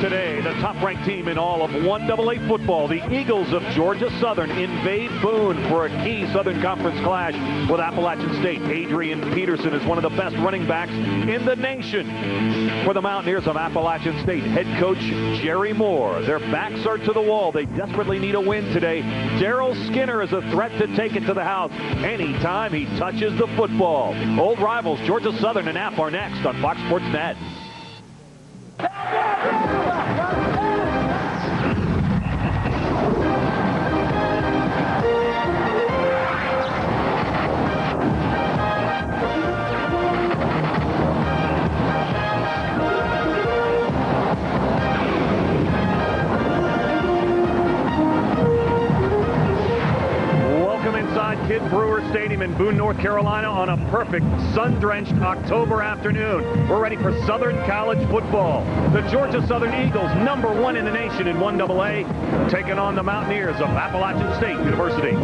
Today, the top-ranked team in all of 1AA football, the Eagles of Georgia Southern, invade Boone for a key Southern Conference clash with Appalachian State. Adrian Peterson is one of the best running backs in the nation. For the Mountaineers of Appalachian State, head coach Jerry Moore. Their backs are to the wall. They desperately need a win today. Daryl Skinner is a threat to take it to the house anytime he touches the football. Old rivals Georgia Southern and App are next on Fox Sports Net. Kid Brewer Stadium in Boone, North Carolina on a perfect sun-drenched October afternoon. We're ready for Southern College football. The Georgia Southern Eagles, #1 in the nation in 1AA, taking on the Mountaineers of Appalachian State University.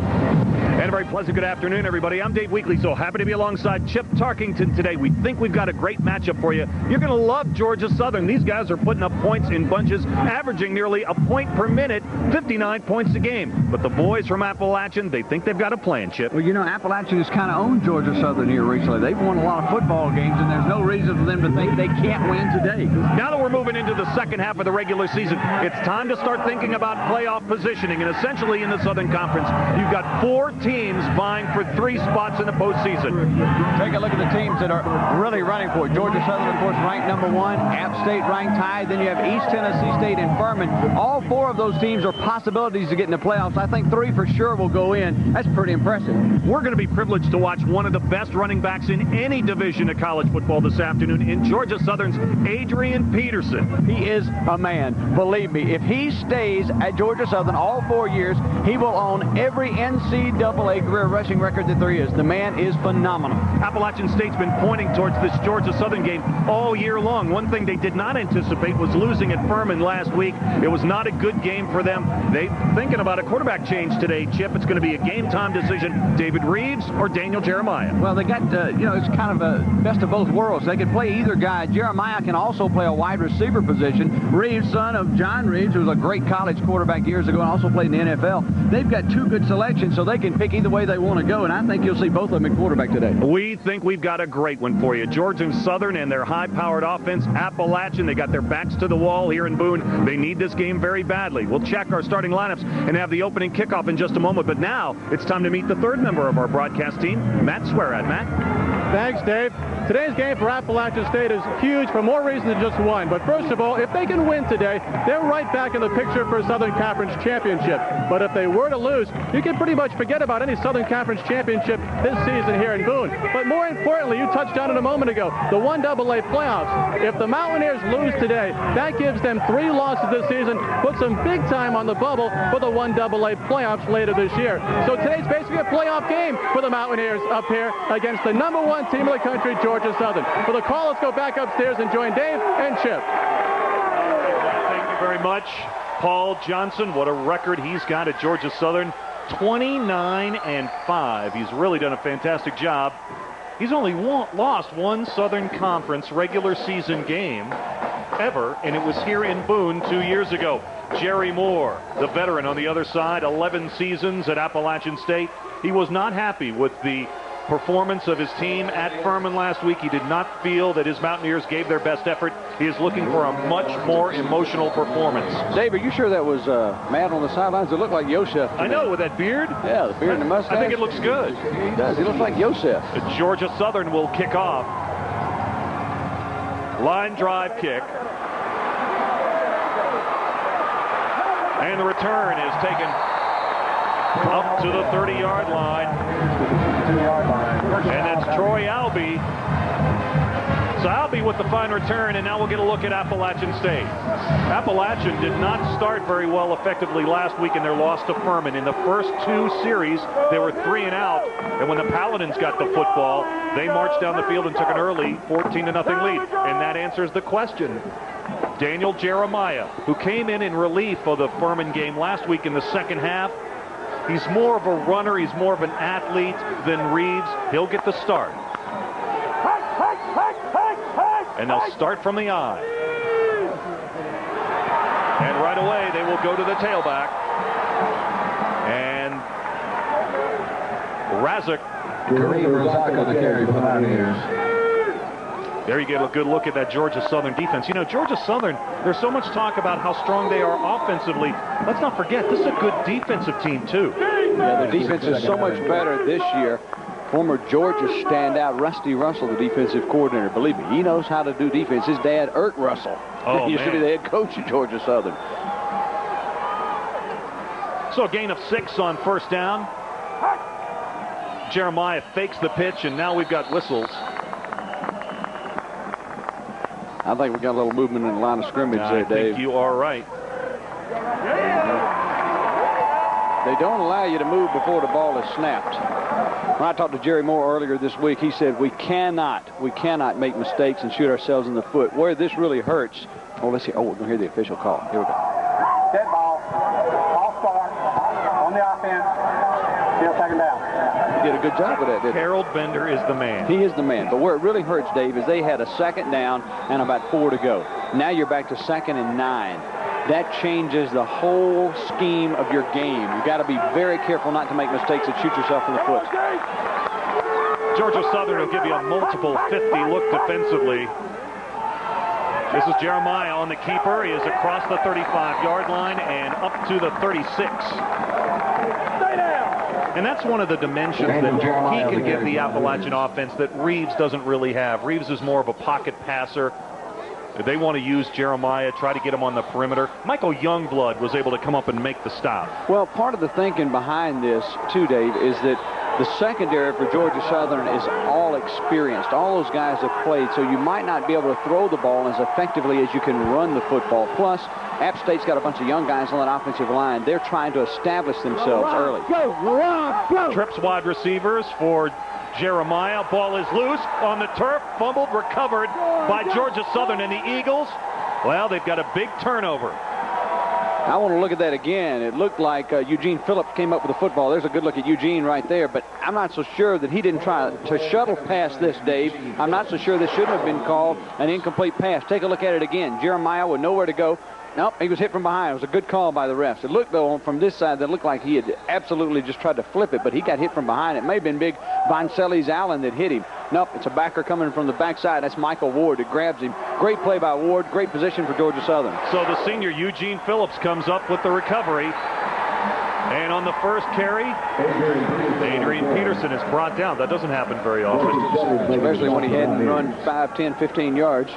And a very pleasant good afternoon, everybody. I'm Dave Weekley, so happy to be alongside Chip Tarkington today. We think we've got a great matchup for you. You're going to love Georgia Southern. These guys are putting up points in bunches, averaging nearly a point per minute, 59 points a game. But the boys from Appalachian, they think they've got a plan, Chip. Well, you know, Appalachian has kind of owned Georgia Southern here recently. They've won a lot of football games, and there's no reason for them to think they can't win today. Now that we're moving into the second half of the regular season, it's time to start thinking about playoff positioning. And essentially in the Southern Conference, you've got 4 teams vying for 3 spots in the postseason. Take a look at the teams that are really running for it. Georgia Southern, of course, ranked #1. App State ranked high. Then you have East Tennessee State and Furman. All 4 of those teams are possibilities to get in the playoffs. I think 3 for sure will go in. That's pretty impressive. We're going to be privileged to watch one of the best running backs in any division of college football this afternoon in Georgia Southern's Adrian Peterson. He is a man. Believe me, if he stays at Georgia Southern all 4 years, he will own every NCAA career rushing record that there is. The man is phenomenal. Appalachian State's been pointing towards this Georgia Southern game all year long. One thing they did not anticipate was losing at Furman last week. It was not a good game for them. They're thinking about a quarterback change today, Chip. It's going to be a game-time decision. David Reeves or Daniel Jeremiah? Well, they got, it's kind of a best of both worlds. They could play either guy. Jeremiah can also play a wide receiver position. Reeves, son of John Reeves, who was a great college quarterback years ago and also played in the NFL. They've got 2 good selections, so they can pick either way they want to go, and I think you'll see both of them at quarterback today. We think we've got a great one for you. Georgia Southern and their high-powered offense. Appalachian, they got their backs to the wall here in Boone. They need this game very badly. We'll check our starting lineups and have the opening kickoff in just a moment, but now it's time to meet the third member of our broadcast team, Matt Swearad. Matt? Thanks, Dave. Today's game for Appalachian State is huge for more reasons than just one. But first of all, if they can win today, they're right back in the picture for a Southern Conference championship. But if they were to lose, you can pretty much forget about any Southern Conference championship this season here in Boone. But more importantly, you touched on it a moment ago, the 1AA playoffs. If the Mountaineers lose today, that gives them 3 losses this season, puts them big time on the bubble for the 1AA playoffs later this year. So today's basically a playoff game for the Mountaineers up here against the #1 team of the country, Georgia Southern. For the call, let's go back upstairs and join Dave and Chip. Thank you very much, Paul Johnson. What a record he's got at Georgia Southern. 29-5. He's really done a fantastic job. He's only lost 1 Southern Conference regular season game ever, and it was here in Boone 2 years ago. Jerry Moore, the veteran on the other side, 11 seasons at Appalachian State. He was not happy with the performance of his team at Furman last week. He did not feel that his Mountaineers gave their best effort. He is looking for a much more emotional performance. Dave, are you sure that was Matt on the sidelines? It looked like Yosef. I know, with that beard. Yeah, the beard and the mustache. I think it looks good. He does. He looks like Yosef. Georgia Southern will kick off. Line drive kick. And the return is taken up to the 30-yard line. And that's Troy Albee. So Albee with the fine return, and now we'll get a look at Appalachian State. Appalachian did not start very well effectively last week in their loss to Furman. In the first 2 series, they were 3 and out, and when the Paladins got the football, they marched down the field and took an early 14-0 lead. And that answers the question. Daniel Jeremiah, who came in relief of the Furman game last week in the second half, he's more of a runner, he's more of an athlete than Reeves. He'll get the start. And they'll start from the I. And right away, they will go to the tailback. And Razik. Kareem Razaka, the carry for the Mountaineers. There you get a good look at that Georgia Southern defense. You know, Georgia Southern, there's so much talk about how strong they are offensively. Let's not forget, this is a good defensive team, too. Yeah, the defense is so much better this year. Former Georgia standout Rusty Russell, the defensive coordinator. Believe me, he knows how to do defense. His dad, Ert Russell, used to be the head coach at Georgia Southern. So a gain of 6 on first down. Jeremiah fakes the pitch, and now we've got whistles. I think we got a little movement in the line of scrimmage there, Dave. I think you are right. They don't allow you to move before the ball is snapped. When I talked to Jerry Moore earlier this week, he said we cannot make mistakes and shoot ourselves in the foot. Where this really hurts. Oh, let's see. Oh, we're going to hear the official call. Here we go. Dead ball. Ball start on the offense. Still second down. He did a good job with that, didn't he? Harold Bender is the man. He is the man. But where it really hurts, Dave, is they had a second down and about 4 to go. Now you're back to 2nd and 9. That changes the whole scheme of your game. You've got to be very careful not to make mistakes and shoot yourself in the foot. Georgia Southern will give you a multiple 50 look defensively. This is Jeremiah on the keeper. He is across the 35-yard line and up to the 36. And that's one of the dimensions that he can give the Appalachian offense that Reeves doesn't really have. Reeves is more of a pocket passer. They want to use Jeremiah, try to get him on the perimeter. Michael Youngblood was able to come up and make the stop. Well, part of the thinking behind this, too, Dave, is that the secondary for Georgia Southern is all experienced. All those guys have played, so you might not be able to throw the ball as effectively as you can run the football. Plus, App State's got a bunch of young guys on that offensive line. They're trying to establish themselves early. Trips wide receivers for Jeremiah. Ball is loose on the turf, fumbled, recovered by Georgia Southern, and the Eagles, well, they've got a big turnover. I want to look at that again. It looked like Eugene Phillips came up with the football. There's a good look at Eugene right there, but I'm not so sure that he didn't try to shuttle past this, Dave. I'm not so sure this shouldn't have been called an incomplete pass. Take a look at it again. Jeremiah with nowhere to go. Nope, he was hit from behind. It was a good call by the refs. It looked, though, from this side, that looked like he had absolutely just tried to flip it, but he got hit from behind. It may have been big Voncellis Allen that hit him. Nope, it's a backer coming from the backside. That's Michael Ward that grabs him. Great play by Ward. Great position for Georgia Southern. So the senior Eugene Phillips comes up with the recovery. And on the first carry, Adrian Peterson is brought down. That doesn't happen very often. Especially when he hadn't run 5, 10, 15 yards.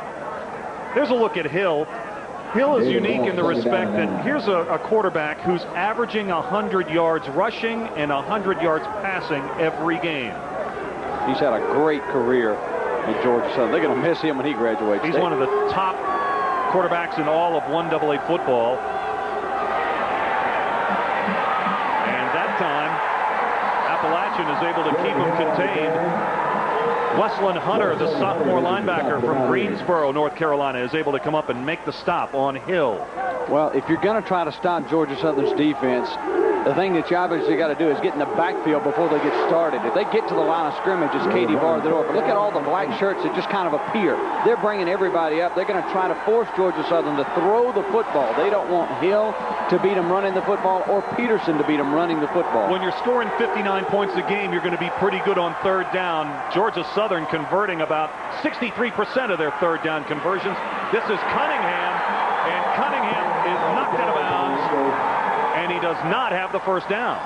There's a look at Hill. Hill is unique in the respect that here's a quarterback who's averaging 100 yards rushing and 100 yards passing every game. He's had a great career at Georgia Southern. They're going to miss him when he graduates. He's one of the top quarterbacks in all of 1AA football. And that time, Appalachian is able to keep him contained. Wesleyan Hunter, the sophomore linebacker from Greensboro, North Carolina, is able to come up and make the stop on Hill. Well, if you're going to try to stop Georgia Southern's defense, the thing that you obviously got to do is get in the backfield before they get started. If they get to the line of scrimmage, it's Katie Barr the door. But look at all the black shirts that just kind of appear. They're bringing everybody up. They're going to try to force Georgia Southern to throw the football. They don't want Hill to beat them running the football or Peterson to beat them running the football. When you're scoring 59 points a game, you're going to be pretty good on third down. Georgia Southern converting about 63% of their third down conversions. This is Cunningham, and Cunningham is knocked out of bounds, and he does not have the first down.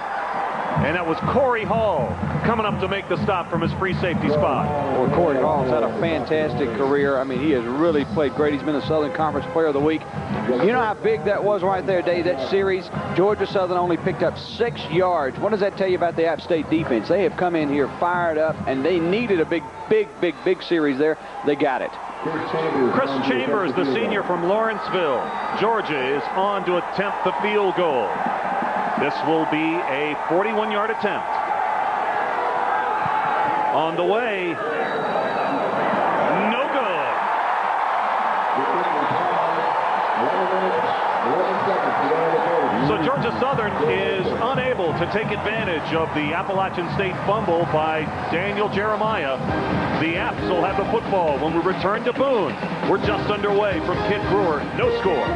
And that was Corey Hall coming up to make the stop from his free safety spot. Well, Corey Hall's had a fantastic career. I mean, he has really played great. He's been the Southern Conference Player of the Week. You know how big that was right there, Dave, that series? Georgia Southern only picked up 6 yards. What does that tell you about the App State defense? They have come in here fired up, and they needed a big series there. They got it. Chris Chambers, the senior from Lawrenceville, Georgia, is on to attempt the field goal. This will be a 41-yard attempt. On the way, no good. So Georgia Southern is unable to take advantage of the Appalachian State fumble by Daniel Jeremiah. The Apps will have the football when we return to Boone. We're just underway from Kid Brewer. No score.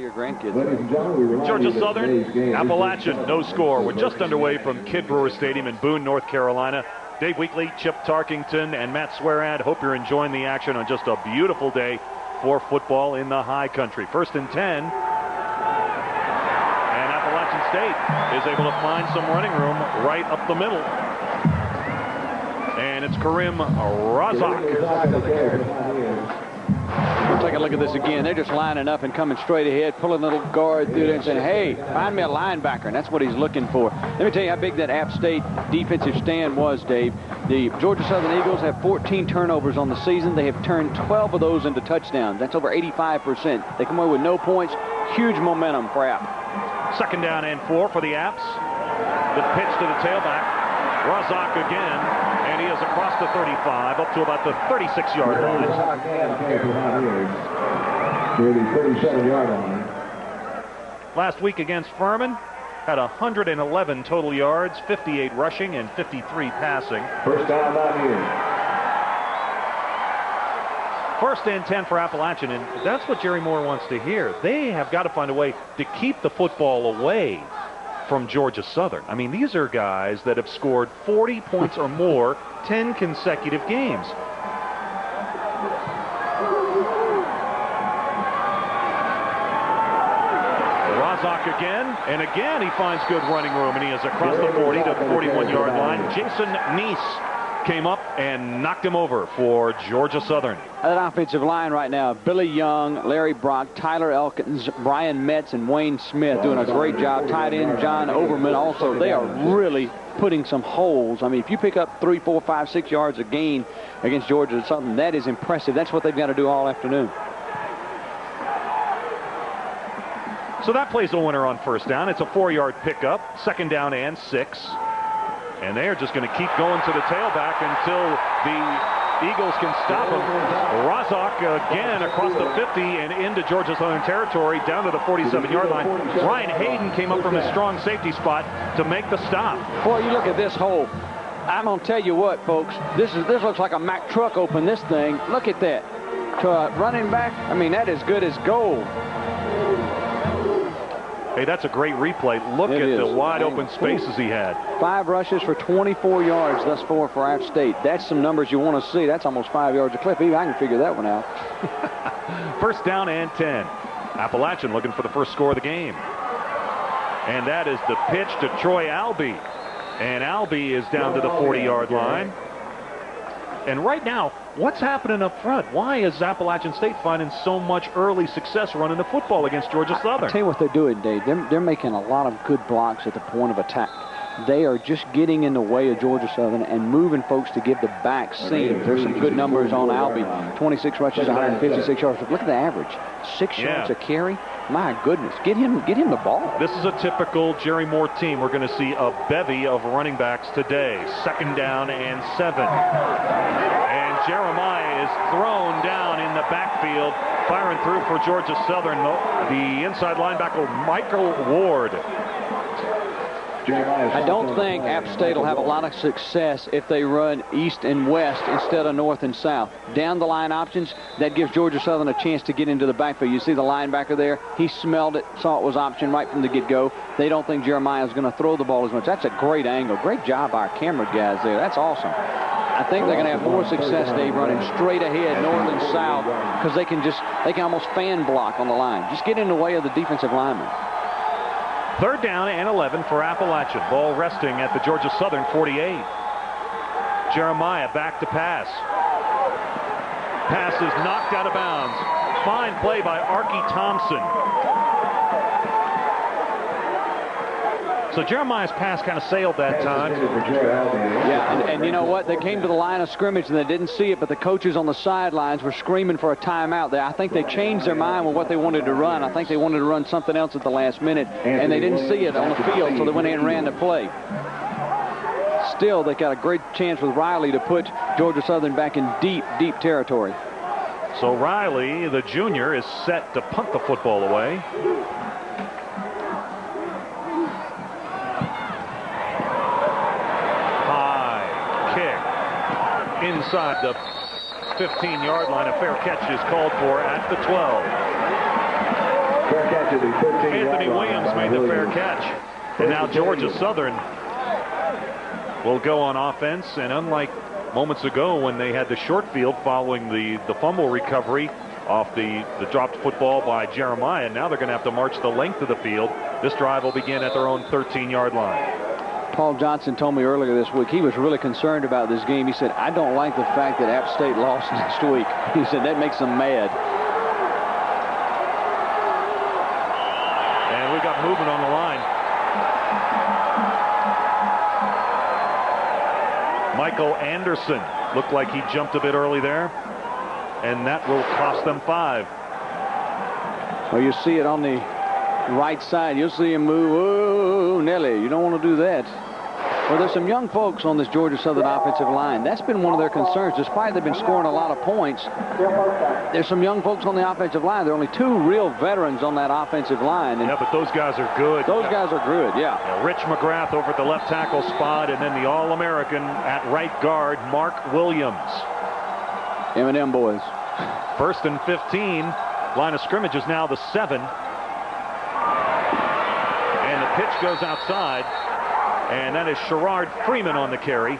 your grandkids. Ladies and gentlemen, we remind Georgia you that Southern, today's game is Appalachian, no score. We're just underway from Kidd Brewer Stadium in Boone, North Carolina. Dave Weekley, Chip Tarkington, and Matt Swearad. Hope you're enjoying the action on just a beautiful day for football in the high country. 1st and 10. And Appalachian State is able to find some running room right up the middle. And it's Karim Razak. We'll take a look at this again. They're just lining up and coming straight ahead, pulling a little guard through there and saying, hey, find me a linebacker. And that's what he's looking for. Let me tell you how big that App State defensive stand was, Dave. The Georgia Southern Eagles have 14 turnovers on the season. They have turned 12 of those into touchdowns. That's over 85%. They come away with no points. Huge momentum for App. 2nd down and 4 for the Apps. The pitch to the tailback. Razak again. And he is across the 35 up to about the 36-yard line. Near the 37-yard line. Last week against Furman, had 111 total yards, 58 rushing, and 53 passing. 1st down, 9 years. 1st and 10 for Appalachian, and that's what Jerry Moore wants to hear. They have got to find a way to keep the football away from Georgia Southern. I mean, these are guys that have scored 40 points or more 10 consecutive games. Razak again, and again he finds good running room, and he is across the 40 to the 41-yard line. Jason Neese came up and knocked him over for Georgia Southern. That offensive line right now, Billy Young, Larry Brock, Tyler Elkins, Brian Metz, and Wayne Smith doing a great job. Tight end John Overman also. They are really putting some holes. I mean, if you pick up 3, 4, 5, 6 yards a gain against Georgia or something, that is impressive. That's what they've got to do all afternoon. So that plays the winner on 1st down. It's a 4-yard pickup, 2nd down and 6. And they're just going to keep going to the tailback until the Eagles can stop him. Razak again across the 50 and into Georgia Southern territory down to the 47-yard line. Ryan Hayden came up from his strong safety spot to make the stop. Boy, you look at this hole. I'm going to tell you what, folks. This looks like a Mack truck opened this thing. Look at that. To a running back, I mean, that is good as gold. Hey, that's a great replay. Look at the wide open spaces he had. 5 rushes for 24 yards thus far for App State. That's some numbers you want to see. That's almost 5 yards a clip. Even I can figure that one out. 1st down and 10. Appalachian looking for the first score of the game. And that is the pitch to Troy Albee. And Albee is down to the 40-yard line. And right now, what's happening up front? Why is Appalachian State finding so much early success running the football against Georgia Southern? I'll tell you what they're doing, Dave. They're making a lot of good blocks at the point of attack. They are just getting in the way of Georgia Southern and moving folks to give the back seams. There's some good numbers on Albee. 26 rushes, 156 yards. Look at the average. 6 yards a carry. My goodness. Get him the ball. This is a typical Jerry Moore team. We're going to see a bevy of running backs today. 2nd down and 7. And Jeremiah is thrown down in the backfield. Firing through for Georgia Southern. The inside linebacker, Michael Ward. I don't think App State will have a lot of success if they run east and west instead of north and south. Down the line options, that gives Georgia Southern a chance to get into the backfield. You see the linebacker there? He smelled it, saw it was option right from the get-go. They don't think Jeremiah is going to throw the ball as much. That's a great angle. Great job by our camera guys there. That's awesome. I think they're going to have more success, Dave, running straight ahead, north and south, because they can almost fan block on the line. Just get in the way of the defensive lineman. 3rd down and 11 for Appalachian. Ball resting at the Georgia Southern 48. Jeremiah back to pass. Pass is knocked out of bounds. Fine play by Arkie Thompson. So Jeremiah's pass kind of sailed that time. Yeah, and you know what? They came to the line of scrimmage and they didn't see it, but the coaches on the sidelines were screaming for a timeout there. I think they changed their mind with what they wanted to run. I think they wanted to run something else at the last minute, and they didn't see it on the field, so they went in and ran the play. Still, they got a great chance with Riley to put Georgia Southern back in deep, deep territory. So Riley, the junior, is set to punt the football away. Inside the 15-yard line, a fair catch is called for at the 12. Fair catch at the 13-yard Anthony line. Williams made the fair catch. And now Georgia Southern will go on offense. And unlike moments ago when they had the short field following the fumble recovery off the dropped football by Jeremiah, now they're going to have to march the length of the field. This drive will begin at their own 13-yard line. Paul Johnson told me earlier this week he was really concerned about this game. He said, I don't like the fact that App State lost next week. He said that makes him mad. And we got movement on the line. Michael Anderson looked like he jumped a bit early there, and that will cost them 5. Well, you see it on the right side. You'll see him move. Oh, Nelly, you don't want to do that. Well, there's some young folks on this Georgia Southern offensive line. That's been one of their concerns. Despite they've been scoring a lot of points, there's some young folks on the offensive line. There are only 2 real veterans on that offensive line. And yeah, but those guys are good. Those guys are good, yeah. Rich McGrath over at the left tackle spot, and then the All-American at right guard, Mark Williams. M&M boys. 1st and 15. Line of scrimmage is now the 7. And the pitch goes outside. And that is Sherrard Freeman on the carry.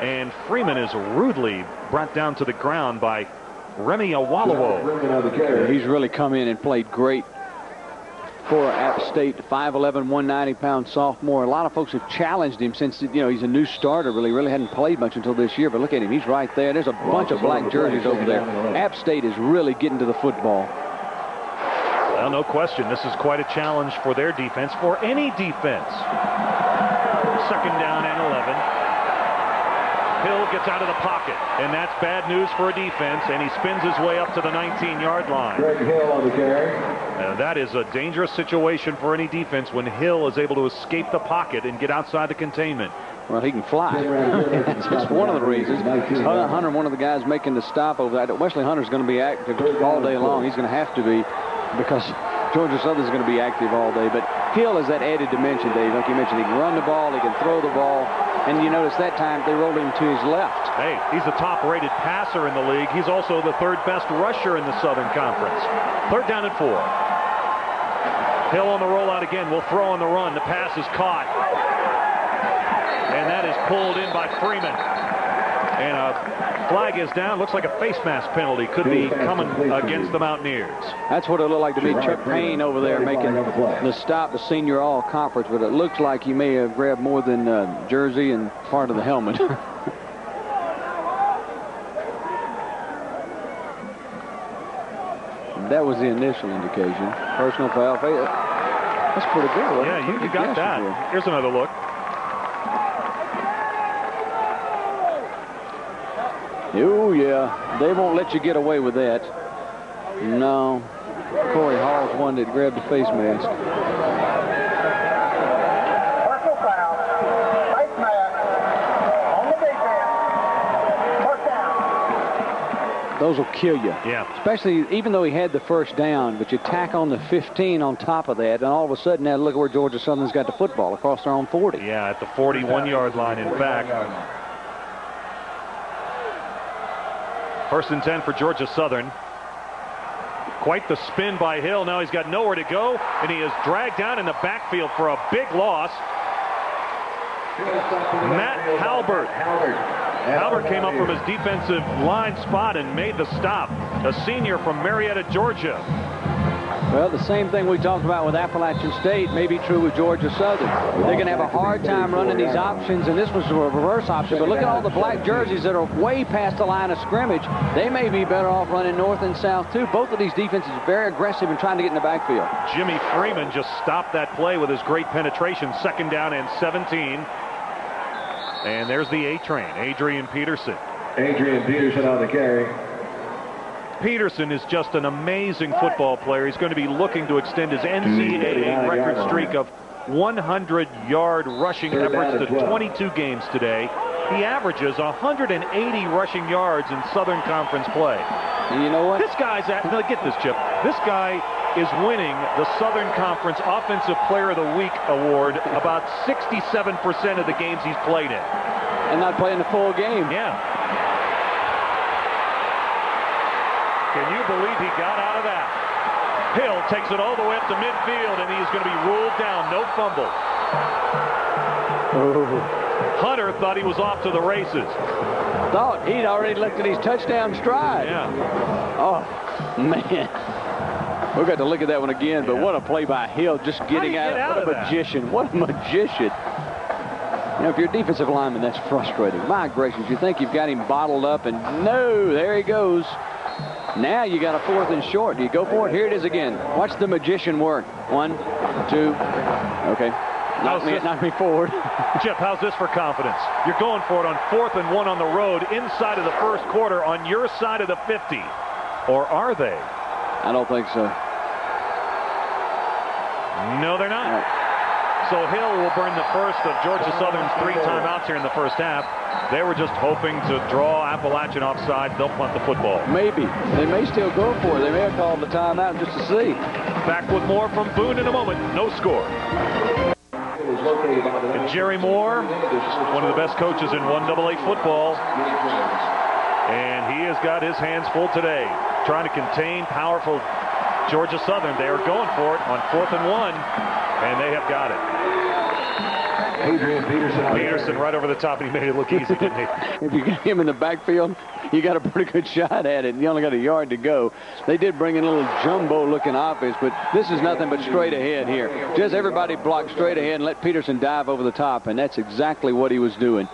And Freeman is rudely brought down to the ground by Remy Awolowo. He's really come in and played great for App State. 5'11", 190-pound sophomore. A lot of folks have challenged him since, he's a new starter. Really hadn't played much until this year. But look at him. He's right there. There's a bunch of black jerseys over there. App State is really getting to the football. Well, no question. This is quite a challenge for their defense, for any defense. 2nd down and 11. Hill gets out of the pocket, and that's bad news for a defense, and he spins his way up to the 19-yard line. Greg Hill on the carry. That is a dangerous situation for any defense when Hill is able to escape the pocket and get outside the containment. Well, he can fly. That's one of the reasons. Hunter, one of the guys making the stop over that. Wesley Hunter's going to be active all day long. He's going to have to be, because Georgia Southern's going to be active all day. But Hill is that added dimension, Dave. Like you mentioned, he can run the ball, he can throw the ball. And you notice that time they rolled him to his left. Hey, he's the top-rated passer in the league. He's also the 3rd best rusher in the Southern Conference. 3rd down and 4. Hill on the rollout again. Will throw on the run. The pass is caught. And that is pulled in by Freeman. And a flag is down. Looks like a face mask penalty could be coming against the Mountaineers. That's what it looked like to me. Chuck Payne over there making the stop, the senior all-conference, but it looks like he may have grabbed more than jersey and part of the helmet. That was the initial indication. Personal foul. That's pretty good. Yeah, you got that. Here's another look. Oh, yeah. They won't let you get away with that. No. Corey Hall's one that grabbed the face mask. Personal foul. Face mask. On the defense. 1st down. Those will kill you. Yeah. Especially even though he had the 1st down, but you tack on the 15 on top of that, and all of a sudden now look where Georgia Southern's got the football across their own 40. Yeah, at the 41-yard line, in fact. 1st and 10 for Georgia Southern. Quite the spin by Hill. Now he's got nowhere to go, and he is dragged down in the backfield for a big loss. Matt Halbert. Halbert came up from his defensive line spot and made the stop. A senior from Marietta, Georgia. Well, the same thing we talked about with Appalachian State may be true with Georgia Southern. They're going to have a hard time running these options, and this was a reverse option. But look at all the black jerseys that are way past the line of scrimmage. They may be better off running north and south, too. Both of these defenses are very aggressive in trying to get in the backfield. Jimmy Freeman just stopped that play with his great penetration. 2nd down and 17. And there's the A-train, Adrian Peterson. Adrian Peterson on the carry. Peterson is just an amazing football player. He's going to be looking to extend his NCAA record streak of 100-yard rushing efforts to 22 games today. He averages 180 rushing yards in Southern Conference play. And you know what? This guy's at, get this, Chip. This guy is winning the Southern Conference Offensive Player of the Week award about 67% of the games he's played in. And not playing the full game. Yeah. Can you believe he got out of that? Hill takes it all the way up to midfield, and he's going to be ruled down. No fumble. Hunter thought he was off to the races. Thought he'd already looked at his touchdown stride. Yeah. Oh, man. We've got to look at that one again, but what a play by Hill, just getting out. What a magician. What a magician. You know, if you're a defensive lineman, that's frustrating. My gracious, you think you've got him bottled up, and no, there he goes. Now you got a 4th and short. Do you go for it? Here it is again. Watch the magician work. 1, 2. Okay. Knock me forward. Jeff, how's this for confidence? You're going for it on 4th and 1 on the road inside of the first quarter on your side of the 50. Or are they? I don't think so. No, they're not. So Hill will burn the first of Georgia Southern's 3 timeouts here in the first half. They were just hoping to draw Appalachian offside. They'll punt the football. Maybe. They may still go for it. They may have called the timeout just to see. Back with more from Boone in a moment. No score. And Jerry Moore, one of the best coaches in 1AA football. And he has got his hands full today, trying to contain powerful Georgia Southern. They are going for it on 4th and 1, and they have got it. Peterson right over the top, and he made it look easy, didn't he? If you get him in the backfield, you got a pretty good shot at it, and you only got a yard to go. They did bring in a little jumbo-looking offense, but this is nothing but straight ahead here. Just everybody block straight ahead and let Peterson dive over the top, and that's exactly what he was doing.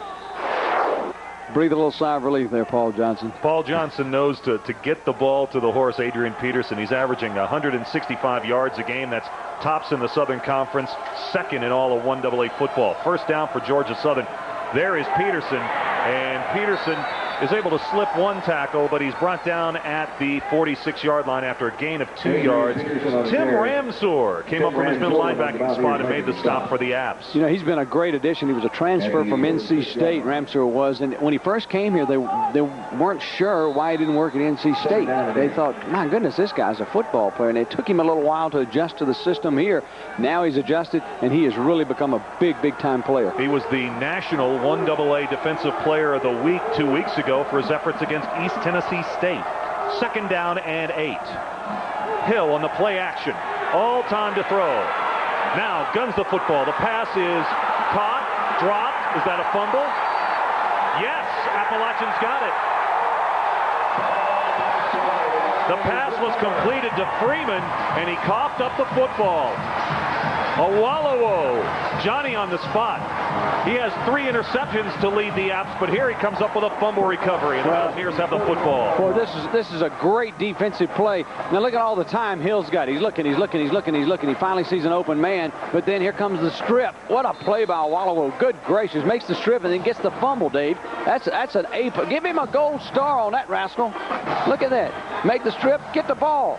Breathe a little sigh of relief there, Paul Johnson. Paul Johnson knows to get the ball to the horse, Adrian Peterson. He's averaging 165 yards a game. That's tops in the Southern Conference, 2nd in all of 1AA football. First down for Georgia Southern. There is Peterson, and Peterson is able to slip 1 tackle, but he's brought down at the 46-yard line after a gain of 2 yards. Tim Ramsor came up from his middle linebacking spot and made the stop for the Apps. You know, he's been a great addition. He was a transfer from NC State, Ramsor was, and when he first came here, they weren't sure why he didn't work at NC State. They thought, my goodness, this guy's a football player, and it took him a little while to adjust to the system here. Now he's adjusted, and he has really become a big-time player. He was the national 1AA Defensive Player of the Week 2 weeks ago for his efforts against East Tennessee State. 2nd down and 8. Hill on the play action. All time to throw. Now guns the football. The pass is caught, dropped. Is that a fumble? Yes, Appalachian's got it. The pass was completed to Freeman, and he coughed up the football. Awolowo, Johnny on the spot. He has 3 interceptions to lead the Apps, but here he comes up with a fumble recovery, and the Mountaineers have the football. Boy, this is a great defensive play. Now look at all the time Hill's got. He's looking. He finally sees an open man, but then here comes the strip. What a play by Awolowo. Good gracious. Makes the strip and then gets the fumble, Dave. That's an A. Give him a gold star on that rascal. Look at that. Make the strip, get the ball.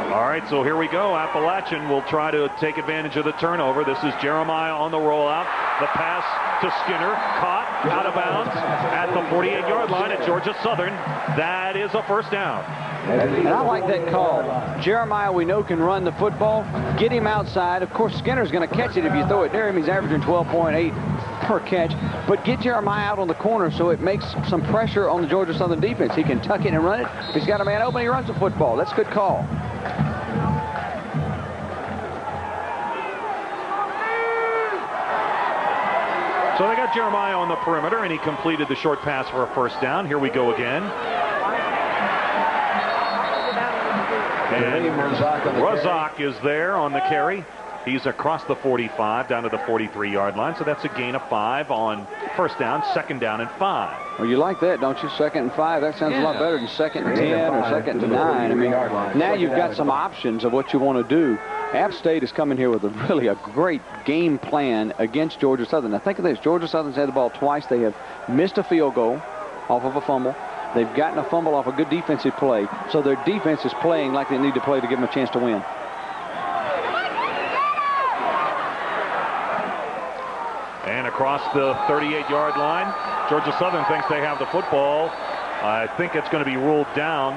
All right, so here we go. Appalachian will try to take advantage of the turnover. This is Jeremiah on the rollout. The pass to Skinner, caught, out of bounds at the 48-yard line at Georgia Southern. That is a first down. And I like that call. Jeremiah, we know, can run the football. Get him outside. Of course, Skinner's going to catch it if you throw it near him. He's averaging 12.8 per catch. But get Jeremiah out on the corner so it makes some pressure on the Georgia Southern defense. He can tuck it and run it. If he's got a man open, he runs the football. That's a good call. So they got Jeremiah on the perimeter, and he completed the short pass for a first down. Here we go again. And Razak is there on the carry. He's across the 45 down to the 43-yard line, so that's a gain of 5 on first down, 2nd down and 5. Well, you like that, don't you? 2nd and 5. That sounds a lot better than 2nd and 10 or 2nd and 9. I mean, now you've got some options of what you want to do. App State is coming here with a great game plan against Georgia Southern. Now think of this. Georgia Southern's had the ball twice. They have missed a field goal off of a fumble. They've gotten a fumble off a good defensive play. So their defense is playing like they need to play to give them a chance to win. And across the 38-yard line, Georgia Southern thinks they have the football. I think it's going to be ruled down.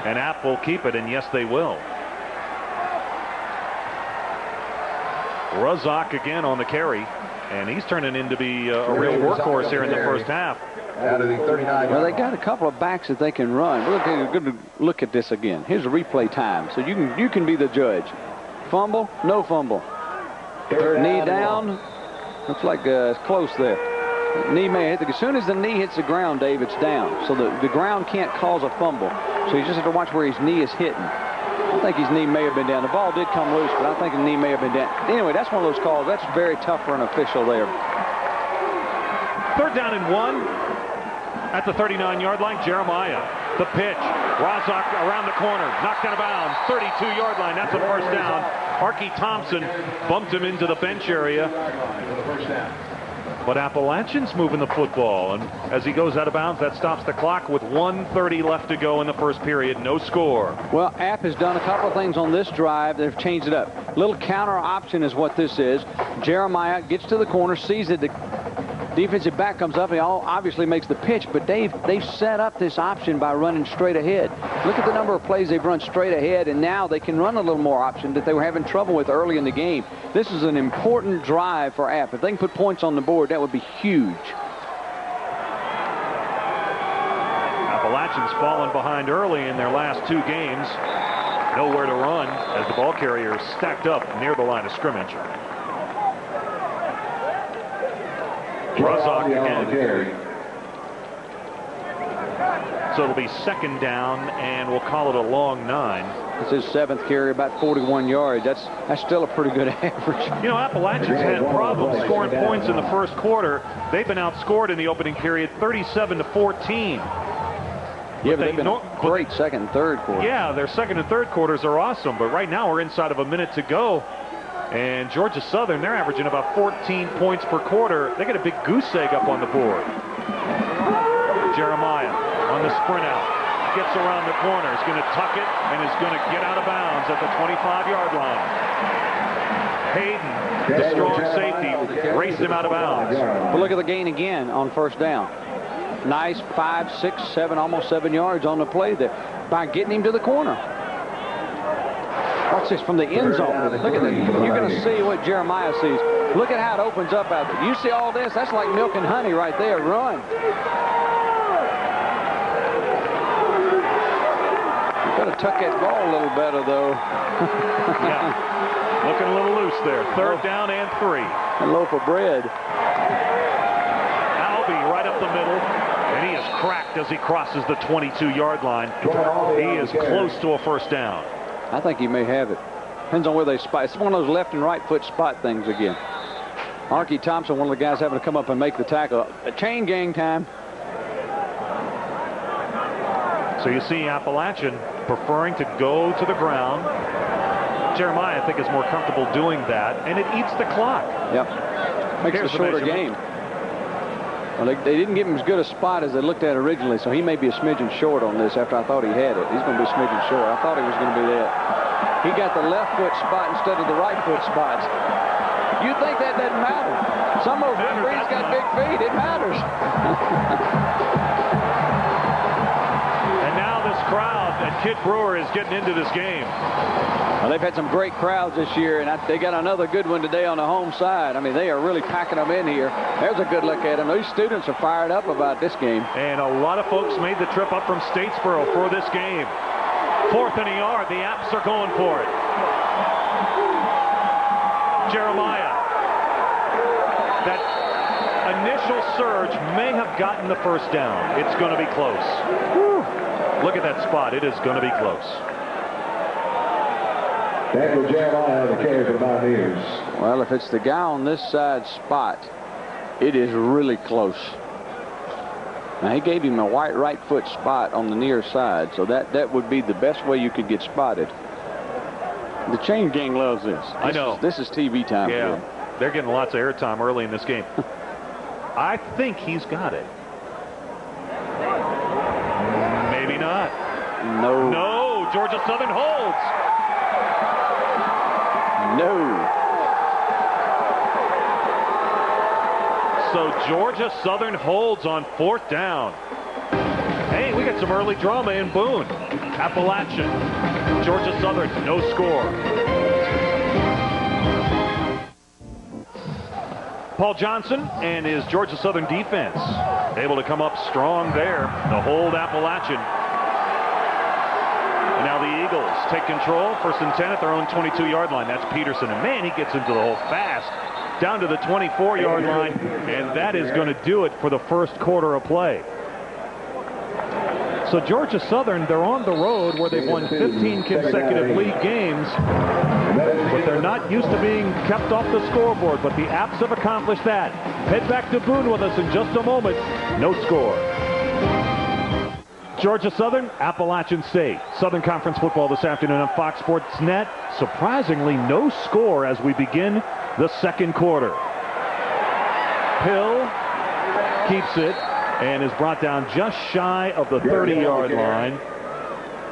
And App will keep it, and yes, they will. Razak again on the carry. And he's turning into be a real workhorse here in the first half. Out of the 39. Well, they got a couple of backs that they can run. Look at this again. Here's the replay time, so you can be the judge. Fumble, no fumble. Knee down. Looks like it's close there. Knee may hit. As soon as the knee hits the ground, Dave, it's down. So the ground can't cause a fumble. So you just have to watch where his knee is hitting. I think his knee may have been down. The ball did come loose, but I think the knee may have been down. Anyway, that's one of those calls. That's very tough for an official there. 3rd down and 1. At the 39-yard line, Jeremiah. The pitch. Rozak around the corner. Knocked out of bounds. 32-yard line. That's a first down. Archie Thompson bumped him into the bench area. But Appalachian's moving the football. And as he goes out of bounds, that stops the clock with 1:30 left to go in the first period. No score. Well, App has done a couple of things on this drive. They've changed it up. Little counter option is what this is. Jeremiah gets to the corner, sees it. The defensive back comes up. He obviously makes the pitch, but they've set up this option by running straight ahead. Look at the number of plays they've run straight ahead, and now they can run a little more option that they were having trouble with early in the game. This is an important drive for App. If they can put points on the board, that would be huge. Appalachian's fallen behind early in their last 2 games. Nowhere to run as the ball carrier is stacked up near the line of scrimmage. Rozak again. So it'll be 2nd down, and we'll call it a long 9. This is 7th carry, about 41 yards. That's still a pretty good average. You know, Appalachian's had problems scoring points in the first quarter. They've been outscored in the opening period 37-14. Yeah, but they've been great second and third quarter. Yeah, their second and third quarters are awesome, but right now we're inside of a minute to go. And Georgia Southern, they're averaging about 14 points per quarter. They got a big goose egg up on the board. Jeremiah on the sprint out. Gets around the corner. He's going to tuck it and is going to get out of bounds at the 25-yard line. Hayden, the strong safety, raced him out of bounds. But look at the gain again on first down. Nice 5, 6, 7, almost 7 yards on the play there by getting him to the corner. Watch this from the end zone. Look at this. You're going to see what Jeremiah sees. Look at how it opens up out there. You see all this? That's like milk and honey right there. Run. You better tuck that ball a little better, though. Yeah. Looking a little loose there. 3rd down and 3. A loaf of bread. Albee right up the middle. And he is cracked as he crosses the 22-yard line. He is close to a first down. I think he may have it. Depends on where they spot. It's one of those left and right foot spot things again. Archie Thompson, one of the guys having to come up and make the tackle. A chain gang time. So you see Appalachian preferring to go to the ground. Jeremiah, I think, is more comfortable doing that, and it eats the clock. Yep. Makes Here's a shorter game. Well, they didn't give him as good a spot as they looked at originally, so he may be a smidgen short on this after I thought he had it. He's going to be a smidgen short. I thought he was going to be that. He got the left foot spot instead of the right foot spots. You think that doesn't matter. Some of those referees got big feet. It matters. And now this crowd at Kid Brewer is getting into this game. Well, they've had some great crowds this year, and they got another good one today on the home side. I mean, they are really packing them in here. There's a good look at them. These students are fired up about this game. And a lot of folks made the trip up from Statesboro for this game. 4th and a yard. The Apps are going for it. Jeremiah. That initial surge may have gotten the first down. It's going to be close. Whew. Look at that spot. It is going to be close. That was Jeremiah, the carry for the Mountaineers. Well, if it's the guy on this side spot, it is really close. Now, he gave him a right foot spot on the near side, so that would be the best way you could get spotted. The chain gang loves this. I know. This is TV time. Yeah, they're getting lots of airtime early in this game. I think he's got it. Maybe not. No. No, Georgia Southern holds. No. So Georgia Southern holds on 4th down. Hey, we got some early drama in Boone. Appalachian. Georgia Southern, no score. Paul Johnson and his Georgia Southern defense able to come up strong there to hold Appalachian. And now the Eagles take control, 1st and 10 at their own 22-yard line. That's Peterson, and man, he gets into the hole fast, down to the 24-yard line, and that is going to do it for the first quarter of play. So Georgia Southern, they're on the road where they've won 15 consecutive league games, but they're not used to being kept off the scoreboard, but the Apps have accomplished that. Head back to Boone with us in just a moment. No score. Georgia Southern, Appalachian State. Southern Conference football this afternoon on Fox Sports Net. Surprisingly, no score as we begin the second quarter. Hill keeps it and is brought down just shy of the 30-yard line.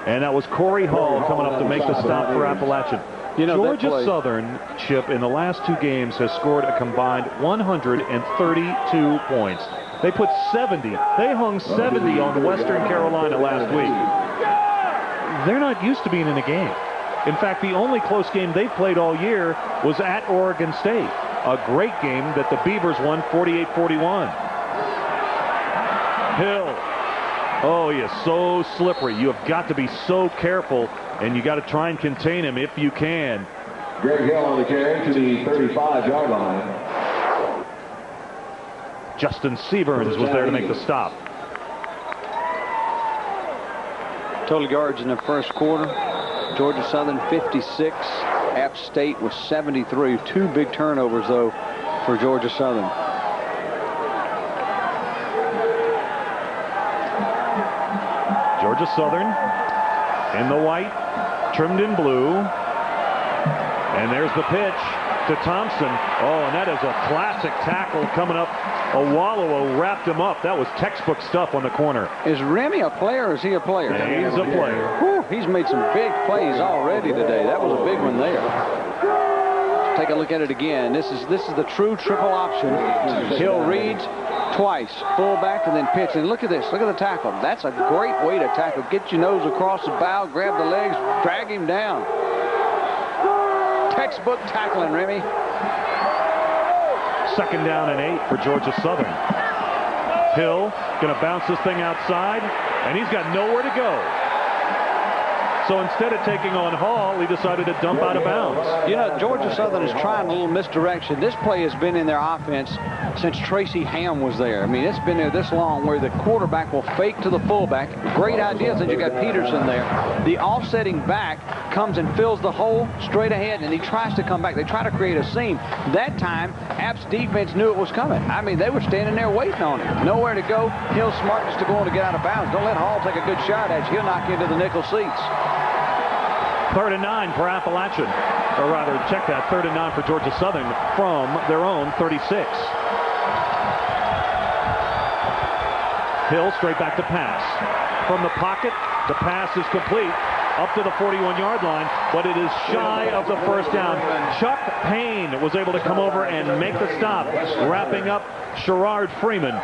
And that was Corey Hall coming up to make the stop for Appalachian. You know, Georgia Southern, Chip, in the last 2 games has scored a combined 132 points. They put 70. They hung 70 on Western Carolina last week. They're not used to being in a game. In fact, the only close game they've played all year was at Oregon State. A great game that the Beavers won 48-41. Hill. Oh, he is so slippery. You have got to be so careful, and you got to try and contain him if you can. Greg Hill on the carry to the 35-yard line. Justin Seaburns was there to make the stop. Total yards in the first quarter. Georgia Southern 56. App State was 73. 2 big turnovers, though, for Georgia Southern. Georgia Southern in the white, trimmed in blue. And there's the pitch to Thompson. Oh, and that is a classic tackle coming up. Awolowo wrapped him up. That was textbook stuff on the corner. Is Remy a player or is he a player? He's a player. Whew, he's made some big plays already today. That was a big one there. Let's take a look at it again. This is the true triple option. Hill reads twice, fullback, and then pitch. And look at this. Look at the tackle. That's a great way to tackle. Get your nose across the bow, grab the legs, drag him down. Textbook tackling, Remy. 2nd down and 8 for Georgia Southern. Hill going to bounce this thing outside, and he's got nowhere to go. So instead of taking on Hall, he decided to dump out of bounds. You know, Georgia Southern is trying a little misdirection. This play has been in their offense since Tracy Ham was there. I mean, it's been there this long where the quarterback will fake to the fullback. Great idea since you got Peterson there. The offsetting back comes and fills the hole straight ahead, and he tries to come back. They try to create a seam. That time, App's defense knew it was coming. I mean, they were standing there waiting on him. Nowhere to go. Hill's smart just to go on to get out of bounds. Don't let Hall take a good shot at you. He'll knock you into the nickel seats. 3rd and 9 for Appalachian. Or rather, check that, 3rd and 9 for Georgia Southern from their own 36. Hill straight back to pass. From the pocket, the pass is complete up to the 41-yard line, but it is shy of the first down. Chuck Payne was able to come over and make the stop, wrapping up Sherrard Freeman.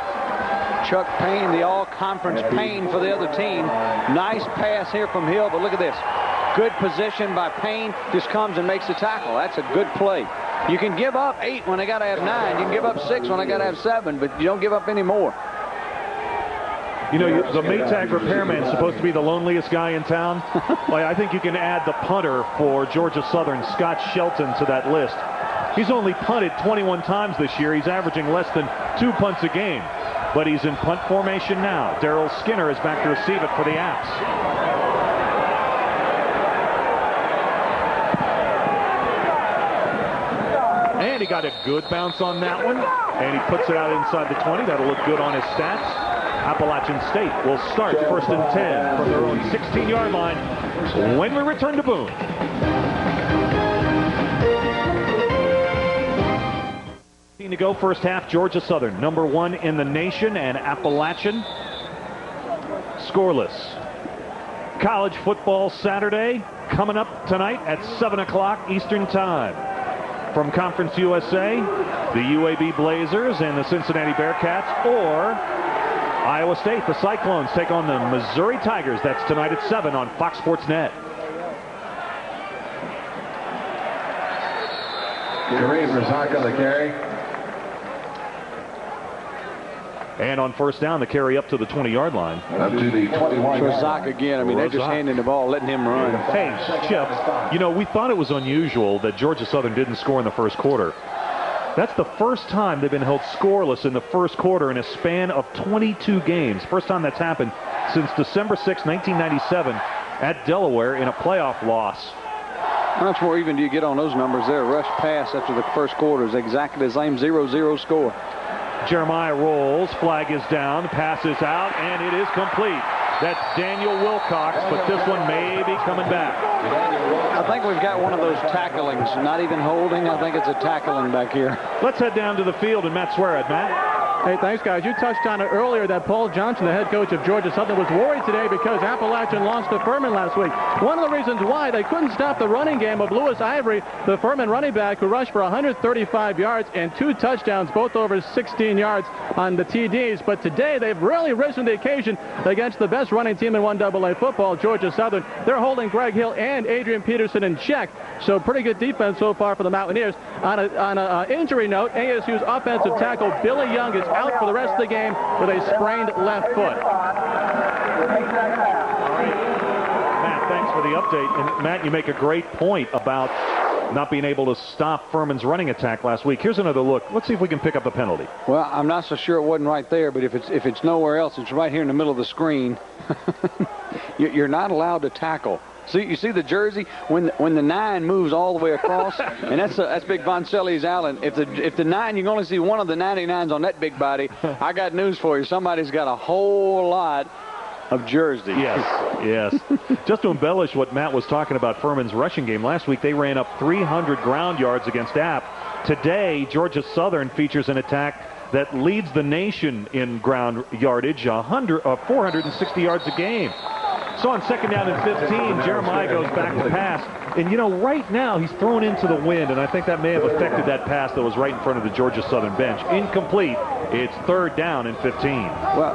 Chuck Payne, the all-conference Payne for the other team. Nice pass here from Hill, but look at this. Good position by Payne, just comes and makes the tackle. That's a good play. You can give up 8 when they got to have 9. You can give up 6 when they got to have 7, but you don't give up any more. You know, the Maytag repairman is supposed to be the loneliest guy in town. Well, I think you can add the punter for Georgia Southern, Scott Shelton, to that list. He's only punted 21 times this year. He's averaging less than 2 punts a game. But he's in punt formation now. Darrell Skinner is back to receive it for the Apps. And he got a good bounce on that one. And he puts it out inside the 20. That'll look good on his stats. Appalachian State will start 1st and 10 from their own 16-yard line when we return to Boone. To go first half, Georgia Southern, number 1 in the nation, and Appalachian scoreless. College football Saturday coming up tonight at 7 o'clock Eastern Time. From Conference USA, the UAB Blazers and the Cincinnati Bearcats, or Iowa State, the Cyclones, take on the Missouri Tigers. That's tonight at 7 on Fox Sports Net. Kareem Razak on the carry. And on first down, the carry up to the 20-yard line. Up to the 21. For Zach again. I mean, they're just handing the ball, letting him run. Hey, Chip, you know, we thought it was unusual that Georgia Southern didn't score in the first quarter. That's the first time they've been held scoreless in the first quarter in a span of 22 games. First time that's happened since December 6, 1997 at Delaware in a playoff loss. How much more even do you get on those numbers there? Rush pass after the first quarter is exactly the same 0-0 score. Jeremiah rolls, flag is down, passes out, and it is complete. That's Daniel Wilcox, but this one may be coming back. I think we've got one of those tacklings, not even holding. I think it's a tackling back here. Let's head down to the field and Matt Swearad. Matt? Hey, thanks, guys. You touched on it earlier that Paul Johnson, the head coach of Georgia Southern, was worried today because Appalachian lost to Furman last week. One of the reasons why they couldn't stop the running game of Lewis Ivory, the Furman running back, who rushed for 135 yards and 2 touchdowns, both over 16 yards on the TDs. But today they've really risen to the occasion against the best running team in 1AA football, Georgia Southern. They're holding Greg Hill and Adrian Peterson in check. So pretty good defense so far for the Mountaineers. On an injury note, ASU's offensive tackle Billy Young is out for the rest of the game with a sprained left foot. Matt, thanks for the update. And Matt, you make a great point about not being able to stop Furman's running attack last week. Here's another look. Let's see if we can pick up the penalty. Well, I'm not so sure it wasn't right there, but if it's nowhere else, it's right here in the middle of the screen. You're not allowed to tackle. See, you see the jersey when the 9 moves all the way across, and that's Big Voncelli's Allen. If the 9, you can only see one of the 99s on that big body. I got news for you. Somebody's got a whole lot of jersey. Yes. Just to embellish what Matt was talking about Furman's rushing game, last week they ran up 300 ground yards against App. Today, Georgia Southern features an attack that leads the nation in ground yardage, 460 yards a game. So on second down and 15, Jeremiah goes back to pass. And, you know, right now he's thrown into the wind, and I think that may have affected that pass that was right in front of the Georgia Southern bench. Incomplete. It's third down and 15. Well,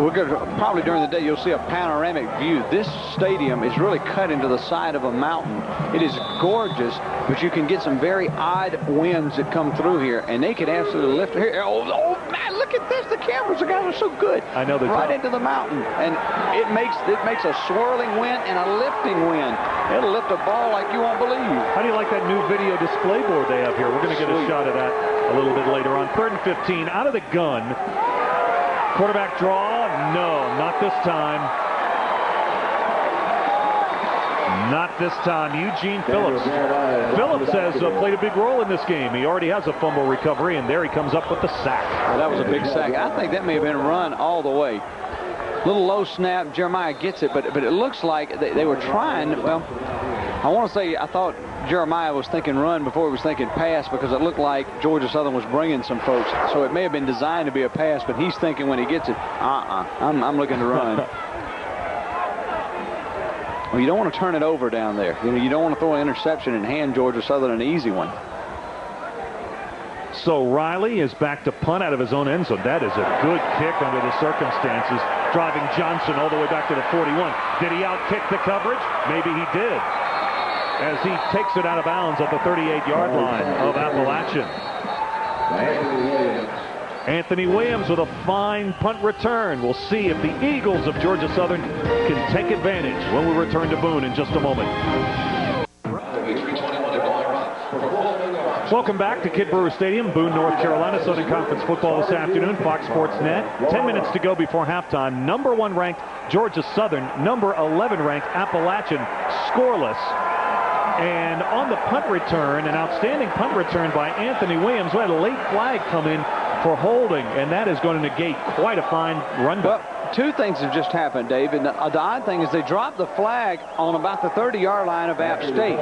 we're going to, probably during the day you'll see a panoramic view. This stadium is really cut into the side of a mountain. It is gorgeous, but you can get some very odd winds that come through here, and they could absolutely lift here. Oh, man, look at this. The cameras, the guys are so good. I know they're right into the mountain, and it makes a swirling wind and a lifting wind. It'll lift a ball like you won't believe. How do you like that new video display board they have here? We're going to get a shot of that a little bit later on. Third and 15, out of the gun. Quarterback draw. No, not this time. Not this time. Eugene Phillips. Phillips has played a big role in this game. He already has a fumble recovery, and there he comes up with the sack. Well, that was a big sack. I think that may have been run all the way. Little low snap. Jeremiah gets it, but it looks like they were trying. Well, I want to say I thought Jeremiah was thinking run before he was thinking pass, because it looked like Georgia Southern was bringing some folks. So it may have been designed to be a pass, but he's thinking when he gets it, I'm looking to run. Well, you don't want to turn it over down there. You don't want to throw an interception and hand Georgia Southern an easy one. So Riley is back to punt out of his own end zone. That is a good kick under the circumstances. Driving Johnson all the way back to the 41. Did he outkick the coverage? Maybe he did, as he takes it out of bounds at the 38-yard line of Appalachian. Anthony Williams with a fine punt return. We'll see if the Eagles of Georgia Southern can take advantage when we return to Boone in just a moment. Welcome back to Kid Brewer Stadium, Boone, North Carolina. Southern Conference football this afternoon, Fox Sports Net. 10 minutes to go before halftime. Number 1 ranked Georgia Southern, number 11 ranked Appalachian, scoreless. And on the punt return, an outstanding punt return by Anthony Williams. We had a late flag come in for holding, and that is going to negate quite a fine run back. Well, 2 things have just happened, Dave. And the odd thing is they dropped the flag on about the 30-yard line of App State.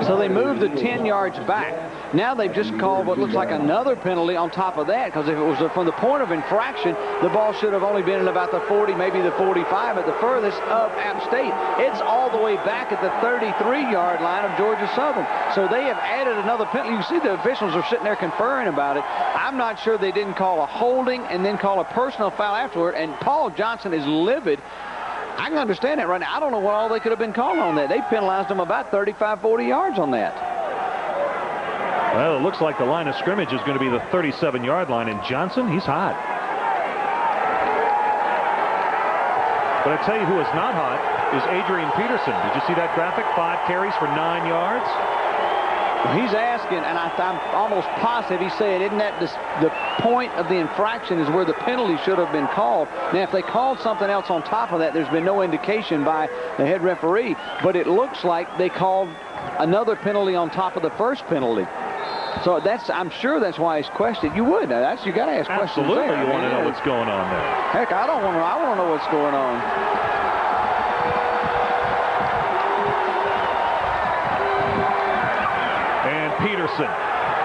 So they moved the 10 yards back. Now they've just called what looks like another penalty on top of that, because if it was from the point of infraction, the ball should have only been in about the 40, maybe the 45 at the furthest of App State. It's all the way back at the 33-yard line of Georgia Southern. So they have added another penalty. You see the officials are sitting there conferring about it. I'm not sure they didn't call a holding and then call a personal foul afterward, and Paul Johnson is livid. I can understand that right now. I don't know what all they could have been calling on that. They penalized him about 35, 40 yards on that. Well, it looks like the line of scrimmage is going to be the 37-yard line, and Johnson, he's hot. But I tell you who is not hot is Adrian Peterson. Did you see that graphic? 5 carries for 9 yards. He's asking, and I'm almost positive he's saying, isn't that the point of the infraction is where the penalty should have been called. Now, if they called something else on top of that, there's been no indication by the head referee, but it looks like they called another penalty on top of the first penalty. So I'm sure that's why he's questioned. You would. You got to ask questions. Absolutely, there. you want to know what's going on there. Heck, I want to know what's going on. Peterson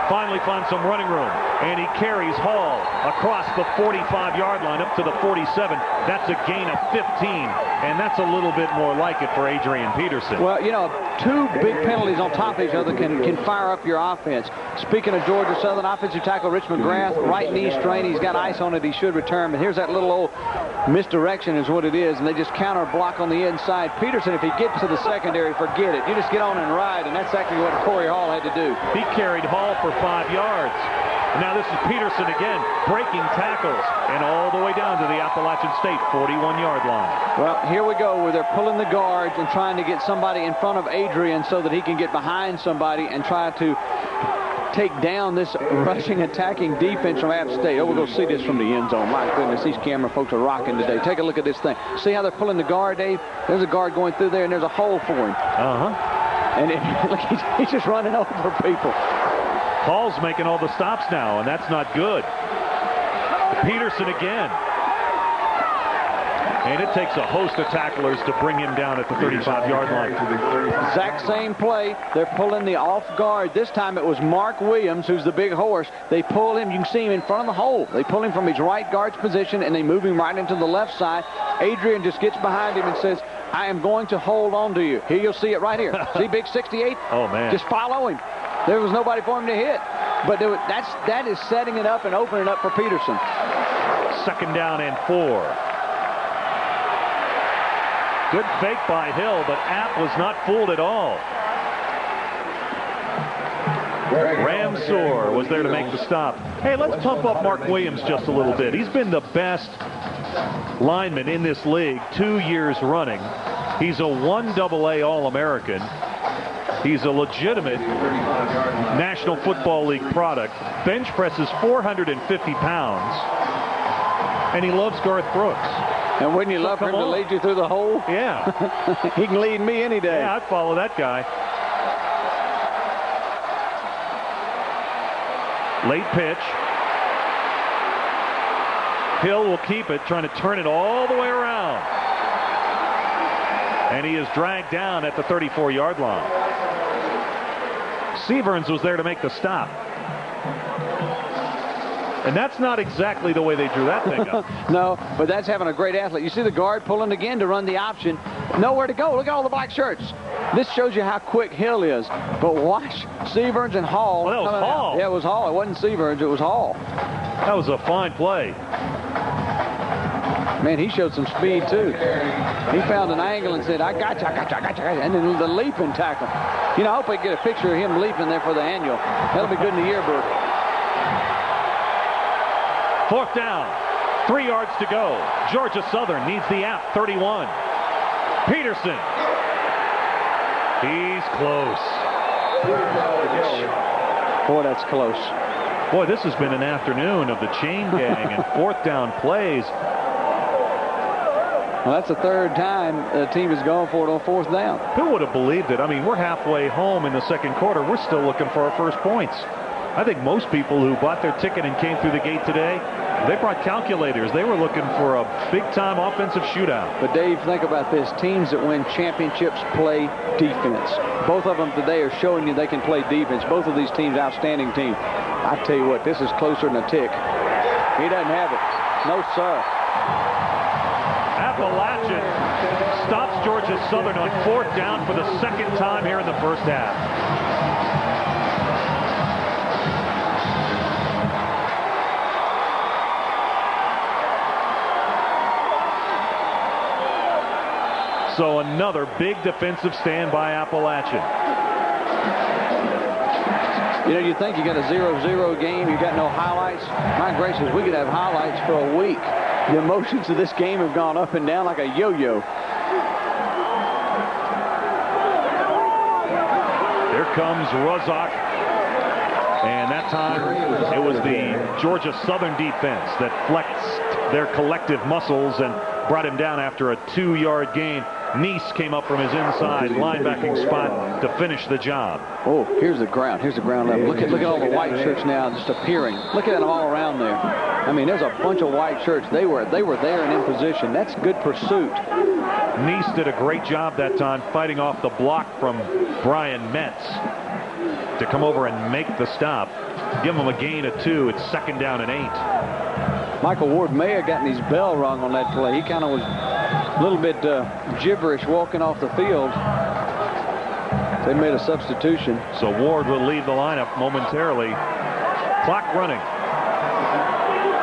finally finds some running room, and he carries Hall across the 45-yard line up to the 47. That's a gain of 15, and that's a little bit more like it for Adrian Peterson. Well, you know, 2 big penalties on top of each other can fire up your offense. Speaking of Georgia Southern, offensive tackle Rich McGrath, right knee strain. He's got ice on it. He should return, but here's that little old misdirection is what it is, and they just counter block on the inside. Peterson, if he gets to the secondary, forget it. You just get on and ride, and that's exactly what Corey Hall had to do. He carried Hall for 5 yards. Now this is Peterson again, breaking tackles, and all the way down to the Appalachian State 41-yard line. Well, here we go, where they're pulling the guards and trying to get somebody in front of Adrian so that he can get behind somebody and try to take down this rushing, attacking defense from App State. Oh, we'll go see this from the end zone. My goodness, these camera folks are rocking today. Take a look at this thing. See how they're pulling the guard, Dave? There's a guard going through there, and there's a hole for him. And look, he's just running over people. Hall's making all the stops now, and that's not good. Peterson again. And it takes a host of tacklers to bring him down at the 35-yard line. Exact same play. They're pulling the off guard. This time it was Mark Williams, who's the big horse. They pull him. You can see him in front of the hole. They pull him from his right guard's position, and they move him right into the left side. Adrian just gets behind him and says, I am going to hold on to you. Here, you'll see it right here. See big 68? Oh, man. Just follow him. There was nobody for him to hit. But that is setting it up and opening up for Peterson. 2nd down and 4. Good fake by Hill, but App was not fooled at all. Ramsor was there to make the stop. Hey, let's pump up Mark Williams just a little bit. He's been the best lineman in this league 2 years running. He's a 1AA All-American. He's a legitimate National Football League product. Bench presses 450 pounds. And he loves Garth Brooks. And wouldn't you love for him to lead you through the hole? Yeah. He can lead me any day. Yeah, I'd follow that guy. Late pitch. Hill will keep it, trying to turn it all the way around. And he is dragged down at the 34-yard line. Severns was there to make the stop. And that's not exactly the way they drew that thing up. No, but that's having a great athlete. You see the guard pulling again to run the option. Nowhere to go. Look at all the black shirts. This shows you how quick Hill is. But watch Severns and Hall. Well, that was Hall. Yeah, it was Hall. It wasn't Severns. It was Hall. That was a fine play. Man, he showed some speed, too. He found an angle and said, I got you, I got you, I got you. And then the leaping tackle. You know, I hope I get a picture of him leaping there for the annual. That'll be good in the yearbook. 4th down. 3 yards to go. Georgia Southern needs the App 31. Peterson. He's close. Boy, that's close. Boy, this has been an afternoon of the chain gang and 4th down plays. Well, that's the 3rd time the team has gone for it on 4th down. Who would have believed it? I mean, we're halfway home in the 2nd quarter. We're still looking for our first points. I think most people who bought their ticket and came through the gate today, they brought calculators. They were looking for a big-time offensive shootout. But, Dave, think about this. Teams that win championships play defense. Both of them today are showing you they can play defense. Both of these teams, outstanding teams. I tell you what, this is closer than a tick. He doesn't have it. No, sir. Appalachian stops Georgia Southern on 4th down for the 2nd time here in the first half. So another big defensive stand by Appalachian. You know, you think you got a 0-0 game, you got no highlights. My gracious, we could have highlights for a week. The emotions of this game have gone up and down like a yo-yo. Here comes Rozak. And that time, it was the Georgia Southern defense that flexed their collective muscles and brought him down after a 2-yard gain. Nice came up from his inside linebacking spot to finish the job. Oh, here's the ground. Here's the ground level. Look at all the white shirts now just appearing. Look at them all around there. I mean, there's a bunch of white shirts. They were there and in position. That's good pursuit. Nice did a great job that time fighting off the block from Brian Metz to come over and make the stop. Give him a gain of 2. It's 2nd down and 8. Michael Ward may have gotten his bell rung on that play. He kind of was a little bit gibberish walking off the field. They made a substitution. So Ward will leave the lineup momentarily. Clock running.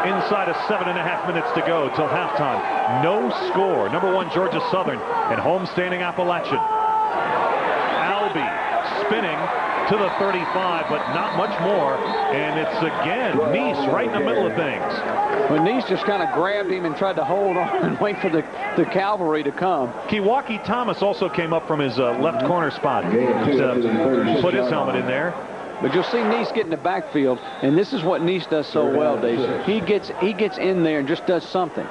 Inside of 7.5 minutes to go till halftime. No score. Number 1 Georgia Southern and homestanding Appalachian. Albee spinning to the 35, but not much more. And it's again Nice right in the middle of things. Well, Nice just kind of grabbed him and tried to hold on and wait for the cavalry to come. Kiwaki Thomas also came up from his left corner spot to put his helmet in there. But you'll see Nice get in the backfield, and this is what Nice does so well, Dave. He gets in there and just does something.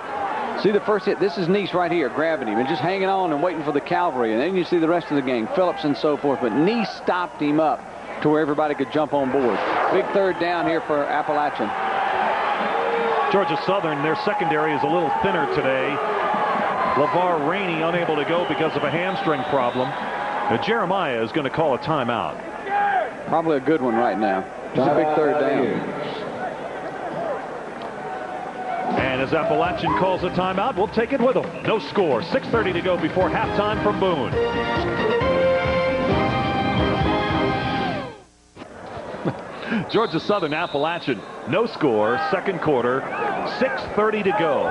See the first hit? This is Nice right here, grabbing him and just hanging on and waiting for the cavalry. And then you see the rest of the gang, Phillips and so forth. But Nice stopped him up to where everybody could jump on board. Big 3rd down here for Appalachian. Georgia Southern, their secondary is a little thinner today. LeVar Rainey unable to go because of a hamstring problem. Now, Jeremiah is going to call a timeout. Probably a good one right now. Just a big 3rd down. And as Appalachian calls a timeout, we'll take it with them. No score. 6:30 to go before halftime from Boone. Georgia Southern, Appalachian. No score. 2nd quarter. 6:30 to go.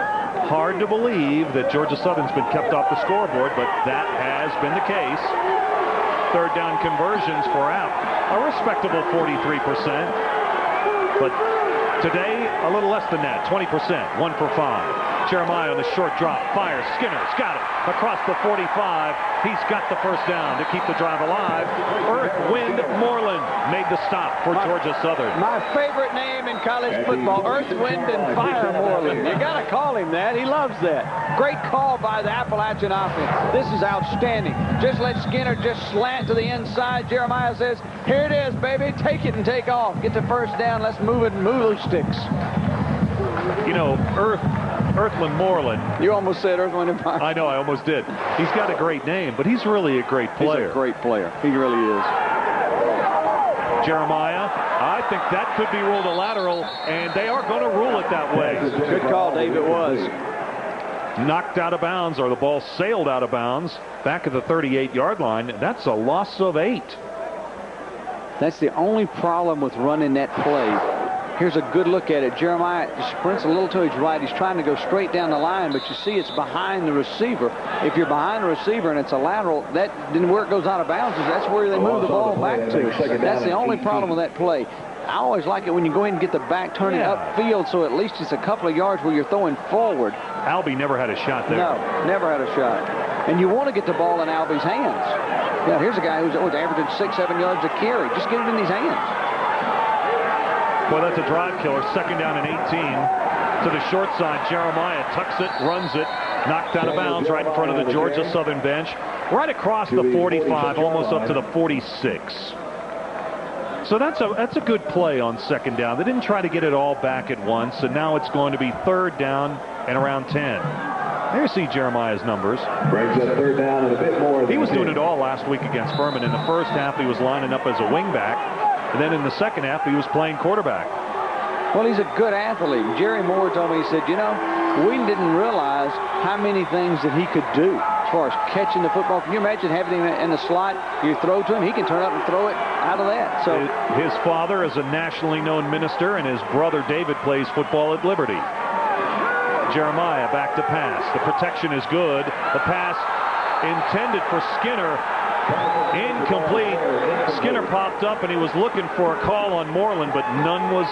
Hard to believe that Georgia Southern's been kept off the scoreboard, but that has been the case. 3rd down conversions for App. A respectable 43%. But today, a little less than that, 20%, 1 for 5. Jeremiah on the short drop, fires, Skinner's got it, across the 45. He's got the 1st down to keep the drive alive. Earth, Wind, Moreland made the stop for Georgia Southern. My favorite name in college football, Earth, Wind, and Fire Moreland. You got to call him that. He loves that. Great call by the Appalachian offense. This is outstanding. Just let Skinner just slant to the inside. Jeremiah says, here it is, baby. Take it and take off. Get the 1st down. Let's move it and move those sticks. You know, Earthland Moreland. You almost said Earth, Wind, and Fire. I know, I almost did. He's got a great name, but he's really a great player. He's a great player. He really is. Jeremiah, I think that could be ruled a lateral, and they are going to rule it that way. Good call, Dave. It was. Knocked out of bounds, or the ball sailed out of bounds back at the 38-yard line. That's a loss of 8. That's the only problem with running that play. Here's a good look at it. Jeremiah sprints a little to his right. He's trying to go straight down the line, but you see it's behind the receiver. If you're behind the receiver and it's a lateral, then where it goes out of bounds, that's where they move the ball back to. That's the only problem with that play. I always like it when you go ahead and get the back turning upfield, so at least it's a couple of yards where you're throwing forward. Albee never had a shot there. No, never had a shot. And you want to get the ball in Albee's hands. Yeah, here's a guy who's averaging 6-7 yards a carry. Just get it in his hands. Well, that's a drive killer. 2nd down and 18. To the short side, Jeremiah tucks it, runs it, knocked out of bounds right in front of the Georgia Southern bench. Right across the 45, almost up to the 46. So that's a good play on 2nd down. They didn't try to get it all back at once, and now it's going to be 3rd down and around 10. There you see Jeremiah's numbers. Brings up 3rd down and a bit more. He was doing it all last week against Furman. In the first half, he was lining up as a wingback. And then in the second half, he was playing quarterback. Well, he's a good athlete. Jerry Moore told me, he said, you know, we didn't realize how many things that he could do as far as catching the football. Can you imagine having him in the slot? You throw to him, he can turn up and throw it out of that. So his father is a nationally known minister, and his brother David plays football at Liberty. Jeremiah back to pass. The protection is good. The pass intended for Skinner. Incomplete. Skinner popped up and he was looking for a call on Moreland, but none was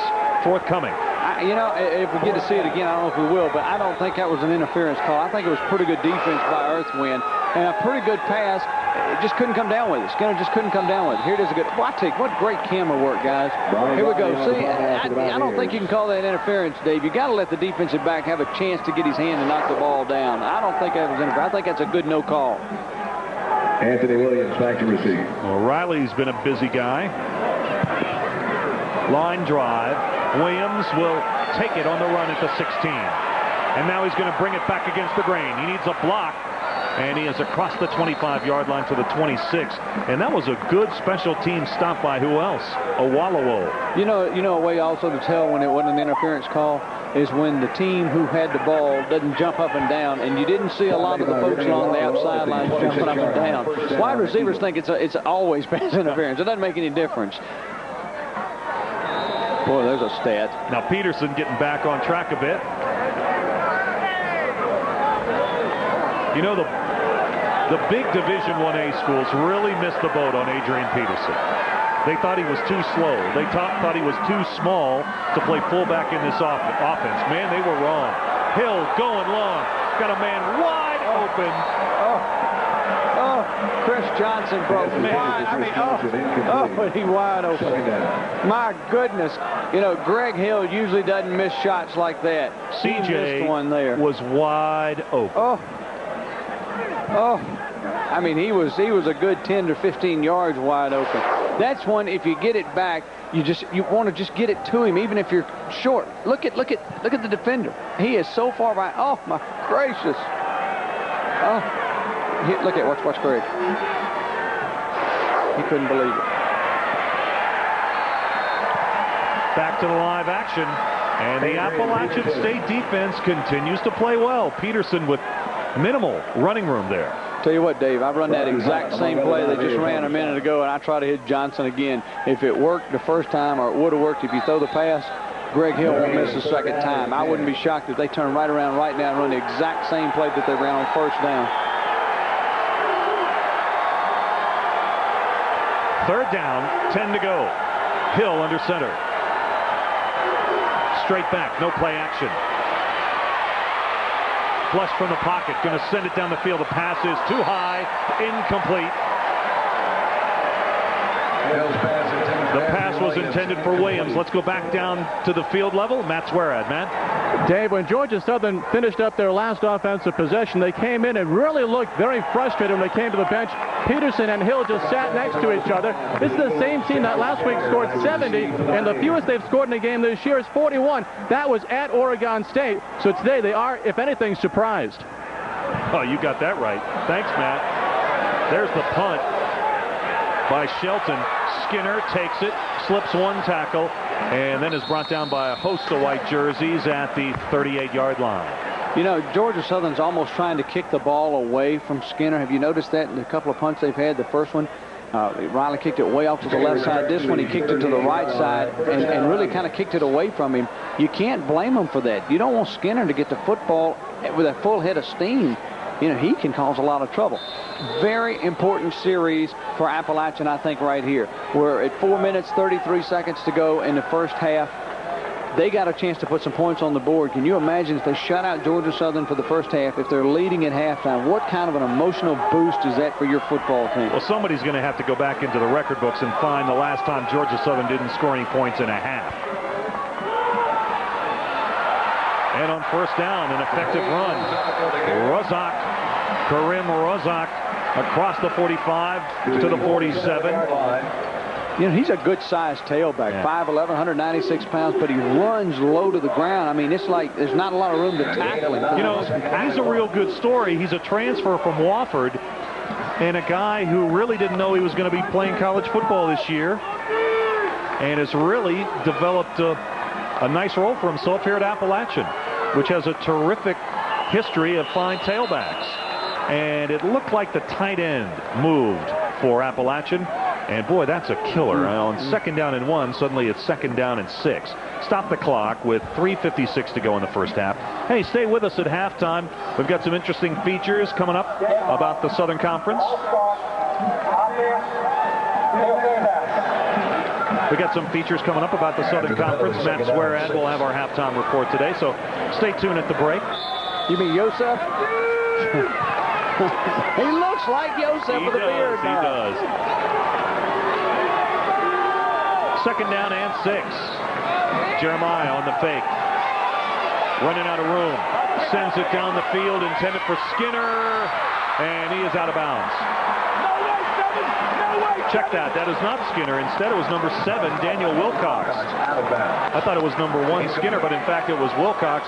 forthcoming. You know, if we get to see it again, I don't know if we will, but I don't think that was an interference call. I think it was pretty good defense by Earthwind and a pretty good pass. It just couldn't come down with it. Skinner just couldn't come down with it. Here it is. What great camera work, guys. Here we go. See, I don't think you can call that interference, Dave. You got to let the defensive back have a chance to get his hand and knock the ball down. I don't think that was interference. I think that's a good no call. Anthony Williams back to receive. Well, Riley's been a busy guy. Line drive. Williams will take it on the run at the 16. And now he's going to bring it back against the grain. He needs a block. And he is across the 25-yard line to the 26. And that was a good special team stop by who else? Owalawo. You know a way also to tell when it wasn't an interference call is when the team who had the ball doesn't jump up and down, and you didn't see a lot of the folks along the outside lines jumping up and down. Wide receivers think it's always pass interference. It doesn't make any difference. Boy, there's a stat. Now Peterson getting back on track a bit. You know, the big Division I-A schools really missed the boat on Adrian Peterson. They thought he was too slow. They thought he was too small to play fullback in this offense. Man, they were wrong. Hill going long. Got a man wide open. Oh, Chris Johnson broke. He wide open. My goodness. You know, Greg Hill usually doesn't miss shots like that. CJ missed one there. Was wide open. Oh, I mean, he was a good 10 to 15 yards wide open. That's one, if you get it back, you want to just get it to him, even if you're short. Look at the defender. He is so far behind. Oh my gracious. Oh, watch Greg. He couldn't believe it. Back to the live action, and the Appalachian State defense continues to play well. Peterson with minimal running room there. Tell you what, Dave, I've run that exact same play they just ran a minute ago, and I try to hit Johnson again. If it worked the first time, or it would have worked if you throw the pass, Greg Hill won't miss the second time. I wouldn't be shocked if they turn right around right now and run the exact same play that they ran on first down. Third down, 10 to go. Hill under center. Straight back, no play action. Flush from the pocket, going to send it down the field. The pass is too high, incomplete. The pass was intended for Williams. Let's go back down to the field level. Matt Swearad, Matt. Dave, when Georgia Southern finished up their last offensive possession, they came in and really looked very frustrated when they came to the bench. Peterson and Hill just sat next to each other. This is the same team that last week scored 70, and the fewest they've scored in a game this year is 41. That was at Oregon State. So today they are, if anything, surprised. Oh, you got that right. Thanks, Matt. There's the punt by Shelton. Skinner takes it, slips one tackle, and then is brought down by a host of white jerseys at the 38-yard line. You know, Georgia Southern's almost trying to kick the ball away from Skinner. Have you noticed that in a couple of punts they've had? The first one, Riley kicked it way off to the left side. This one, he kicked it to the right side and really kind of kicked it away from him. You can't blame him for that. You don't want Skinner to get the football with a full head of steam. You know, he can cause a lot of trouble. Very important series for Appalachian, I think, right here. We're at 4 minutes, 33 seconds to go in the first half. They got a chance to put some points on the board. Can you imagine if they shut out Georgia Southern for the first half, if they're leading at halftime? What kind of an emotional boost is that for your football team? Well, somebody's going to have to go back into the record books and find the last time Georgia Southern didn't score any points in a half. And on first down, an effective run. Karim Rozak across the 45 to the 47. You know, he's a good-sized tailback, yeah. 5'11", 196 pounds, but he runs low to the ground. I mean, it's like there's not a lot of room to tackle him. You know, he's a real good story. He's a transfer from Wofford and a guy who really didn't know he was going to be playing college football this year and has really developed a nice role for himself here at Appalachian, which has a terrific history of fine tailbacks. And it looked like the tight end moved for Appalachian. And boy, that's a killer. On second down and 1, suddenly it's second down and 6. Stop the clock with 3:56 to go in the first half. Hey, stay with us at halftime. We've got some interesting features coming up about the Southern Conference. We got some features coming up about the Southern Conference. Matt Swearad will have our halftime report today, so stay tuned at the break. You mean Yosef? He looks like Yosef with a beard now. He does. Second down and 6. Jeremiah on the fake. Running out of room. Sends it down the field, intended for Skinner, and he is out of bounds. Check that. That is not Skinner. Instead, it was number 7, Daniel Wilcox. I thought it was number 1, Skinner, but in fact, it was Wilcox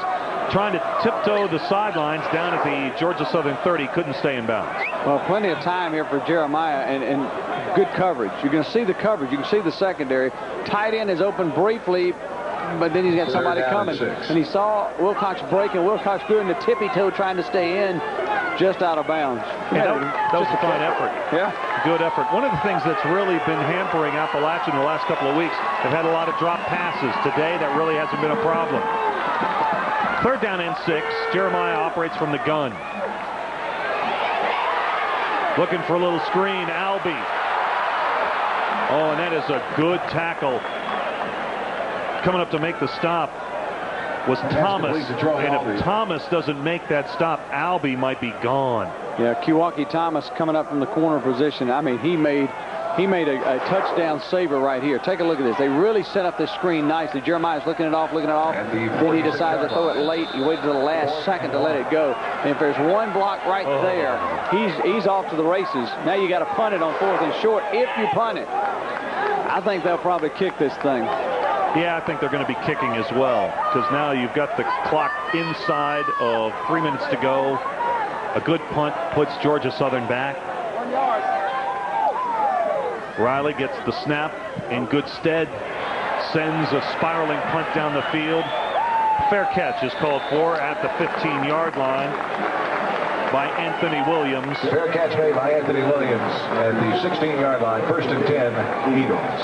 trying to tiptoe the sidelines down at the Georgia Southern 30. Couldn't stay in bounds. Well, plenty of time here for Jeremiah, and good coverage. You're going to see the coverage. You can see the secondary. Tight end is open briefly, but then he's got somebody coming. And he saw Wilcox break, and Wilcox doing the tippy-toe trying to stay in, just out of bounds. Yeah, that was a fine effort. Yeah. Good effort. One of the things that's really been hampering Appalachian the last couple of weeks, they've had a lot of drop passes. Today, that really hasn't been a problem. Third down and 6. Jeremiah operates from the gun. Looking for a little screen. Albee. Oh, and that is a good tackle. Coming up to make the stop was Thomas. And if Thomas doesn't make that stop, Albee might be gone. Yeah, Kewaukee Thomas coming up from the corner position. I mean, he made a touchdown saver right here. Take a look at this. They really set up this screen nicely. Jeremiah's looking it off. Then he decides to throw it late. He waited to the last second to let it go. And if there's one block right there, he's off to the races. Now you got to punt it on 4th and short. If you punt it, I think they'll probably kick this thing. Yeah, I think they're going to be kicking as well, because now you've got the clock inside of 3 minutes to go. A good punt puts Georgia Southern back. 1 yard. Riley gets the snap in good stead, sends a spiraling punt down the field. Fair catch is called for at the 15-yard line by Anthony Williams. Fair catch made by Anthony Williams at the 16-yard line. 1st and 10, Eagles.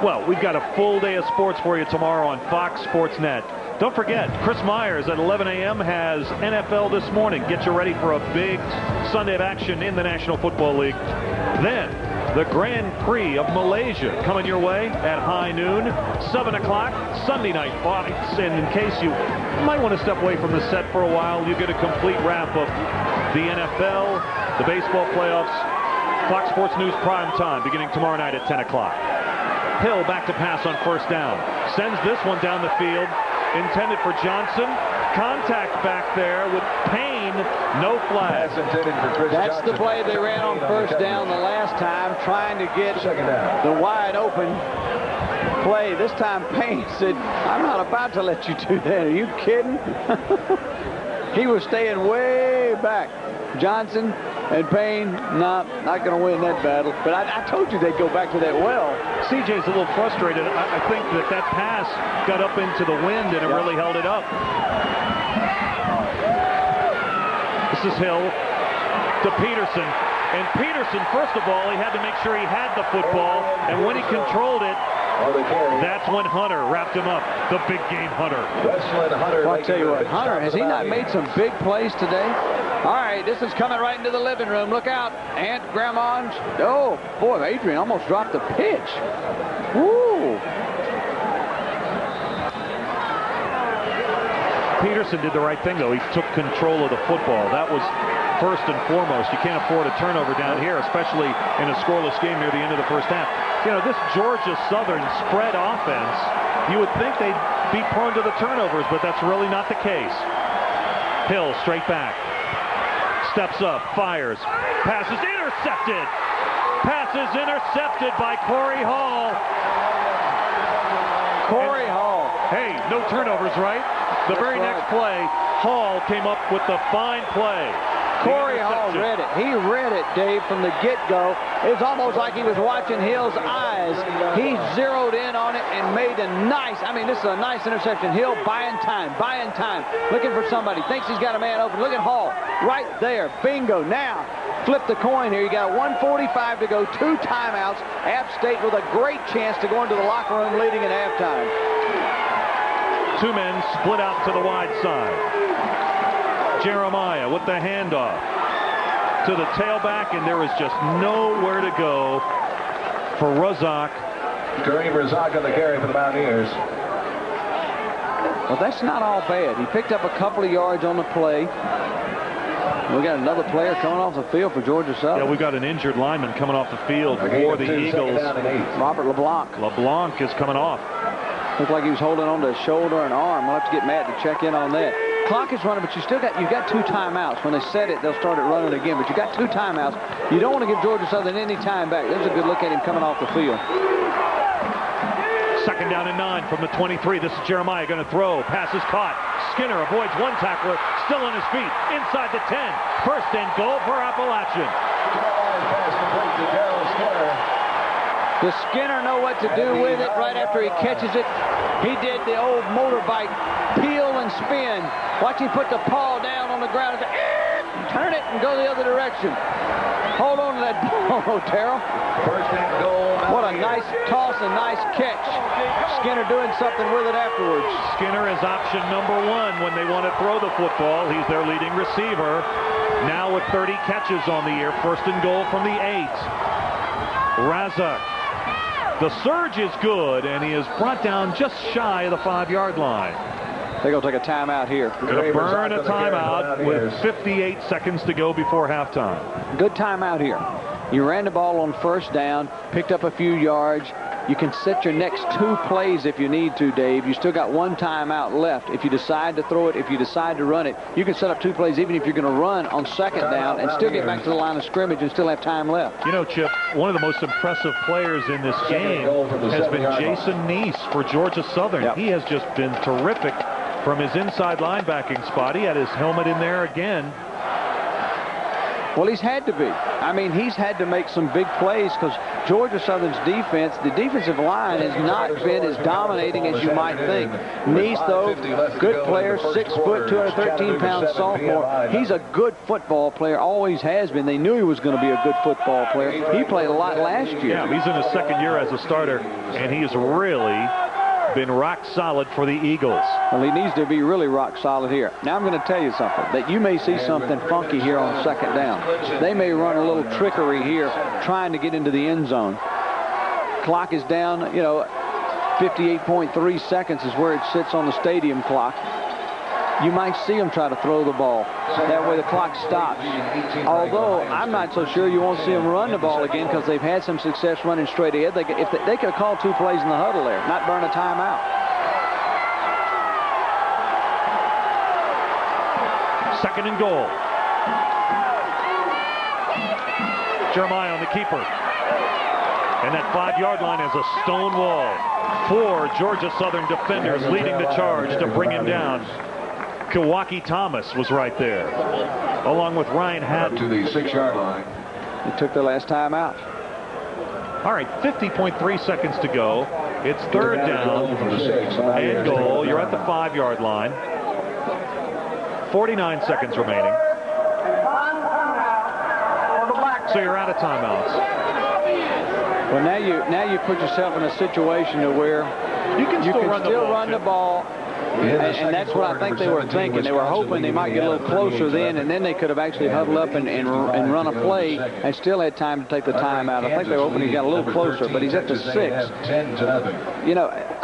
Well, we've got a full day of sports for you tomorrow on Fox Sports Net. Don't forget, Chris Myers at 11 a.m. has NFL This Morning. Get you ready for a big Sunday of action in the National Football League. Then, the Grand Prix of Malaysia coming your way at high noon. 7 o'clock, Sunday night fights. And in case you might want to step away from the set for a while, you get a complete wrap of the NFL, the baseball playoffs, Fox Sports News prime time beginning tomorrow night at 10 o'clock. Hill back to pass on 1st down. Sends this one down the field. Intended for Johnson. Contact back there with Payne. No flag. That's the play they ran on 1st down the last time, trying to get the wide open play. This time Payne said, I'm not about to let you do that. Are you kidding? He was staying way back. Johnson and Payne, not going to win that battle. But I told you they'd go back to that well. CJ's a little frustrated. I think that pass got up into the wind and it really held it up. This is Hill to Peterson. And Peterson, first of all, he had to make sure he had the football. And when he controlled it, that's when Hunter wrapped him up. The big game Hunter. Well, I'll tell you what, Hunter, has he not made some big plays today? All right, this is coming right into the living room. Look out, Aunt, Grandma's. Oh, boy, Adrian almost dropped the pitch. Woo! Peterson did the right thing, though. He took control of the football. That was first and foremost. You can't afford a turnover down here, especially in a scoreless game near the end of the first half. You know, this Georgia Southern spread offense, you would think they'd be prone to the turnovers, but that's really not the case. Hill straight back. Steps up, fires. Passes intercepted. Passes intercepted by Corey Hall. Corey Hall. Hey, no turnovers, right? The very next play, Hall came up with the fine play. Corey Hall read it. He read it, Dave, from the get-go. It's almost like he was watching Hill's eyes. He zeroed in on it and made a nice, this is a nice interception. Hill buying time, looking for somebody. Thinks he's got a man open. Look at Hall right there. Bingo. Now, flip the coin here. You got 1:45 to go, 2 timeouts. App State with a great chance to go into the locker room leading at halftime. 2 men split out to the wide side. Jeremiah with the handoff to the tailback, and there is just nowhere to go for Razak. Kareem Razak on the carry for the Mountaineers. Well, that's not all bad. He picked up a couple of yards on the play. We got another player coming off the field for Georgia Southern. Yeah, we've got an injured lineman coming off the field for the Eagles. Robert LeBlanc. LeBlanc is coming off. Looked like he was holding on to his shoulder and arm. We'll have to get Matt to check in on that. Clock is running, but you've got 2 timeouts. When they set it, they'll start it running again. But you got 2 timeouts. You don't want to give Georgia Southern any time back. There's a good look at him coming off the field. Second down and 9 from the 23. This is Jeremiah going to throw. Pass is caught. Skinner avoids one tackler. Still on his feet. Inside the 10. First and goal for Appalachian. Does Skinner know what to do with it right after he catches it? He did the old motorbike peel and spin. Watch him put the paw down on the ground and turn it and go the other direction. Hold on to that ball, Terrell. First and goal. What a nice toss and nice catch. Skinner doing something with it afterwards. Skinner is option number 1 when they want to throw the football. He's their leading receiver. Now with 30 catches on the year. First and goal from the 8. Razak. The surge is good, and he is brought down just shy of the 5-yard line. They're going to take a timeout here. Going to burn a timeout with 58 seconds to go before halftime. Good timeout here. You ran the ball on first down, picked up a few yards. You can set your next 2 plays if you need to, Dave. You still got 1 timeout left. If you decide to throw it, if you decide to run it, you can set up 2 plays even if you're going to run on second down and still get back to the line of scrimmage and still have time left. You know, Chip, one of the most impressive players in this game has been Jason Neese for Georgia Southern. Yep. He has just been terrific from his inside linebacking spot. He had his helmet in there again. Well, he's had to be. I mean, he's had to make some big plays because Georgia Southern's defense, the defensive line has not been as dominating as you might think. Neese, though, good player, 6 foot, 213-pound sophomore. He's a good football player, always has been. They knew he was going to be a good football player. He played a lot last year. Yeah, he's in his 2nd year as a starter, and he's really been rock solid for the Eagles. Well, he needs to be really rock solid here. Now I'm going to tell you something, that you may see something funky here on second down. They may run a little trickery here trying to get into the end zone. Clock is down, 58.3 seconds is where it sits on the stadium clock. You might see them try to throw the ball. That way the clock stops. Although I'm not so sure you won't see them run the ball again because they've had some success running straight ahead. They could have called 2 plays in the huddle there, not burn a timeout. Second and goal. Jeremiah on the keeper. And that 5-yard line is a stone wall. 4 Georgia Southern defenders leading the charge to bring him down. Kawaki Thomas was right there, along with Ryan Haddon. To the 6-yard line. He took the last time out. All right, 50.3 seconds to go. It's 3rd down and goal. You're at the 5-yard line. 49 seconds remaining. So you're out of timeouts. Well, now you put yourself in a situation to where you can still run the ball. And that's what I think they were thinking. They were hoping they might get a little closer then, and then they could have actually huddled up and run a play and still had time to take the time out. I think they were hoping he got a little closer, but he's at the 6.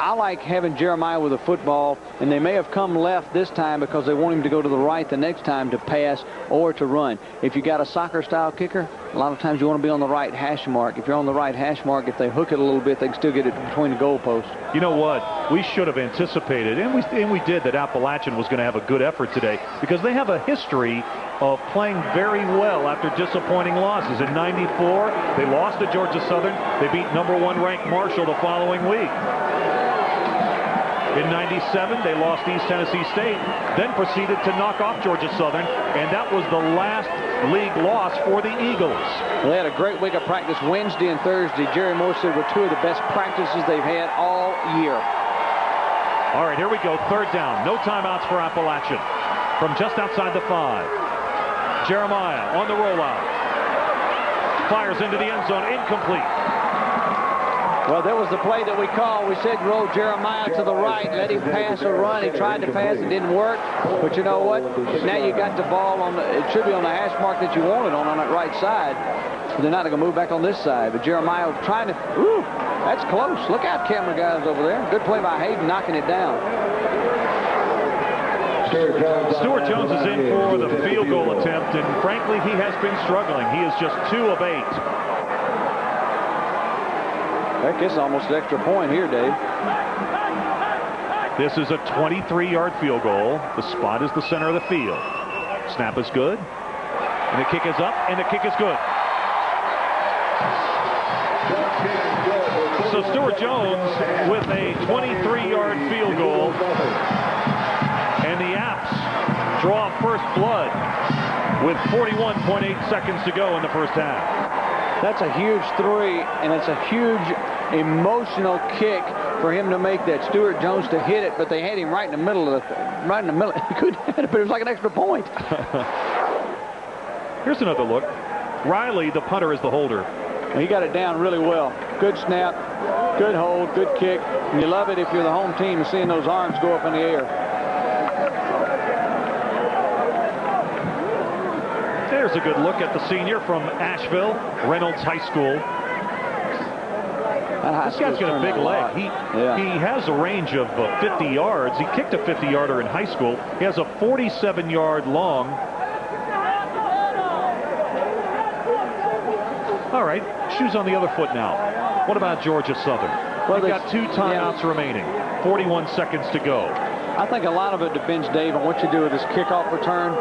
I like having Jeremiah with a football, and they may have come left this time because they want him to go to the right the next time to pass or to run. If you got a soccer-style kicker, a lot of times you want to be on the right hash mark. If you're on the right hash mark, if they hook it a little bit, they can still get it between the goalposts. You know what? We should have anticipated, and we did, that Appalachian was going to have a good effort today because they have a history of playing very well after disappointing losses. In '94, they lost to Georgia Southern. They beat number 1 ranked Marshall the following week. In '97, they lost East Tennessee State, then proceeded to knock off Georgia Southern, and that was the last league loss for the Eagles. Well, they had a great week of practice Wednesday and Thursday. Jerry Moore said were 2 of the best practices they've had all year. All right, here we go. 3rd down. No timeouts for Appalachian. From just outside the 5. Jeremiah on the rollout. Fires into the end zone. Incomplete. Well, there was the play that we called. We said roll Jeremiah to the right, let him pass or run. He tried to pass, it didn't work. But you know what? Now you got the ball on it should be on the hash mark that you wanted on that right side. They're not going to move back on this side. But Jeremiah trying to, ooh, that's close. Look out, camera guys over there. Good play by Hayden knocking it down. Stuart Jones is in for the field goal attempt, and frankly, he has been struggling. He is just 2 of 8. Heck, this is almost an extra point here, Dave. This is a 23-yard field goal. The spot is the center of the field. Snap is good. And the kick is up, and the kick is good. So Stuart Jones with a 23-yard field goal. And the Apps draw first blood with 41.8 seconds to go in the first half. That's a huge 3, and it's a huge emotional kick for him to make that. Stuart Jones to hit it, but they had him right in the middle of right in the middle. He couldn't hit it, but it was like an extra point. Here's another look. Riley, the punter, is the holder. And he got it down really well. Good snap, good hold, good kick. And you love it if you're the home team seeing those arms go up in the air. There's a good look at the senior from Asheville, Reynolds High School. This guy's got a big leg. He has a range of 50 yards. He kicked a 50-yarder in high school. He has a 47-yard long. All right, shoes on the other foot now. What about Georgia Southern? Well, they've got 2 timeouts remaining. 41 seconds to go. I think a lot of it depends, Dave, on what you do with this kickoff return,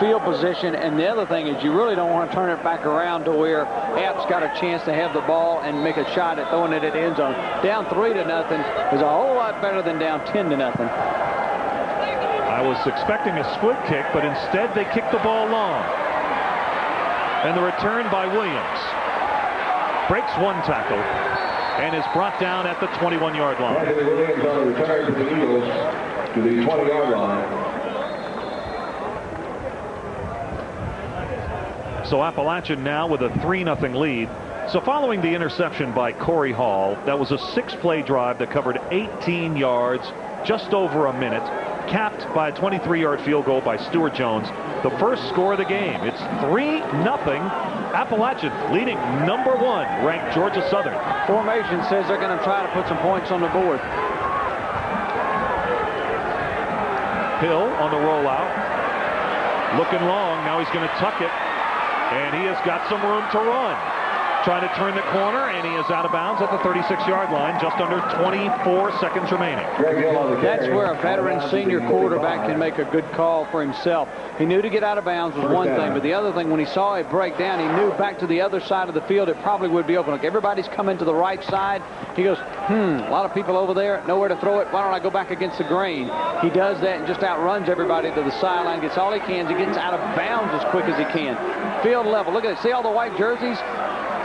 field position, and the other thing is you really don't want to turn it back around to where App's got a chance to have the ball and make a shot at throwing it at the end zone. Down 3-0 is a whole lot better than down 10-0. I was expecting a split kick, but instead they kicked the ball long. And the return by Williams breaks 1 tackle and is brought down at the 21-yard line. Williams on the return to the Eagles to the 20-yard line. So Appalachian now with a 3-0 lead. So following the interception by Corey Hall, that was a 6-play drive that covered 18 yards, just over a minute, capped by a 23-yard field goal by Stuart Jones. The first score of the game. It's 3-0. Appalachian leading number 1 ranked Georgia Southern. Formation says they're going to try to put some points on the board. Hill on the rollout. Looking long. Now he's going to tuck it. And he has got some room to run. Trying to turn the corner, and he is out of bounds at the 36-yard line. Just under 24 seconds remaining. That's where a veteran senior quarterback can make a good call for himself. He knew to get out of bounds was one thing, but the other thing, when he saw it break down, he knew back to the other side of the field it probably would be open. Look, everybody's coming to the right side. He goes, a lot of people over there, nowhere to throw it. Why don't I go back against the grain? He does that and just outruns everybody to the sideline, gets all he can. He gets out of bounds as quick as he can. Field level. Look at it. See all the white jerseys?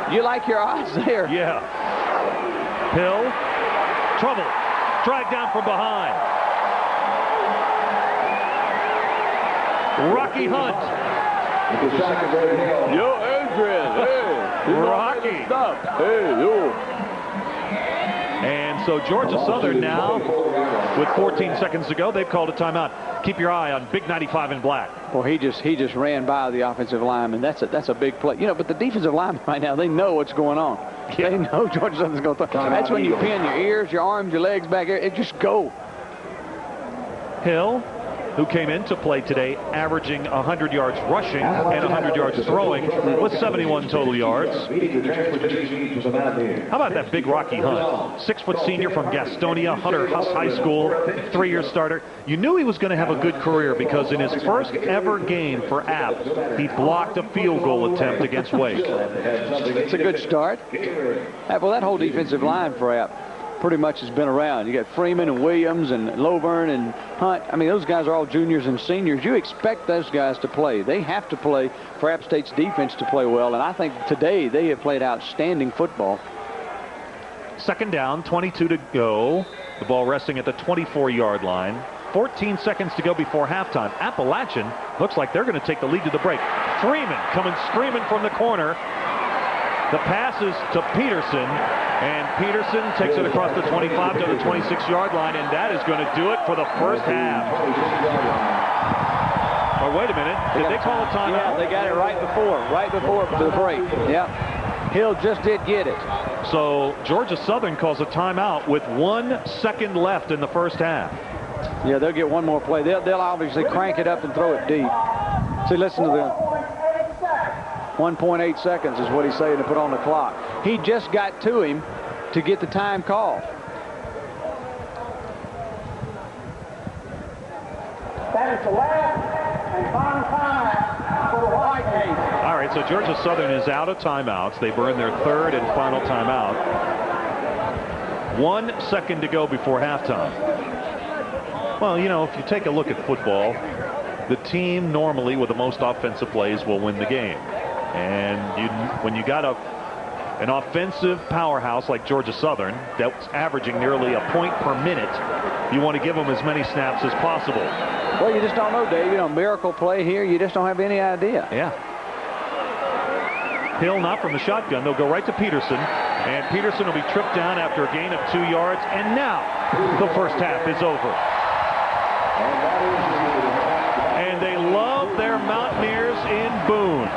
You like your odds there. Yeah. Hill. Trouble. Dragged down from behind. Rocky Hunt. Yo, Adrian. Hey. Rocky. Stop. Hey, yo. And so Georgia Southern now, with 14 seconds to go, they've called a timeout. Keep your eye on Big 95 in black. Well, he just ran by the offensive lineman. That's a big play. You know, but the defensive linemen right now, they know what's going on. Yeah. They know Georgia Southern's going to throw. That's when you pin your ears, your arms, your legs back here. It just go. Hill, who came into play today, averaging 100 yards rushing and 100 yards throwing, with 71 total yards. How about that big Rocky Hunt? 6-foot senior from Gastonia, Hunter Huss High School, 3-year starter. You knew he was going to have a good career because in his first ever game for App, he blocked a field goal attempt against Wake. It's a good start. Well, that whole defensive line for App pretty much has been around. You got Freeman and Williams and Lovern and Hunt. I mean, those guys are all juniors and seniors. You expect those guys to play. They have to play for App State's defense to play well, and I think today they have played outstanding football. Second down, 22 to go. The ball resting at the 24-yard line. 14 seconds to go before halftime. Appalachian looks like they're going to take the lead to the break. Freeman coming screaming from the corner. The pass is to Peterson, and Peterson takes it across the 25 to the 26-yard line, and that is going to do it for the first half. Oh, wait a minute. Did they call a timeout? Yeah, they got it right before the break. Yep. Hill just did get it. So Georgia Southern calls a timeout with 1 second left in the first half. Yeah, they'll get one more play. They'll obviously crank it up and throw it deep. See, listen to the 1.8 seconds is what he's saying to put on the clock. He just got to him to get the time called. That is the last and final timeout for the White Canes. All right, so Georgia Southern is out of timeouts. They burn their third and final timeout. 1 second to go before halftime. Well, you know, if you take a look at football, the team normally with the most offensive plays will win the game. And when you got an offensive powerhouse like Georgia Southern that's averaging nearly a point per minute, you want to give them as many snaps as possible. Well, you just don't know, Dave. You know, miracle play here, you just don't have any idea. Yeah. Hill not from the shotgun. They'll go right to Peterson. And Peterson will be tripped down after a gain of 2 yards. And now the first half is over. And they love their Mountaineers in Boone.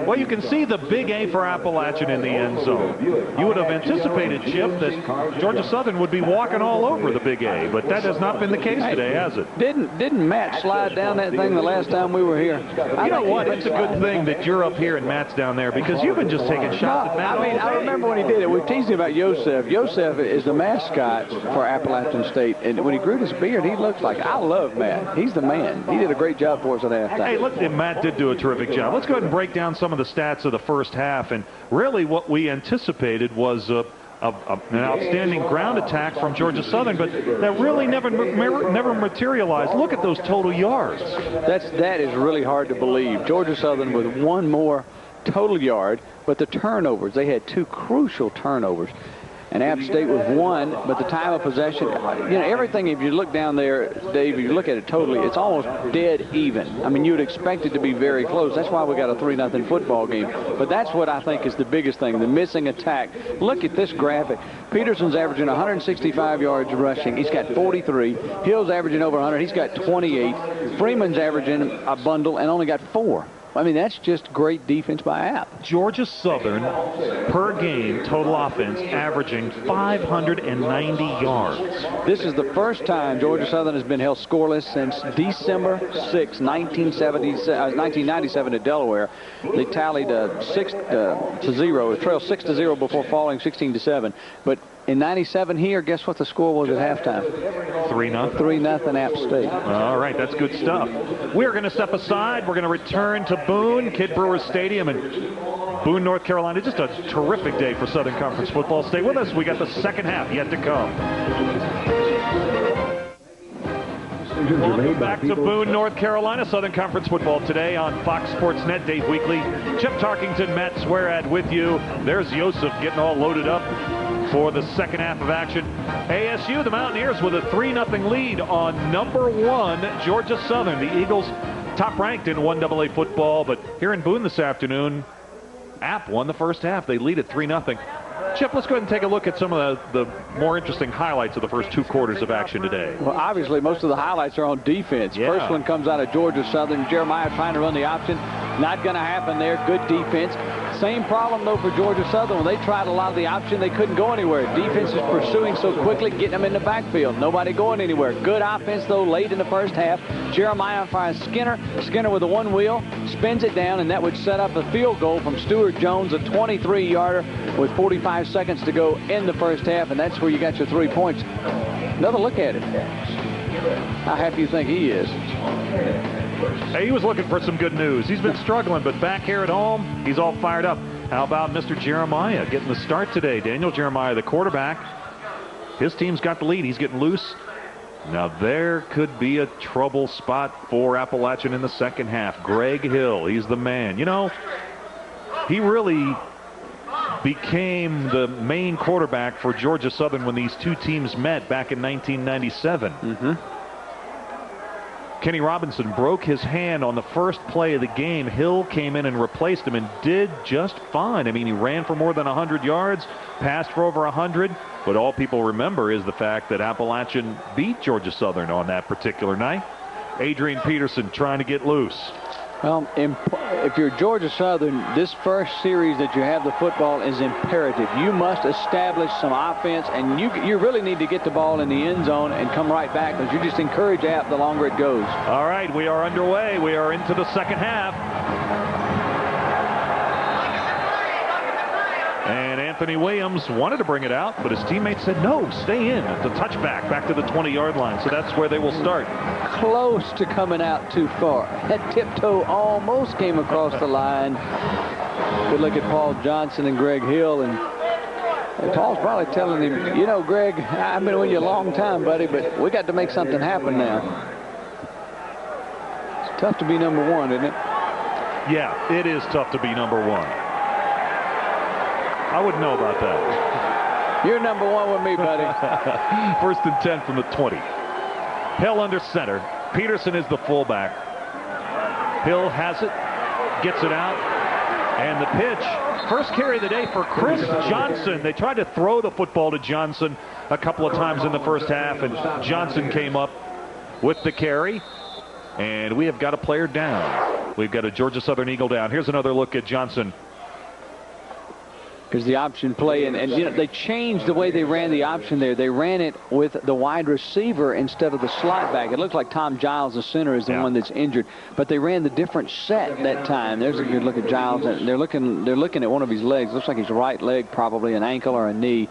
Well, you can see the big A for Appalachian in the end zone. You would have anticipated, Chip, that Georgia Southern would be walking all over the big A, but that has not been the case today, has it? Didn't Matt slide down that thing the last time we were here? You know what? It's a good thing that you're up here and Matt's down there, because you've been just taking shots at Matt. I mean, I remember when he did it. We teased him about Yosef. Yosef is the mascot for Appalachian State, and when he grew his beard, he looks like, I love Matt. He's the man. He did a great job for us at halftime. Hey, look, Matt did do a terrific job. Let's go ahead and break down some of the stats of the first half. And really what we anticipated was an outstanding ground attack from Georgia Southern, but that really never materialized. Look at those total yards. That is really hard to believe. Georgia Southern with one more total yard, but the turnovers, they had 2 crucial turnovers. And App State with 1, but the time of possession, you know, everything, if you look down there, Dave, if you look at it totally, it's almost dead even. I mean, you would expect it to be very close. That's why we got a 3-0 football game. But that's what I think is the biggest thing, the missing attack. Look at this graphic. Peterson's averaging 165 yards rushing. He's got 43. Hill's averaging over 100. He's got 28. Freeman's averaging a bundle and only got 4. I mean, that's just great defense by App. Georgia Southern, per game, total offense, averaging 590 yards. This is the first time Georgia Southern has been held scoreless since December 6, 1997 at Delaware. They tallied 6-0, trailed 6-0 before falling 16-7. But in 97 here, guess what the score was at halftime? 3-0. 3-0 App State. All right, that's good stuff. We're going to step aside. We're going to return to Boone, Kid Brewer Stadium in Boone, North Carolina. Just a terrific day for Southern Conference football. Stay with us. We got the second half yet to come. Welcome back to Boone, North Carolina. Southern Conference football today on Fox Sports Net. Dave Weekly, Chip Tarkington, Matt Swearad with you. There's Yosef getting all loaded up for the second half of action. ASU, the Mountaineers, with a 3-0 lead on #1 Georgia Southern. The Eagles top ranked in 1AA football, but here in Boone this afternoon, App won the first half. They lead at 3-0. Chip, let's go ahead and take a look at some of the more interesting highlights of the first 2 quarters of action today. Well, obviously, most of the highlights are on defense. Yeah. First one comes out of Georgia Southern. Jeremiah trying to run the option. Not going to happen there. Good defense. Same problem, though, for Georgia Southern. When they tried a lot of the option, they couldn't go anywhere. Defense is pursuing so quickly, getting them in the backfield. Nobody going anywhere. Good offense, though, late in the first half. Jeremiah finds Skinner. Skinner with a one wheel, spins it down, and that would set up a field goal from Stuart Jones, a 23-yarder with 45 seconds to go in the first half, and that's where you got your 3 points. Another look at it. How happy you think he is? Hey, he was looking for some good news. He's been struggling, but back here at home, he's all fired up. How about Mr. Jeremiah getting the start today? Daniel Jeremiah, the quarterback. His team's got the lead. He's getting loose. Now, there could be a trouble spot for Appalachian in the second half. Greg Hill, he's the man. You know, he really became the main quarterback for Georgia Southern when these 2 teams met back in 1997. Kenny Robinson broke his hand on the first play of the game. Hill came in and replaced him and did just fine. I mean, he ran for more than 100 yards, passed for over 100. But all people remember is the fact that Appalachian beat Georgia Southern on that particular night. Adrian Peterson trying to get loose. Well, if you're Georgia Southern, this first series that you have the football is imperative. You must establish some offense, and you really need to get the ball in the end zone and come right back, because you just encourage App the longer it goes. All right, we are underway. We are into the second half. And Anthony Williams wanted to bring it out, but his teammates said, no, stay in. It's a touchback back to the 20-yard line, so that's where they will start. Close to coming out too far. That tiptoe almost came across the line. Good look at Paul Johnson and Greg Hill, and Paul's probably telling him, you know, Greg, I've been with you a long time, buddy, but we got to make something happen now. It's tough to be number one, isn't it? Yeah, it is tough to be number one. I wouldn't know about that. You're number one with me, buddy. 1st and 10 from the 20. Hill under center. Peterson is the fullback. Hill has it, gets it out, and the pitch. First carry of the day for Chris Johnson. They tried to throw the football to Johnson a couple of times in the first half, and Johnson came up with the carry. And we have got a player down. We've got a Georgia Southern Eagle down. Here's another look at Johnson. Because the option play, and you know, they changed the way they ran the option there. They ran it with the wide receiver instead of the slot back. It looks like Tom Giles, the center, is the one that's injured, but they ran the different set that time. There's a good look at Giles. And they're looking at one of his legs. Looks like his right leg, probably an ankle or a knee.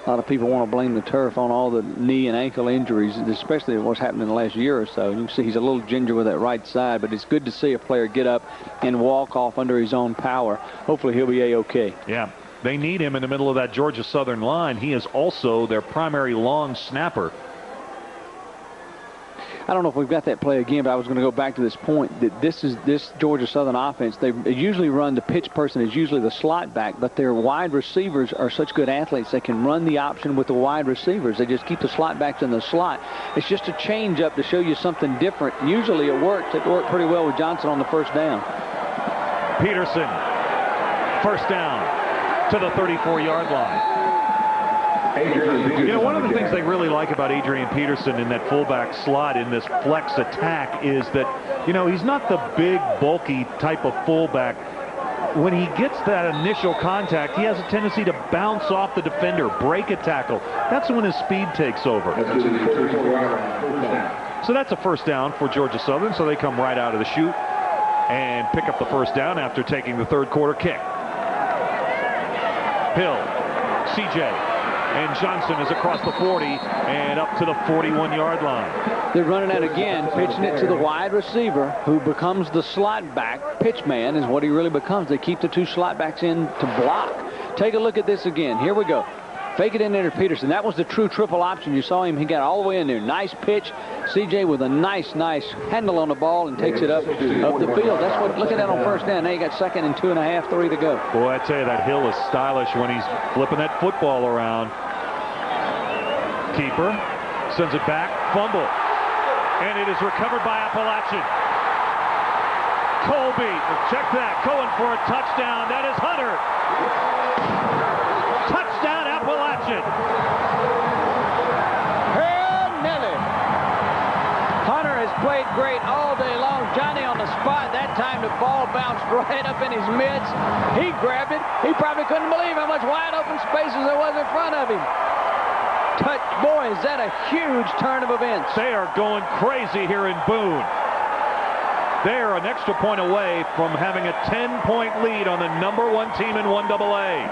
A lot of people want to blame the turf on all the knee and ankle injuries, especially what's happened in the last year or so. You can see he's a little ginger with that right side, but it's good to see a player get up and walk off under his own power. Hopefully he'll be A-OK. Yeah, they need him in the middle of that Georgia Southern line. He is also their primary long snapper. I don't know if we've got that play again, but I was going to go back to this point that this Georgia Southern offense, they usually run, the pitch person is usually the slot back, but their wide receivers are such good athletes they can run the option with the wide receivers. They just keep the slot backs in the slot. It's just a change up to show you something different. Usually it works. It worked pretty well with Johnson on the first down. Peterson, first down to the 34-yard line. You know, one of the things they really like about Adrian Peterson in that fullback slot in this flex attack is that, you know, he's not the big, bulky type of fullback. When he gets that initial contact, he has a tendency to bounce off the defender, break a tackle. That's when his speed takes over. So that's a first down for Georgia Southern, so they come right out of the chute and pick up the first down after taking the third quarter kick. Hill, CJ. And Johnson is across the 40 and up to the 41-yard line. They're running it again, pitching it to the wide receiver, who becomes the slot back. Pitch man is what he really becomes. They keep the two slot backs in to block. Take a look at this again. Here we go. Fake it in there to Peterson. That was the true triple option. You saw him. He got all the way in there. Nice pitch. CJ with a nice handle on the ball and takes it up the field. That's what. Look at that on first down. Now you got 2nd and 2.5, 3 to go. Boy, I tell you, that Hill is stylish when he's flipping that football around. Keeper sends it back. Fumble. And it is recovered by Appalachian. Colby, check that. Going for a touchdown. That is Hunter. Touchdown, Appalachian. Hail Nelly. Hunter has played great all day long. Johnny on the spot. That time the ball bounced right up in his midst. He grabbed it. He probably couldn't believe how much wide open spaces there was in front of him. Boy, is that a huge turn of events. They are going crazy here in Boone. They are an extra point away from having a 10-point lead on the #1 team in 1AA.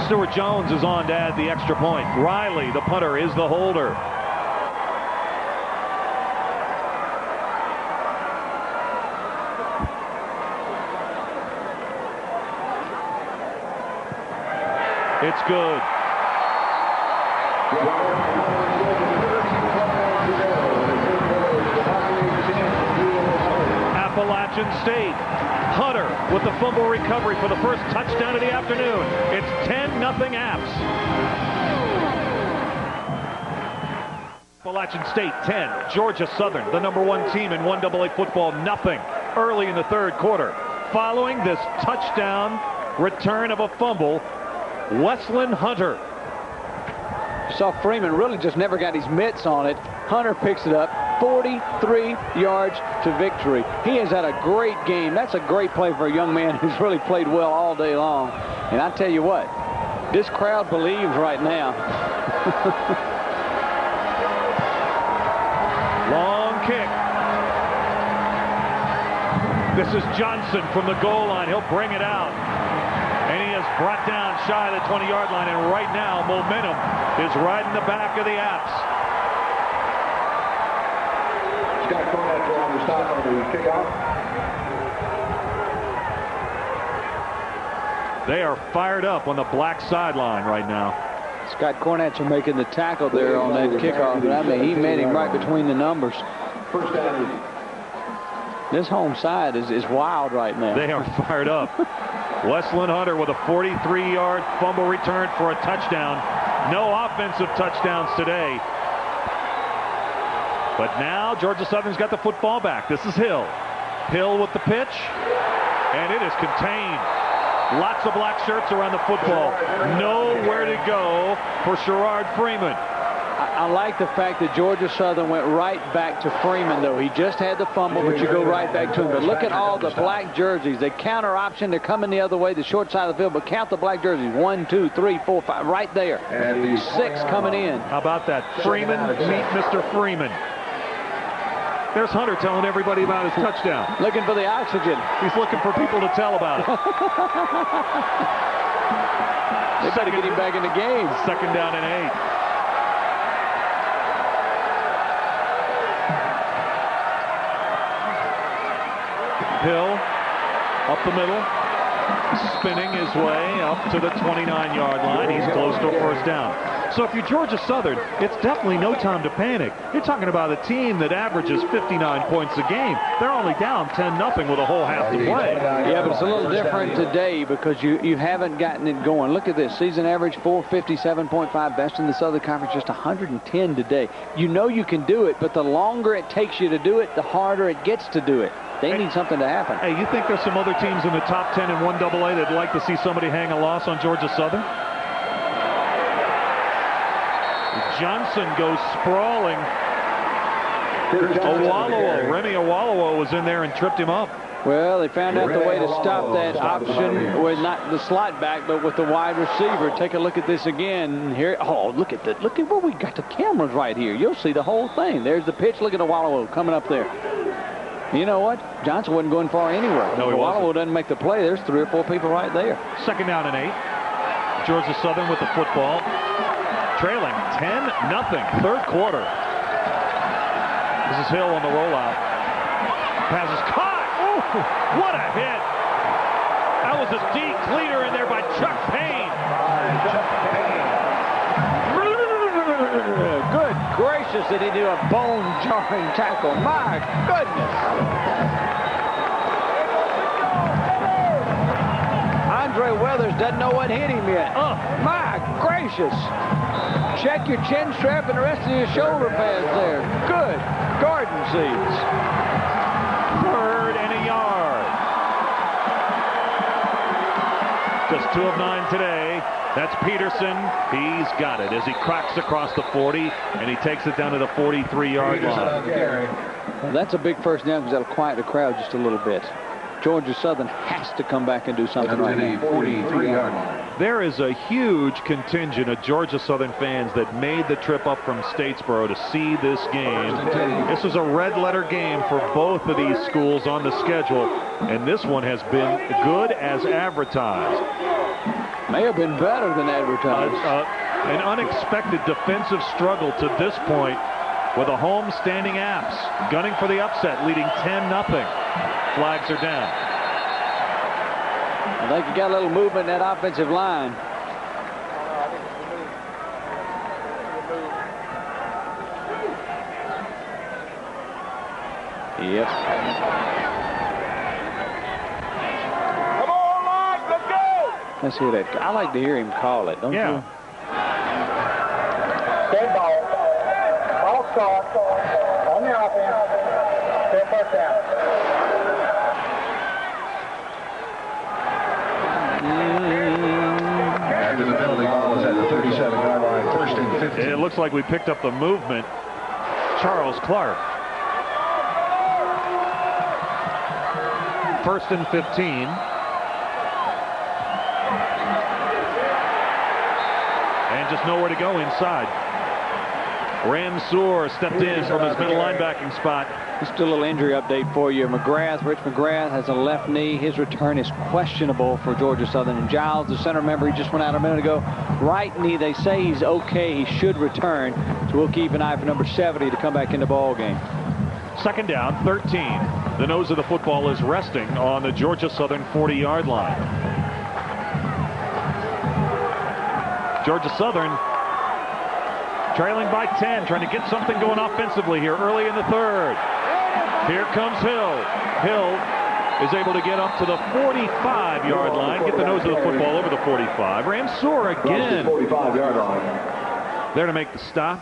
Stuart Jones is on to add the extra point. Riley, the punter, is the holder. It's good. Appalachian State. Hunter with the fumble recovery for the first touchdown of the afternoon. It's 10-0 Apps. Appalachian State 10. Georgia Southern, the #1 team in 1AA football, nothing early in the third quarter. Following this touchdown return of a fumble Wesleyan Hunter. You saw Freeman really just never got his mitts on it. Hunter picks it up, 43 yards to victory. He has had a great game. That's a great play for a young man who's really played well all day long. And I tell you what, this crowd believes right now. Long kick. This is Johnson from the goal line. He'll bring it out. And he is brought down shy of the 20-yard line. And right now, momentum is riding the back of the Apps. Scott Cornett on the stop on the kickoff. They are fired up on the black sideline right now. Scott Cornett making the tackle there on that kickoff. But I mean, he met him right between the numbers. First down. This home side is wild right now. They are fired up. Wesleyan Hunter with a 43-yard fumble return for a touchdown. No offensive touchdowns today. But now Georgia Southern's got the football back. This is Hill. Hill with the pitch. And it is contained. Lots of black shirts around the football. Nowhere to go for Sherrard Freeman. I like the fact that Georgia Southern went right back to Freeman, though. He just had the fumble, but you go right back to him. But look at all the black jerseys. They counter option. They're coming the other way, the short side of the field. But count the black jerseys. 1, 2, 3, 4, 5. Right there. 6 coming in. How about that? Freeman, meet Mr. Freeman. There's Hunter telling everybody about his touchdown. Looking for the oxygen. He's looking for people to tell about it. They better get him back in the game. 2nd down and 8. Hill up the middle, spinning his way up to the 29-yard line. He's close to a first down. So if you're Georgia Southern, it's definitely no time to panic. You're talking about a team that averages 59 points a game. They're only down 10-0 with a whole half to play. Yeah, but it's a little different today because you haven't gotten it going. Look at this. Season average 457.5. Best in the Southern Conference, just 110 today. You know you can do it, but the longer it takes you to do it, the harder it gets to do it. They need something to happen. Hey, you think there's some other teams in the top 10 in 1AA that'd like to see somebody hang a loss on Georgia Southern? Johnson goes sprawling. Remy Awolowo was in there and tripped him up. Well, they found out the way to stop that option with not the slot back, but with the wide receiver. Take a look at this again. Here, oh, look at that. Look at where we got the cameras right here. You'll see the whole thing. There's the pitch. Look at Awolowo coming up there. You know what? Johnson wasn't going far anywhere. No, he wasn't. Awolowo doesn't make the play. There's 3 or 4 people right there. 2nd down and 8. Georgia Southern with the football. Trailing 10-0, 3rd quarter. This is Hill on the rollout. Pass is caught. Ooh, what a hit. That was a deep cleaner in there by Chuck Payne. Good gracious, did he do a bone-jarring tackle. My goodness. Andre Weathers doesn't know what hit him yet. Oh, my gracious. Check your chin strap and the rest of your shoulder pads there. Good garden seeds. 3rd and a yard. Just 2 of 9 today. That's Peterson. He's got it as he cracks across the 40, and he takes it down to the 43-yard line. Well, that's a big first down because that'll quiet the crowd just a little bit. Georgia Southern has to come back and do something right now. 43-yard line. There is a huge contingent of Georgia Southern fans that made the trip up from Statesboro to see this game. This is a red-letter game for both of these schools on the schedule, and this one has been good as advertised. May have been better than advertised. An unexpected defensive struggle to this point with a home-standing Apps gunning for the upset, leading 10-0. Flags are down. I think you got a little movement in that offensive line. Yep. Come on, Mike, let's go! Let's hear that. I like to hear him call it, don't you? Dead ball. Ball start on the offense. Still first down. After the 15. It looks like we picked up the movement. Charles Clark. 1st and 15. And just nowhere to go inside. Ramsour stepped in from his middle linebacking spot. Just a little injury update for you. Rich McGrath has a left knee. His return is questionable for Georgia Southern. And Giles, the center member, he just went out a minute ago. Right knee, they say he's okay. He should return. So we'll keep an eye for number 70 to come back in the ball game. 2nd down, 13. The nose of the football is resting on the Georgia Southern 40-yard line. Georgia Southern trailing by 10, trying to get something going offensively here early in the 3rd. Here comes Hill. Hill is able to get up to the 45-yard line, get the nose of the football over the 45. Ramsour again. 45-yard line. There to make the stop.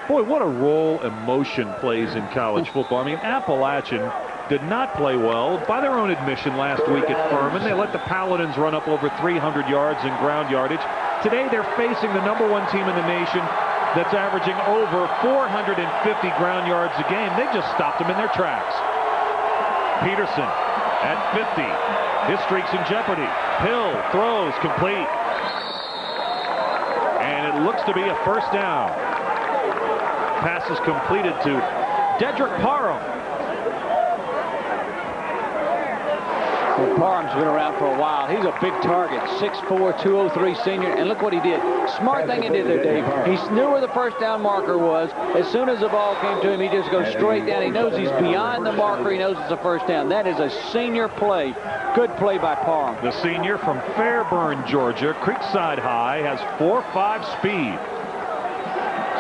Boy, what a role emotion plays in college football. I mean, Appalachian did not play well. By their own admission last week at Furman, they let the Paladins run up over 300 yards in ground yardage. Today, they're facing the #1 team in the nation that's averaging over 450 ground yards a game. They just stopped them in their tracks. Peterson at 50. His streak's in jeopardy. Hill throws complete. And it looks to be a 1st down. Pass is completed to Dedrick Parham. Well, Parham's been around for a while. He's a big target, 6'4", 203 senior, and look what he did. Smart thing he did there, Dave. He knew where the 1st down marker was. As soon as the ball came to him, he just goes straight down. He knows he's beyond the marker. He knows it's a 1st down. That is a senior play. Good play by Parham. The senior from Fairburn, Georgia, Creekside High, has 4.5 speed.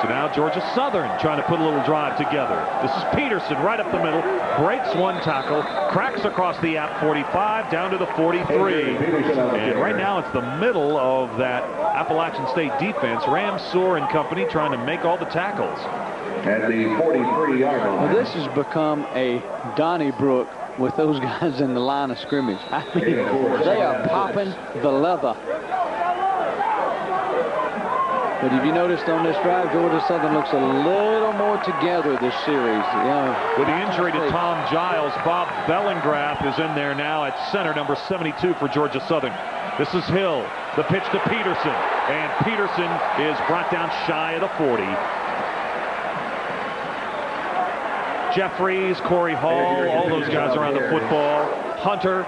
So now Georgia Southern trying to put a little drive together. This is Peterson right up the middle, breaks one tackle, cracks across the App 45 down to the 43. And right now it's the middle of that Appalachian State defense. Ramsour and company trying to make all the tackles. At the 43-yard line. Well, this has become a Donnybrook with those guys in the line of scrimmage. I mean, they are popping the leather. But have you noticed on this drive, Georgia Southern looks a little more together this series. With the injury to Tom Giles, Bob Bellingrath is in there now at center, number 72 for Georgia Southern. This is Hill, the pitch to Peterson, and Peterson is brought down shy of the 40. Jeffries, Corey Hall, all those guys around the football. Hunter.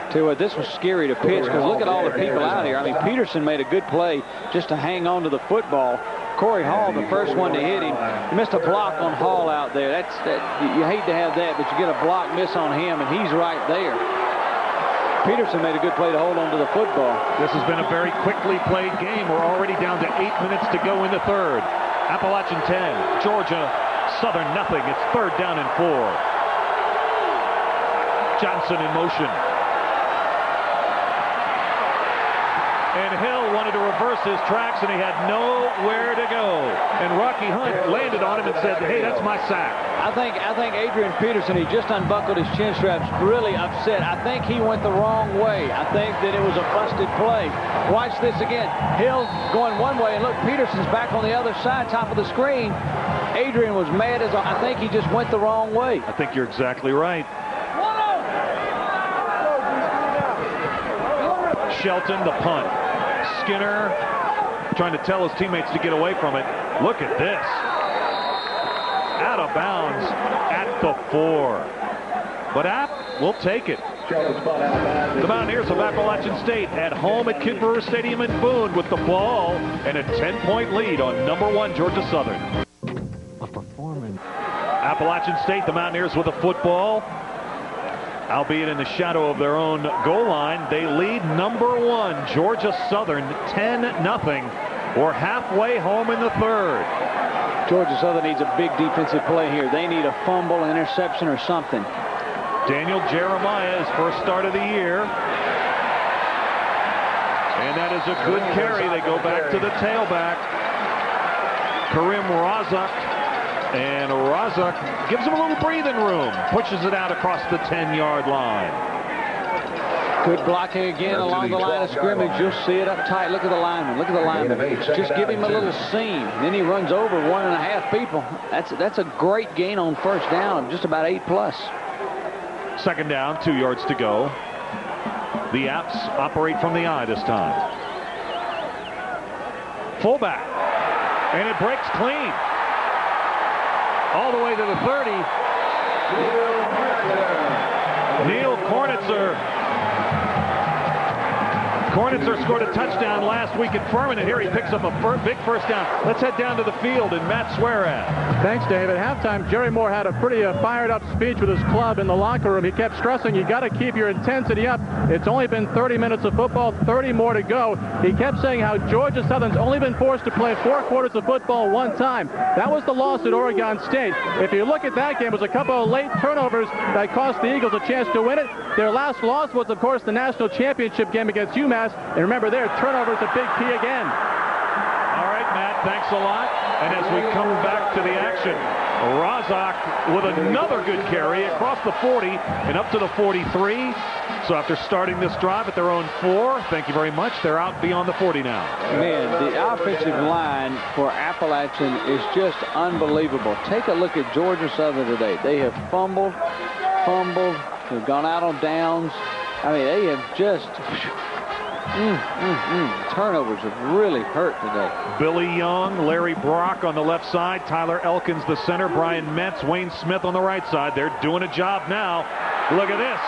Tell you what, this was scary to pitch because look at all the people out here. I mean, Peterson made a good play just to hang on to the football. Corey Hall, the first one to hit him. He missed a block on Hall out there. You hate to have that, but you get a block miss on him, and he's right there. Peterson made a good play to hold on to the football. This has been a very quickly played game. We're already down to 8 minutes to go in the 3rd. Appalachian 10, Georgia Southern nothing. It's 3rd down and 4. Johnson in motion. And Hill wanted to reverse his tracks, and he had nowhere to go. And Rocky Hunt landed on him and said, hey, that's my sack. I think Adrian Peterson, he just unbuckled his chin straps, really upset. I think he went the wrong way. I think that it was a busted play. Watch this again. Hill going one way, and look, Peterson's back on the other side, top of the screen. Adrian was mad as I think he just went the wrong way. I think you're exactly right. Shelton, the punt. Skinner trying to tell his teammates to get away from it. Look at this. Out of bounds at the 4. But App will take it. The Mountaineers of Appalachian State at home at Kid Brewer Stadium in Boone with the ball and a 10-point lead on #1 Georgia Southern. A performance. Appalachian State, the Mountaineers with a football. Albeit in the shadow of their own goal line, they lead #1 Georgia Southern 10-0. We're halfway home in the 3rd. Georgia Southern needs a big defensive play here. They need a fumble, interception, or something. Daniel Jeremiah, his first start of the year. And that is a good carry. They go back to the tailback. Karim Razak. And Razak gives him a little breathing room. Pushes it out across the 10-yard line. Good blocking again along the line of scrimmage. You'll see it up tight. Look at the lineman. Look at the lineman. Just give him a little seam. Then he runs over 1.5 people. That's a great gain on first down of just about 8+. Second down, 2 yards to go. The Apps operate from the eye this time. Fullback. And it breaks clean. All the way to the 30. Neil Kornitzer. Kornitzer scored a touchdown last week at Furman, and here he picks up a big first down. Let's head down to the field and Matt Suarez. Thanks, Dave. At halftime, Jerry Moore had a pretty fired-up speech with his club in the locker room. He kept stressing, you got to keep your intensity up. It's only been 30 minutes of football, 30 more to go. He kept saying how Georgia Southern's only been forced to play 4 quarters of football one time. That was the loss at Oregon State. If you look at that game, it was a couple of late turnovers that cost the Eagles a chance to win it. Their last loss was, of course, the national championship game against UMass. And remember, their turnover's a big key again. All right, Matt, thanks a lot. And as we come back to the action, Razak with another good carry across the 40 and up to the 43. So after starting this drive at their own 4, thank you very much, they're out beyond the 40 now. Man, the offensive line for Appalachian is just unbelievable. Take a look at Georgia Southern today. They have fumbled, they've gone out on downs. I mean, they have just... Turnovers have really hurt today. Billy Young, Larry Brock on the left side, Tyler Elkins the center, Brian Metz, Wayne Smith on the right side. They're doing a job now. Look at this.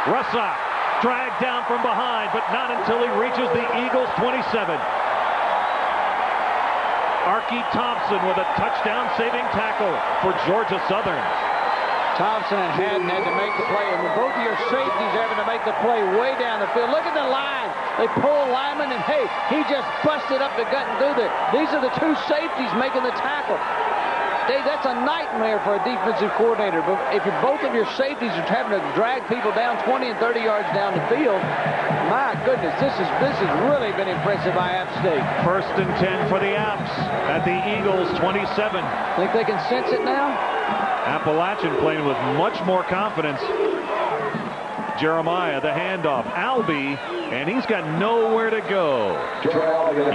Russock dragged down from behind, but not until he reaches the Eagles' 27. Archie Thompson with a touchdown-saving tackle for Georgia Southern. Thompson and Haddon had to make the play, and both of your safeties having to make the play way down the field. Look at the line. They pull Lyman, and hey, he just busted up the gut and through there. These are the 2 safeties making the tackle. Dave, that's a nightmare for a defensive coordinator. But if both of your safeties are having to drag people down 20 and 30 yards down the field, my goodness, this has really been impressive by App State. First and 10 for the Apps at the Eagles' 27. Think they can sense it now? Appalachian playing with much more confidence. Jeremiah, the handoff. Albee, and he's got nowhere to go.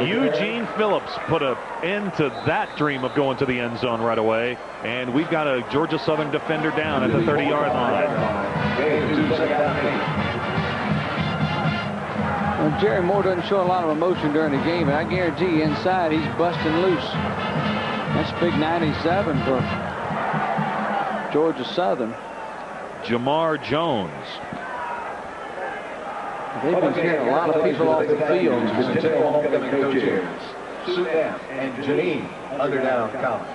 Eugene Phillips put an end to that dream of going to the end zone right away. And we've got a Georgia Southern defender down at the 30-yard line. Well, Jerry Moore doesn't show a lot of emotion during the game, but I guarantee you inside he's busting loose. That's big 97 for Georgia Southern. Jamar Jones. They've been carrying a lot of people off the field. Sue and Janine under down Collins.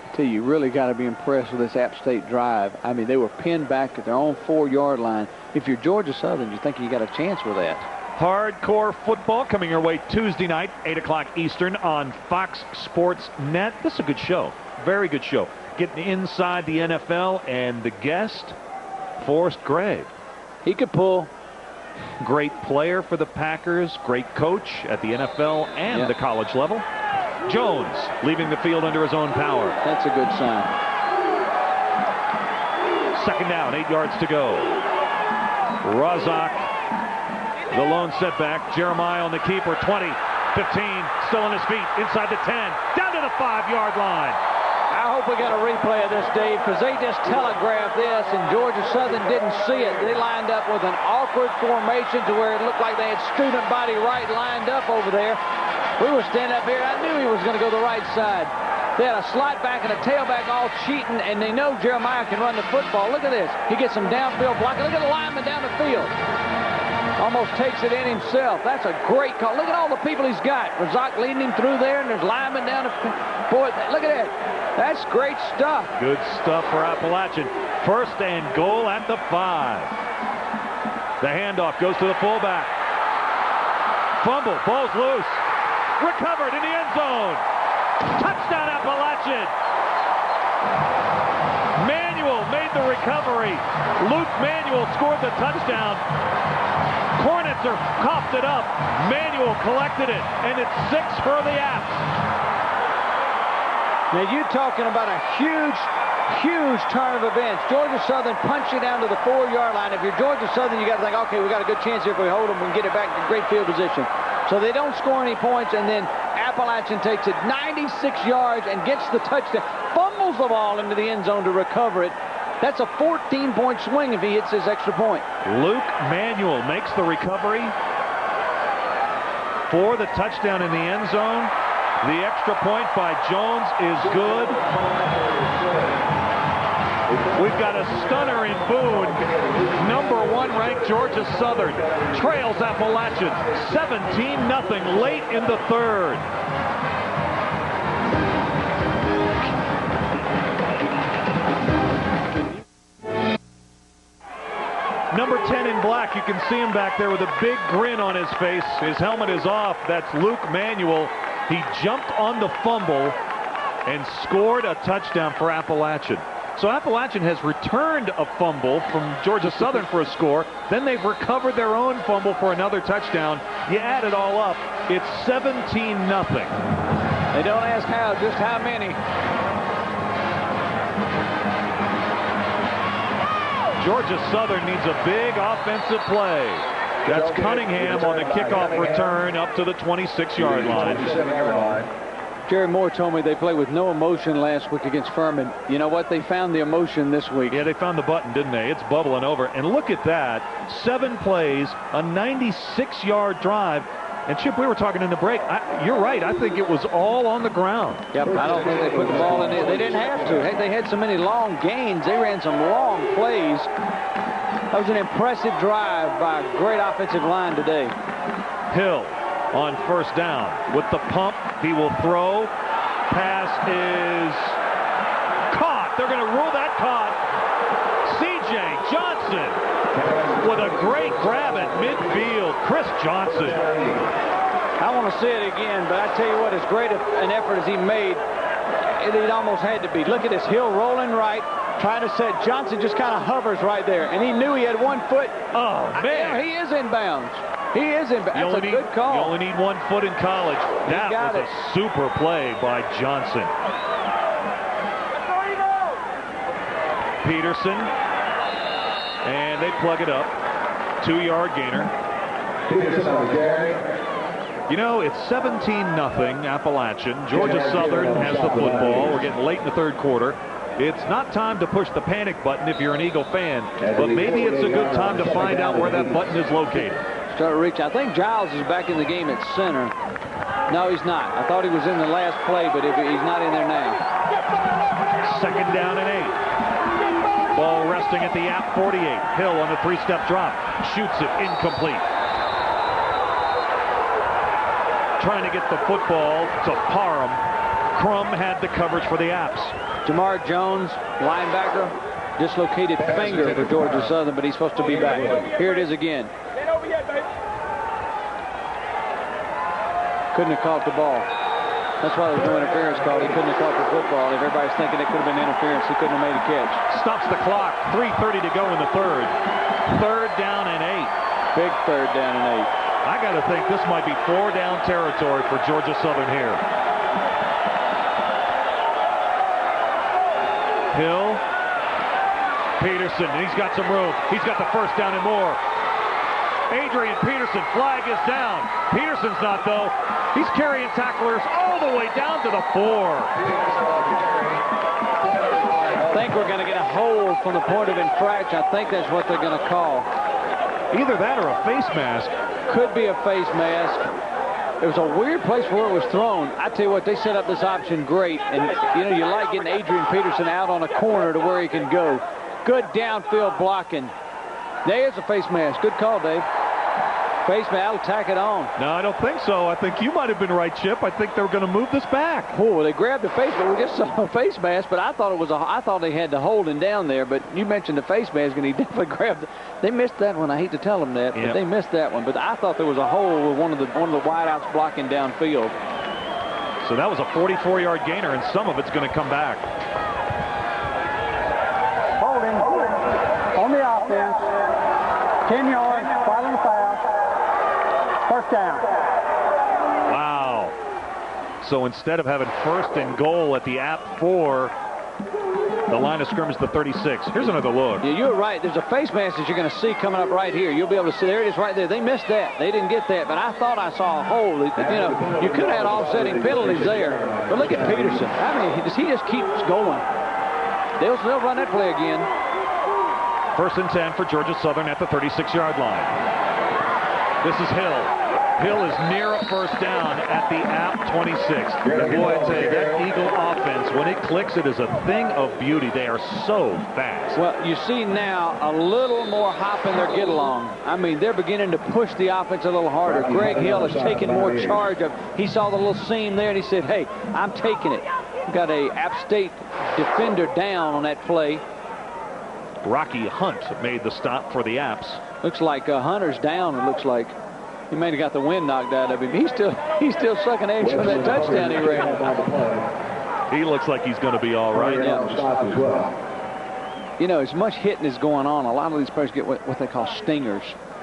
I tell you really got to be impressed with this App State drive. I mean, they were pinned back at their own 4-yard line. If you're Georgia Southern, you think you got a chance with that. Hardcore football coming your way Tuesday night, 8 o'clock Eastern on Fox Sports Net. This is a good show. Very good show. Getting inside the NFL, and the guest, Forrest Gray. He could pull. Great player for the Packers, great coach at the NFL and the college level. Jones leaving the field under his own power. That's a good sign. Second down, 8 yards to go. Razak, the lone setback. Jeremiah on the keeper, 20, 15, still on his feet, inside the 10, down to the 5-yard line. I hope we got a replay of this, Dave, because they just telegraphed this, and Georgia Southern didn't see it. They lined up with an awkward formation to where it looked like they had student body right lined up over there. We were standing up here. I knew he was going to go the right side. They had a slot back and a tailback all cheating, and they know Jeremiah can run the football. Look at this. He gets some downfield blocking. Look at the lineman down the field. Almost takes it in himself. That's a great call. Look at all the people he's got. Razak leading him through there, and there's linemen down the boy. Look at that. That's great stuff. Good stuff for Appalachian. First and goal at the 5. The handoff goes to the fullback. Fumble. Ball's loose. Recovered in the end zone. Touchdown Appalachian. Manuel made the recovery. Luke Manuel scored the touchdown. Kornitzer coughed it up. Manuel collected it, and it's 6 for the Apps. Now, you're talking about a huge Huge turn of events. Georgia Southern punched it down to the 4-yard line. If you're Georgia Southern, you got to think, okay, we got a good chance here if we hold them and get it back to great field position. So they don't score any points, and then Appalachian takes it 96 yards and gets the touchdown. Fumbles the ball into the end zone to recover it. That's a 14-point swing if he hits his extra point. Luke Manuel makes the recovery for the touchdown in the end zone. The extra point by Jones is good. We've got a stunner in Boone. Number 1 ranked Georgia Southern trails Appalachian 17-0 late in the third. Number 10 in black, you can see him back there with a big grin on his face. His helmet is off. That's Luke Manuel. He jumped on the fumble and scored a touchdown for Appalachian. So Appalachian has returned a fumble from Georgia Southern for a score. Then they've recovered their own fumble for another touchdown. You add it all up, it's 17-0. They don't ask how, just how many. Georgia Southern needs a big offensive play. That's Cunningham on the kickoff return up to the 26-yard line. Jerry Moore told me they played with no emotion last week against Furman. You know what? They found the emotion this week. Yeah, they found the button, didn't they? It's bubbling over. And look at that. 7 plays, a 96-yard drive. And Chip, we were talking in the break. You're right. I think it was all on the ground. Yep, I don't think they put the ball in there. They didn't have to. Hey, they had so many long gains. They ran some long plays. That was an impressive drive by a great offensive line today. Hill on first down with the pump. He will throw. Pass is caught. They're going to rule that caught. C.J. Johnson with a great grab at midfield. Chris Johnson. I want to see it again, but I tell you what, as great an effort as he made, it almost had to be. Look at this. Hill rolling right, trying to set. Johnson just kind of hovers right there, and he knew he had 1 foot. Oh, man. He is in bounds. He is in bounds. That's a good call. You only need 1 foot in college. That was a super play by Johnson. Peterson. And they plug it up. 2-yard gainer. You know, it's 17-0 Appalachian. Georgia Southern has the football. We're getting late in the third quarter. It's not time to push the panic button if you're an Eagle fan, but maybe it's a good time to find out where that button is located. Start reaching. I think Giles is back in the game at center. No, he's not. I thought he was in the last play, but he's not in there now. 2nd down and 8. Ball resting at the App 48. Hill on the 3-step drop. Shoots it incomplete. Trying to get the football to Parham. Crum had the coverage for the Apps. Jamar Jones, linebacker, dislocated finger for Georgia Southern, but he's supposed to be back. Here it is again. Couldn't have caught the ball. That's why there's no interference called. He couldn't have caught the football. If everybody's thinking it could have been interference, he couldn't have made a catch. Stops the clock. 3:30 to go in the third. 3rd down and 8. Big 3rd down and 8. I got to think this might be 4-down territory for Georgia Southern here. Hill. Peterson. He's got some room. He's got the 1st down and more. Adrian Peterson. Flag is down. Peterson's not, though. He's carrying tacklers all the way down to the 4. I think we're going to get a hold from the point of infraction. I think that's what they're going to call. Either that or a face mask. Could be a face mask. It was a weird place where it was thrown. I tell you what, they set up this option great. And, you know, you like getting Adrian Peterson out on a corner to where he can go. Good downfield blocking. There's a face mask. Good call, Dave. Face mask, I'll tack it on. No, I don't think so. I think you might have been right, Chip. I think they were going to move this back. Oh, they grabbed the face mask. We just saw a face mask, but I thought it was I thought they had to hold him down there. But you mentioned the face mask, and he definitely grabbed it. They missed that one. I hate to tell them that, but they missed that one. But I thought there was a hole with one of the wideouts blocking downfield. So that was a 44-yard gainer, and some of it's going to come back. Holding on the offense. 10 yards, following the foul. 1st down. Wow. So instead of having 1st and goal at the App 4, The line of scrimmage, the 36. Here's another look. Yeah, you're right. There's a face mask that you're going to see coming up right here. You'll be able to see. There it is right there. They missed that. They didn't get that. But I thought I saw a hole. You know, you could have had offsetting penalties there. But look at Peterson. I mean, he just keeps going. They'll run that play again. 1st and 10 for Georgia Southern at the 36-yard line. This is Hill. Hill is near a first down at the App 26. And boy, I tell you, that Eagle offense, when it clicks, it is a thing of beauty. They are so fast. Well, you see now a little more hop in their get-along. I mean, they're beginning to push the offense a little harder. Greg Hill is taking more charge of. He saw the little seam there, and he said, hey, I'm taking it. Got a App State defender down on that play. Rocky Hunt made the stop for the Apps. Looks like Hunter's down, it looks like. He may have got the wind knocked out of him. He's still sucking eggs from that touchdown he ran. He looks like he's going to be all right. Yeah. You know, as much hitting is going on, a lot of these players get what they call stingers,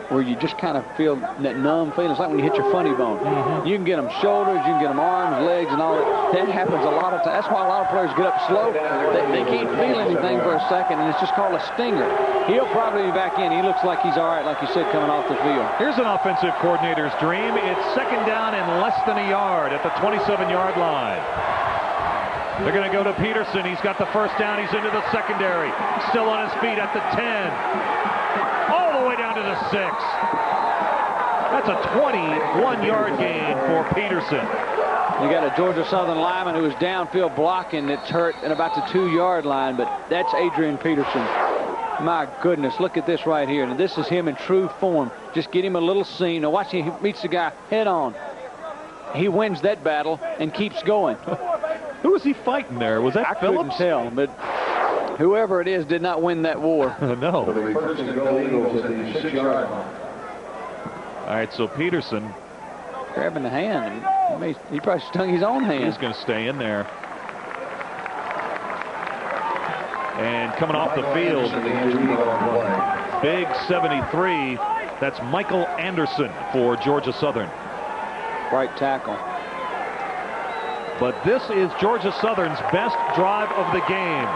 where you just kind of feel that numb feeling. It's like when you hit your funny bone. You can get them shoulders, you can get them arms, legs, and all that. That happens a lot of times. That's why a lot of players get up slow. They can't feel anything for a second, and it's just called a stinger. He'll probably be back in. He looks like he's all right, like you said, coming off the field. Here's an offensive coordinator's dream. It's 2nd down and less than a yard at the 27-yard line. They're going to go to Peterson. He's got the first down. He's into the secondary. Still on his feet at the 10. All the way down to the 6. That's a 21-yard gain for Peterson. You got a Georgia Southern lineman who was downfield blocking that's hurt at about the 2-yard line, but that's Adrian Peterson. My goodness, look at this right here. And this is him in true form. Just get him a little seam. Now watch him. He meets the guy head on. He wins that battle and keeps going. Who was he fighting there? Was that Phillips? I couldn't tell, but whoever it is did not win that war. No. All right, so Peterson grabbing the hand. He probably stung his own hand. He's going to stay in there. And coming off the field, big 73. That's Michael Anderson for Georgia Southern. Right tackle. But this is Georgia Southern's best drive of the game.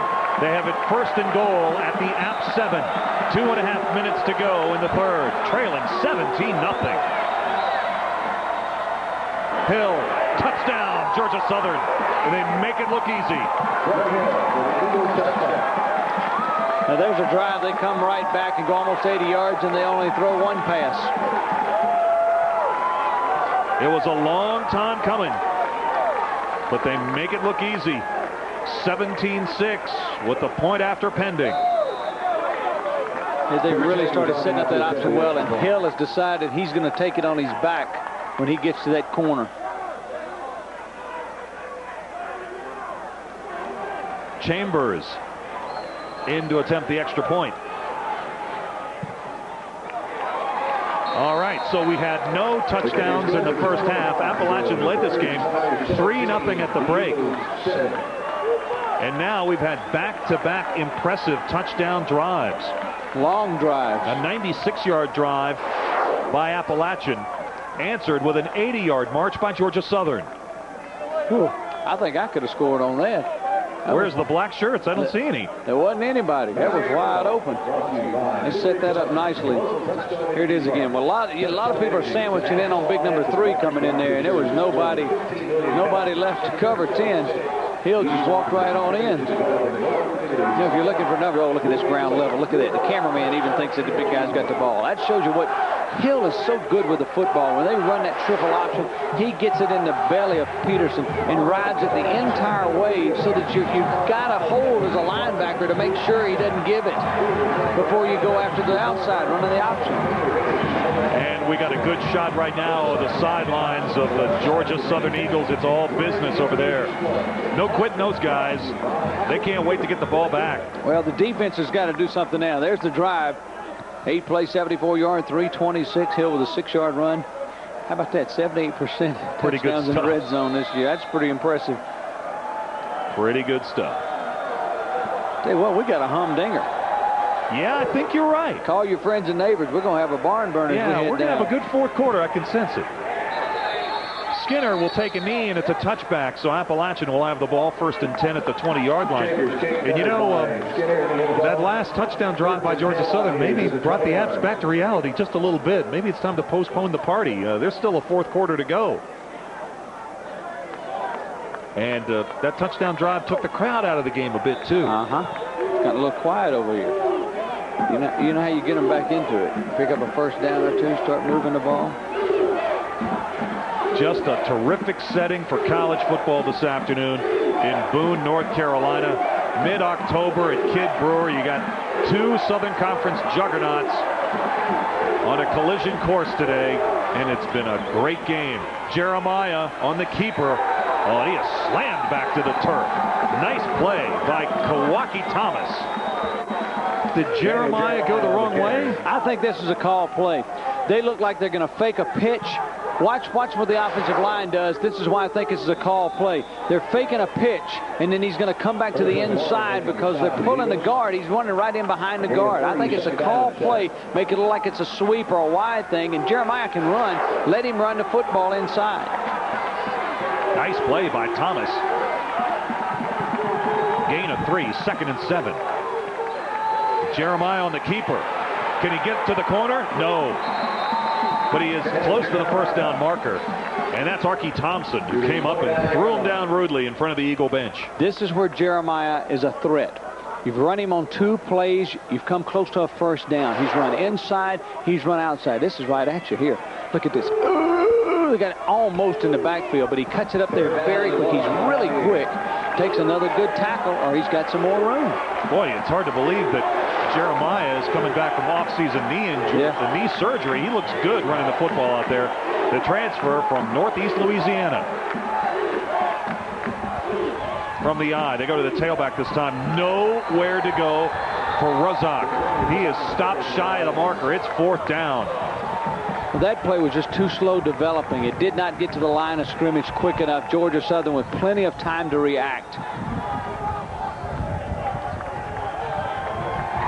They have it 1st and goal at the App 7. 2.5 minutes to go in the 3rd. Trailing 17-0. Hill, touchdown, Georgia Southern. And they make it look easy. Now there's a drive. They come right back and go almost 80 yards, and they only throw one pass. It was a long time coming, but they make it look easy. 17-6 with the point after pending. They really started setting up that option well, and Hill has decided he's going to take it on his back when he gets to that corner. Chambers in to attempt the extra point. All right, so we had no touchdowns in the first half. Appalachian led this game 3-0 at the break. And now we've had back-to-back impressive touchdown drives. Long drives. A 96-yard drive by Appalachian, answered with an 80-yard march by Georgia Southern. Whew. I think I could have scored on that. Where's the black shirts? I don't see any. There wasn't anybody. That was wide open. They set that up nicely. Here it is again. Well, a lot of people are sandwiching in on big number 3 coming in there, and there was nobody left to cover 10. Hill just walked right on in. You know, if you're looking for another, oh, look at this ground level. Look at that. The cameraman even thinks that the big guy's got the ball. That shows you what Hill is so good with the football. When they run that triple option, he gets it in the belly of Peterson and rides it the entire way so that you've got to hold as a linebacker to make sure he doesn't give it before you go after the outside, running the option. And we got a good shot right now of the sidelines of the Georgia Southern Eagles. It's all business over there. No quitting those guys. They can't wait to get the ball back. Well, the defense has got to do something now. There's the drive. 8 plays, 74-yard, 326. Hill with a 6-yard run. How about that? 78% pretty good touchdowns stuff in the red zone this year. That's pretty impressive. Pretty good stuff. Tell you what, we got a humdinger. Yeah, I think you're right. Call your friends and neighbors. We're going to have a barn burner. Yeah, we're going to have a good 4th quarter. I can sense it. Skinner will take a knee, and it's a touchback, so Appalachian will have the ball 1st and 10 at the 20-yard line. And you know, that last touchdown drive by Georgia Southern maybe brought the Apps back to reality just a little bit. Maybe it's time to postpone the party. There's still a 4th quarter to go. And that touchdown drive took the crowd out of the game a bit, too. It's got a little quiet over here. You know how you get them back into it. Pick up a 1st down or 2, start moving the ball. Just a terrific setting for college football this afternoon in Boone, North Carolina. Mid-October at Kidd Brewer. You got 2 Southern Conference juggernauts on a collision course today, and it's been a great game. Jeremiah on the keeper. Oh, he is slammed back to the turf. Nice play by Kawaki Thomas. Did Jeremiah go the wrong way? I think this is a call play. They look like they're going to fake a pitch. Watch what the offensive line does. This is why I think this is a call play. They're faking a pitch, and then he's going to come back to the inside because they're pulling the guard. He's running right in behind the guard. I think it's a call play. Make it look like it's a sweep or a wide thing, and Jeremiah can run. Let him run the football inside. Nice play by Thomas. Gain of 3, 2nd and 7. Jeremiah on the keeper. Can he get to the corner? No. But he is close to the 1st down marker. And that's Archie Thompson, who came up and threw him down rudely in front of the Eagle bench. This is where Jeremiah is a threat. You've run him on 2 plays. You've come close to a 1st down. He's run inside. He's run outside. This is right at you here. Look at this. They got it almost in the backfield, but he cuts it up there very quick. He's really quick. Takes another good tackle, or he's got some more room. Boy, it's hard to believe that Jeremiah is coming back from off-season knee injury, knee surgery. He looks good running the football out there. The transfer from Northeast Louisiana. From the eye, they go to the tailback this time. Nowhere to go for Razak. He is stopped shy of the marker. It's 4th down. Well, that play was just too slow developing. It did not get to the line of scrimmage quick enough. Georgia Southern with plenty of time to react.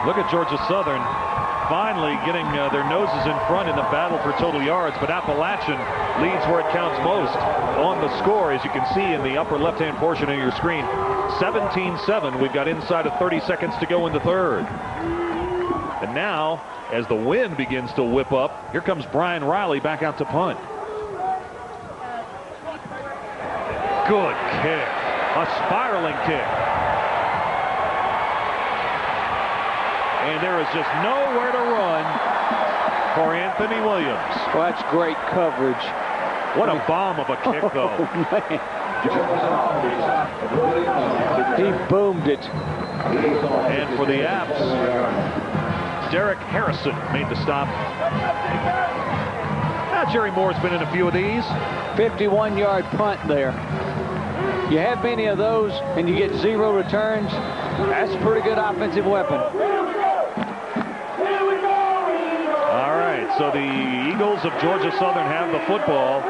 Look at Georgia Southern finally getting their noses in front in the battle for total yards, but Appalachian leads where it counts most on the score, as you can see in the upper left-hand portion of your screen. 17-7. We've got inside of 30 seconds to go in the 3rd. And now, as the wind begins to whip up, here comes Brian Riley back out to punt. Good kick. A spiraling kick. And there is just nowhere to run for Anthony Williams. Well, that's great coverage. What a bomb of a kick, though. Oh, man. He boomed it. And for the Apps, Derek Harrison made the stop. Now, Jerry Moore's been in a few of these. 51-yard punt there. You have many of those and you get 0 returns. That's a pretty good offensive weapon. All right, so the Eagles of Georgia Southern have the football.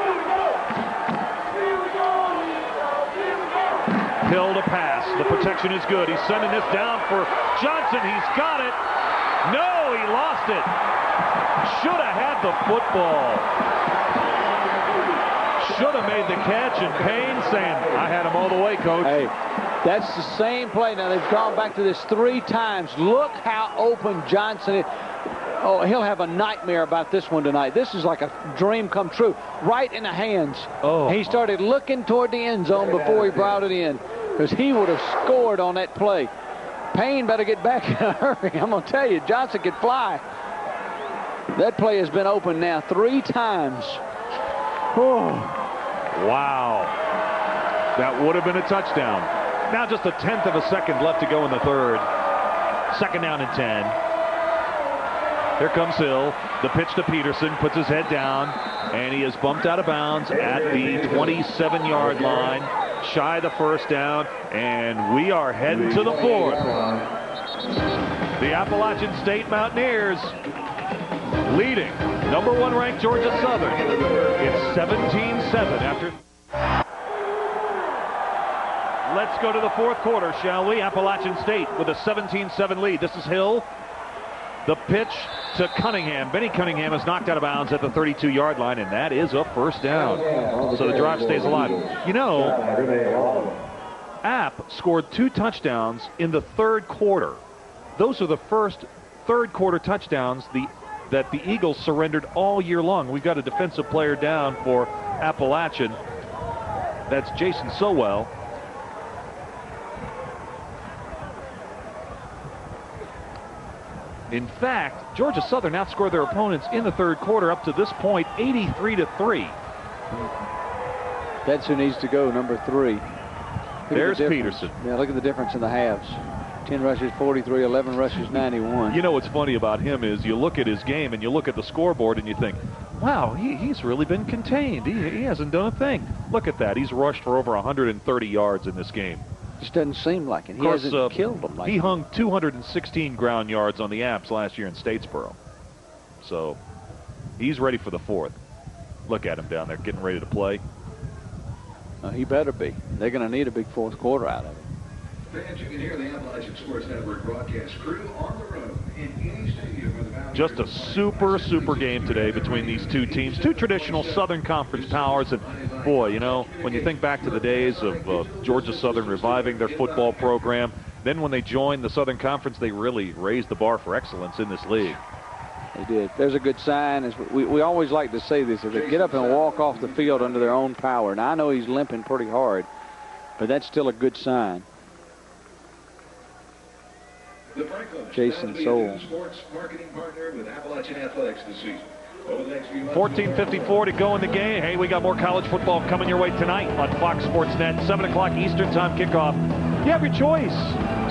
Hill to pass. The protection is good. He's sending this down for Johnson. He's got it. No, he lost it. Should have had the football. Should have made the catch, and Payne saying, I had him all the way, Coach. Hey, that's the same play. Now, they've gone back to this 3 times. Look how open Johnson is. Oh, he'll have a nightmare about this one tonight. This is like a dream come true. Right in the hands. Oh. He started looking toward the end zone before he brought it in, because he would have scored on that play. Payne better get back in a hurry. I'm going to tell you, Johnson could fly. That play has been open now 3 times. Oh. Wow. That would have been a touchdown. Now just a 1/10 of a second left to go in the 3rd. 2nd down and 10. Here comes Hill. The pitch to Peterson. Puts his head down. And he is bumped out of bounds at the 27-yard line. Shy of the 1st down. And we are heading to the 4th. The Appalachian State Mountaineers leading number 1 ranked Georgia Southern. It's 17-7 after. Let's go to the 4th quarter, shall we? Appalachian State with a 17-7 lead. This is Hill. The pitch to Cunningham. Benny Cunningham is knocked out of bounds at the 32-yard line, and that is a first down. So the drive stays alive. You know, App scored 2 touchdowns in the third quarter. Those are the first third quarter touchdowns that the Eagles surrendered all year long. We've got a defensive player down for Appalachian. That's Jason Sowell. In fact, Georgia Southern outscored their opponents in the third quarter up to this point 83-3. That's who needs to go, number 3. There's Peterson. Yeah, look at the difference in the halves. 10 rushes, 43, 11 rushes, 91. You know what's funny about him is you look at his game and you look at the scoreboard and you think, wow, he's really been contained. He hasn't done a thing. Look at that. He's rushed for over 130 yards in this game. Just doesn't seem like it. He hasn't killed them like he hung 216 ground yards on the Apps last year in Statesboro. So he's ready for the 4th. Look at him down there getting ready to play. He better be. They're going to need a big 4th quarter out of it. Fans, you can hear the Appalachian Sports Network broadcast crew on the road in any stadium where the Valley. Just a super game today between these two teams. Two traditional Southern Conference powers. And boy, you know, when you think back to the days of Georgia Southern reviving their football program, then when they joined the Southern Conference, they really raised the bar for excellence in this league. They did. There's a good sign. We always like to say this. If they get up and walk off the field under their own power. Now, I know he's limping pretty hard, but that's still a good sign. Jason Soul. Sports marketing partner with Appalachian Athletics this season. 14:54 to go in the game. Hey, we got more college football coming your way tonight on Fox Sports Net. 7 o'clock Eastern Time kickoff. You have your choice.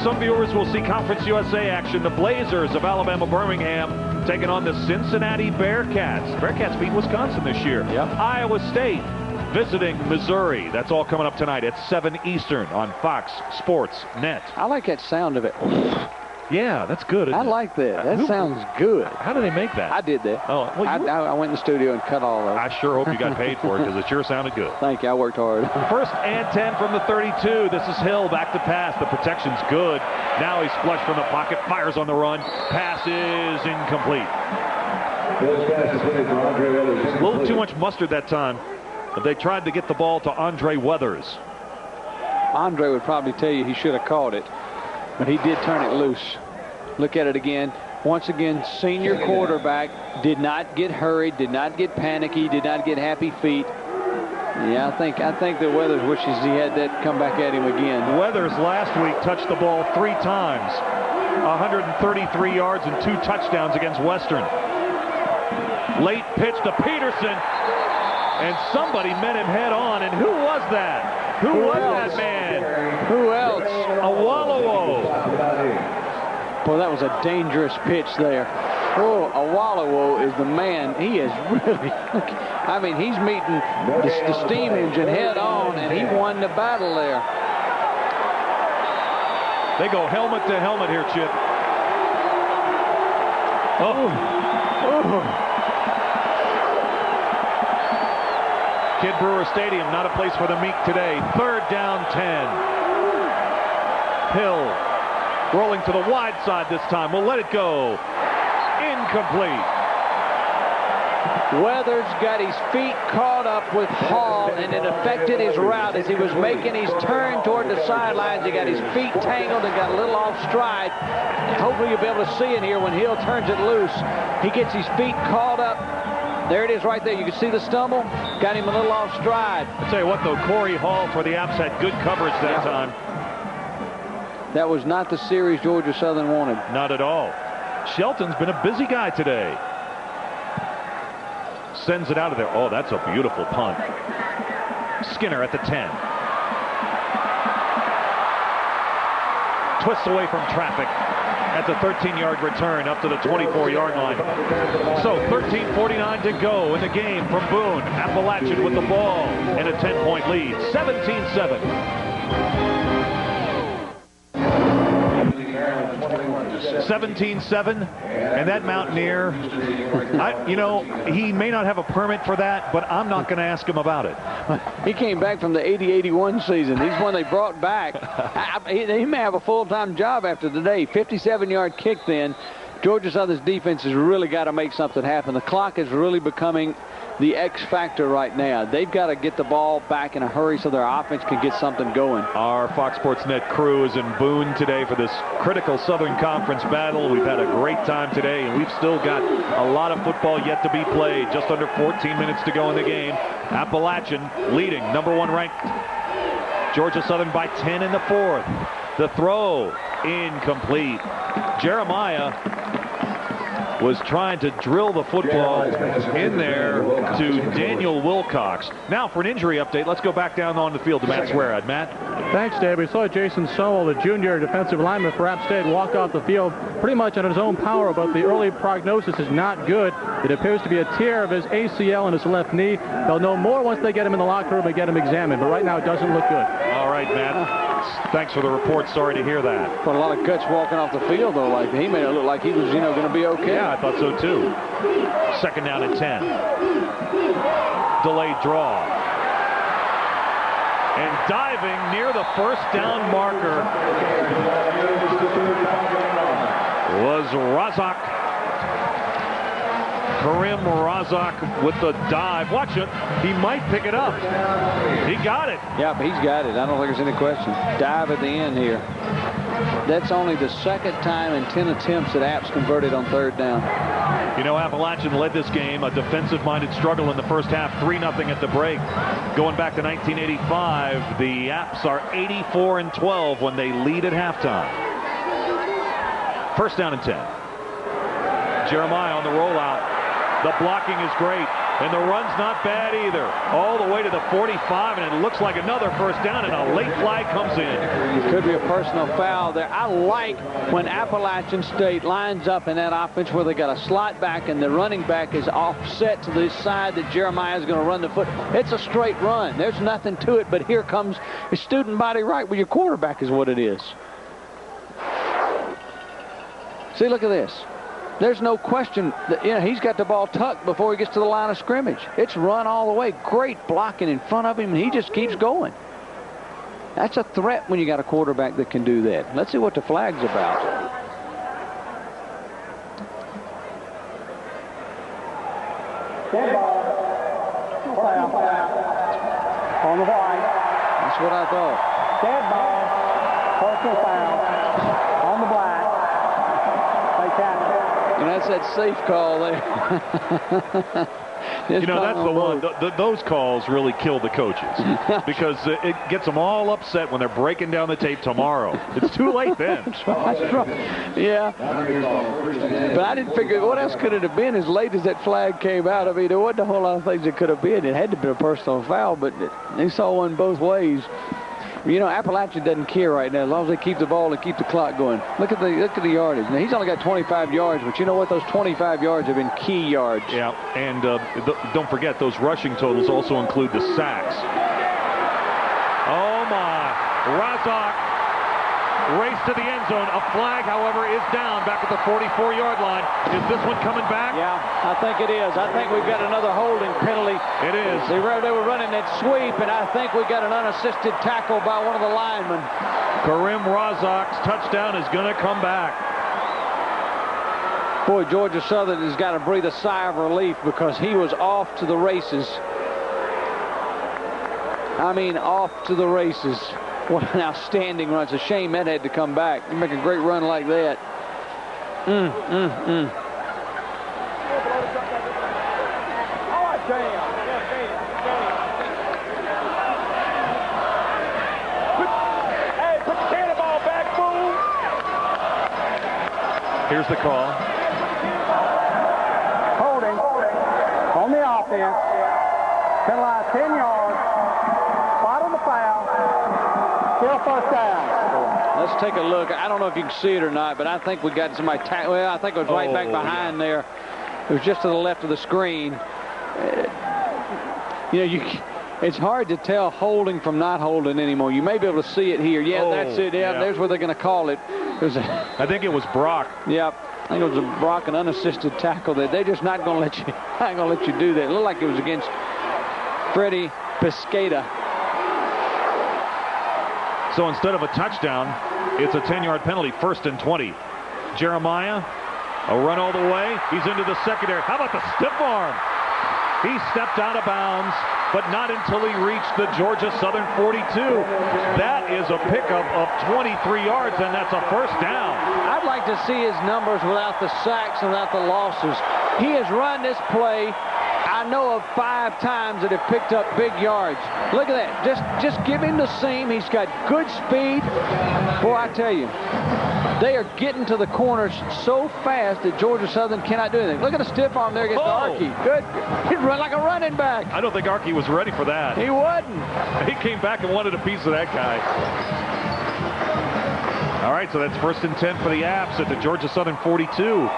Some viewers will see Conference USA action. The Blazers of Alabama Birmingham taking on the Cincinnati Bearcats. Bearcats beat Wisconsin this year. Yep. Iowa State visiting Missouri. That's all coming up tonight at 7 Eastern on Fox Sports Net. I like that sound of it. Yeah, that's good. I like that. That sounds good. How do they make that? I did that. Oh, well, I went in the studio and cut all of it. I sure hope you got paid for it because it sure sounded good. Thank you. I worked hard. First and 10 from the 32. This is Hill back to pass. The protection's good. Now he's flushed from the pocket, fires on the run. Pass is incomplete. A little too much mustard that time. But they tried to get the ball to Andre Weathers. Andre would probably tell you he should have caught it, but he did turn it loose. Look at it again. Once again, senior quarterback did not get hurried, did not get panicky, did not get happy feet. Yeah, I think that Weathers wishes he had that come back at him again. Weathers last week touched the ball 3 times. 133 yards and 2 touchdowns against Western. Late pitch to Peterson. And somebody met him head on. And who was that? Who was that man? Who else? Awolowo. Boy, that was a dangerous pitch there. Oh, Awolowo is the man. He is really, I mean, he's meeting the steam engine head on, and he won the battle there. They go helmet to helmet here, Chip. Kid Brewer Stadium, not a place for the meek today. 3rd down 10. Hill rolling to the wide side this time. We'll let it go. Incomplete. Weathers got his feet caught up with Hall, and it affected his route as he was making his turn toward the sidelines. He got his feet tangled and got a little off stride. Hopefully you'll be able to see it here when Hill turns it loose. He gets his feet caught up. There it is right there. You can see the stumble. Got him a little off stride. I'll tell you what, though, Corey Hall for the Apps had good coverage that time. That was not the series Georgia Southern wanted. Not at all. Shelton's been a busy guy today. Sends it out of there. Oh, that's a beautiful punt. Skinner at the 10. Twists away from traffic at the 13-yard return up to the 24-yard line. So 13:49 to go in the game from Boone. Appalachian with the ball and a 10-point lead. 17-7. 17-7, and that Mountaineer, you know, he may not have a permit for that, but I'm not going to ask him about it. He came back from the 80-81 season. He's one they brought back. He may have a full-time job after today. 57-yard kick then. Georgia Southern's defense has really got to make something happen. The clock is really becoming the X factor right now. They've got to get the ball back in a hurry so their offense can get something going. Our Fox Sports Net crew is in Boone today for this critical Southern Conference battle. We've had a great time today, and we've still got a lot of football yet to be played. Just under 14 minutes to go in the game. Appalachian leading, #1 ranked Georgia Southern by 10 in the 4th. The throw incomplete. Jeremiah was trying to drill the football in there to Daniel Wilcox. Now for an injury update, let's go back down on the field to Matt Swearad. Matt? Thanks, Dave. We saw Jason Sowell, the junior defensive lineman for App State, walk off the field pretty much on his own power, but the early prognosis is not good. It appears to be a tear of his ACL in his left knee. They'll know more once they get him in the locker room and get him examined, but right now it doesn't look good. All right, Matt. Thanks for the report. Sorry to hear that. But a lot of guts walking off the field, though. Like, he made it look like he was, going to be okay. Yeah, I thought so, too. 2nd down and 10. Delayed draw. And diving near the 1st down marker was Razak. Karim Razak with the dive. Watch it. He might pick it up. He got it. Yeah, but he's got it. I don't think there's any question. Dive at the end here. That's only the 2nd time in 10 attempts that App's converted on 3rd down. You know, Appalachian led this game, a defensive-minded struggle in the first half, 3-0 at the break. Going back to 1985, the Apps are 84-12 when they lead at halftime. 1st down and 10. Jeremiah on the rollout. The blocking is great, and the run's not bad either. All the way to the 45, and it looks like another 1st down, and a late flag comes in. It could be a personal foul there. I like when Appalachian State lines up in that offense where they got a slot back and the running back is offset to the side that Jeremiah is going to run the foot. It's a straight run. There's nothing to it, but here comes a student body right where your quarterback is what it is. See, look at this. There's no question that he's got the ball tucked before he gets to the line of scrimmage. It's run all the way. Great blocking in front of him, and he just keeps going. That's a threat when you got a quarterback that can do that. Let's see what the flag's about. Dead ball. On the white. That's what I thought. Dead ball. Personal foul. On the black. They count it. And that's that safe call there. You know, that's the one. Those calls really kill the coaches because it gets them all upset when they're breaking down the tape tomorrow. It's too late then. That's right. Yeah. But I didn't figure, what else could it have been as late as that flag came out? I mean, there wasn't a whole lot of things it could have been. It had to be a personal foul, but they saw one both ways. You know, Appalachian doesn't care right now as long as they keep the ball and keep the clock going. Look at the yardage. Now, he's only got 25 yards, but you know what? Those 25 yards have been key yards. Yeah, and don't forget, those rushing totals also include the sacks. Oh, my. Razak race to the end zone. A flag, however, is down back at the 44-yard line. Is this one coming back? Yeah, I think it is. I think we've got another holding penalty. It is. They were running that sweep, and I think we got an unassisted tackle by one of the linemen. Karim Razak's touchdown is going to come back. Boy, Georgia Southern has got to breathe a sigh of relief because he was off to the races. I mean, off to the races. What an outstanding run. It's a shame that had to come back. You make a great run like that. Hey, put the cannonball back, fool. Here's the call. Holding on the offense. Penalized 10 yards. Spot on the foul. Still 1st down. Let's take a look. I don't know if you can see it or not, but I think we got somebody well, I think it was right back behind there. It was just to the left of the screen. It's hard to tell holding from not holding anymore. You may be able to see it here. Yeah, that's it. Yeah, there's where they're going to call it. I think it was Brock. Yep. I think it was a Brock, an unassisted tackle. They're just not going to let you do that. It looked like it was against Freddie Pescata. So instead of a touchdown, it's a 10-yard penalty, 1st and 20. Jeremiah A run all the way. He's into the secondary. How about the stiff arm? He stepped out of bounds, but not until he reached the Georgia Southern 42. That is a pickup of 23 yards, and that's a first down. I'd like to see his numbers without the sacks and without the losses. He has run this play, I know of 5 times that have picked up big yards. Look at that. Just give him the seam. He's got good speed. Boy, I tell you, they are getting to the corners so fast that Georgia Southern cannot do anything. Look at the stiff arm there against Archie. Good. He'd run like a running back. I don't think Archie was ready for that. He wasn't. He came back and wanted a piece of that guy. All right, so that's 1st and 10 for the Apps at the Georgia Southern 42.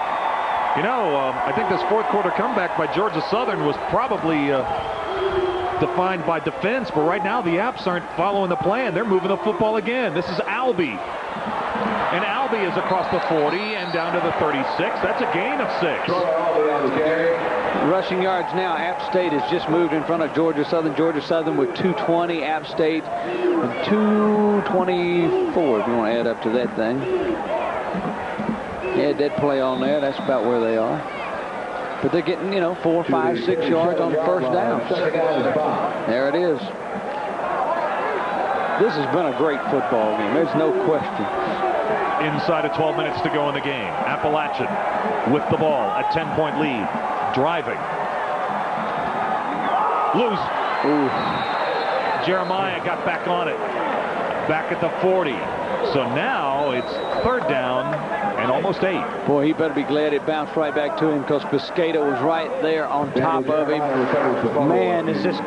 You know, I think this fourth quarter comeback by Georgia Southern was probably defined by defense, but right now the Apps aren't following the plan. They're moving the football again. This is Albee. And Albee is across the 40 and down to the 36. That's a gain of 6. Rushing yards now. App State has just moved in front of Georgia Southern. Georgia Southern with 220. App State with 224, if you want to add up to that thing. Yeah, dead play on there. That's about where they are. But they're getting, 4, 5, 6 yards on first down. There it is. This has been a great football game. There's no question. Inside of 12 minutes to go in the game. Appalachian with the ball, a 10-point lead. Driving. Loose. Ooh. Jeremiah got back on it. Back at the 40. So now it's 3rd down and almost 8. Boy, he better be glad it bounced right back to him because Piscata was right there on top of him. Man, is this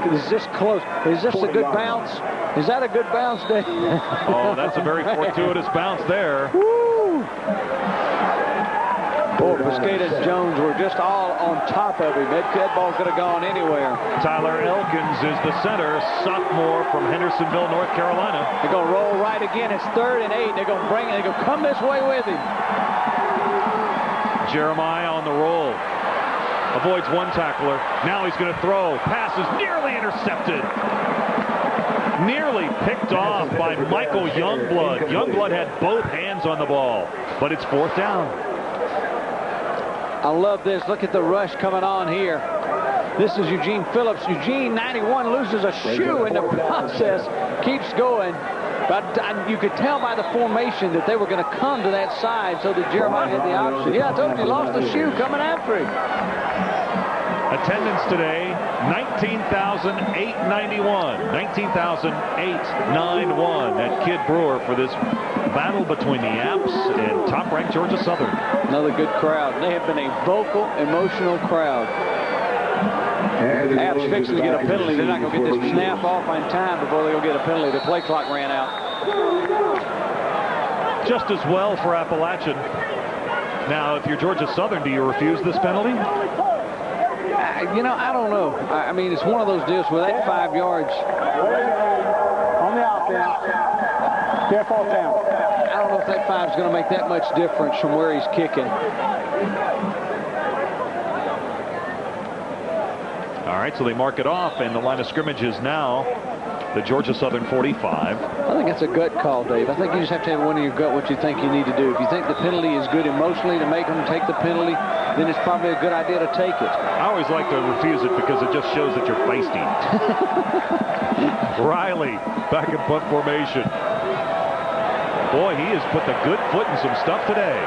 close? Is this a good bounce? Is that a good bounce, Dave? Oh, that's a very fortuitous bounce there. Woo! Boy, Piscata and Jones were just all on top of him. That ball could have gone anywhere. Tyler Elkins is the center, sophomore from Hendersonville, North Carolina. They're going to roll right again. It's 3rd and 8. They're going to bring it. They're going to come this way with him. Jeremiah on the roll. Avoids one tackler. Now he's going to throw. Pass is nearly intercepted. Nearly picked off by Michael Youngblood. Youngblood had both hands on the ball, but it's 4th down. I love this. Look at the rush coming on here. This is Eugene Phillips. Eugene, 91, loses a shoe in the process. Keeps going. But you could tell by the formation that they were going to come to that side so that Jeremiah had the option. Yeah, I told you, he lost the shoe coming after him. Attendance today, 19,891. 19,891 at Kid Brewer for this battle between the Apps and top-ranked Georgia Southern. Another good crowd. They have been a vocal, emotional crowd. Apps fixing to get a penalty. They're not going to get this snap off in time before they go get a penalty. The play clock ran out. Just as well for Appalachian. Now, if you're Georgia Southern, do you refuse this penalty? I don't know. I mean, it's one of those deals where that 5 yards. On the offense. Still 4th down. I don't know if that 5 is going to make that much difference from where he's kicking. All right, so they mark it off, and the line of scrimmage is now the Georgia Southern 45. I think that's a gut call, Dave. I think you just have to have one in your gut what you think you need to do. If you think the penalty is good emotionally to make them take the penalty, then it's probably a good idea to take it. I always like to refuse it because it just shows that you're feisty. Riley back in punt formation. Boy, he has put the good foot in some stuff today.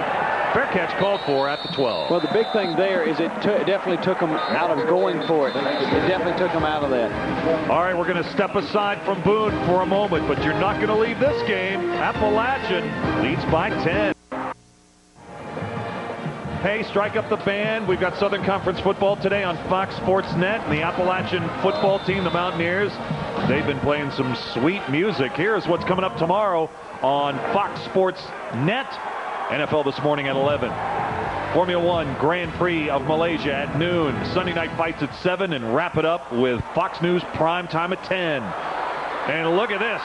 Fair catch called for at the 12. Well, the big thing there is it definitely took him out of going for it. It definitely took him out of that. All right, we're going to step aside from Boone for a moment, but you're not going to leave this game. Appalachian leads by 10. Hey, strike up the band. We've got Southern Conference football today on Fox Sports Net. And the Appalachian football team, the Mountaineers, they've been playing some sweet music. Here's what's coming up tomorrow on Fox Sports Net. NFL this morning at 11. Formula One Grand Prix of Malaysia at noon. Sunday night fights at 7 and wrap it up with Fox News prime time at 10. And look at this.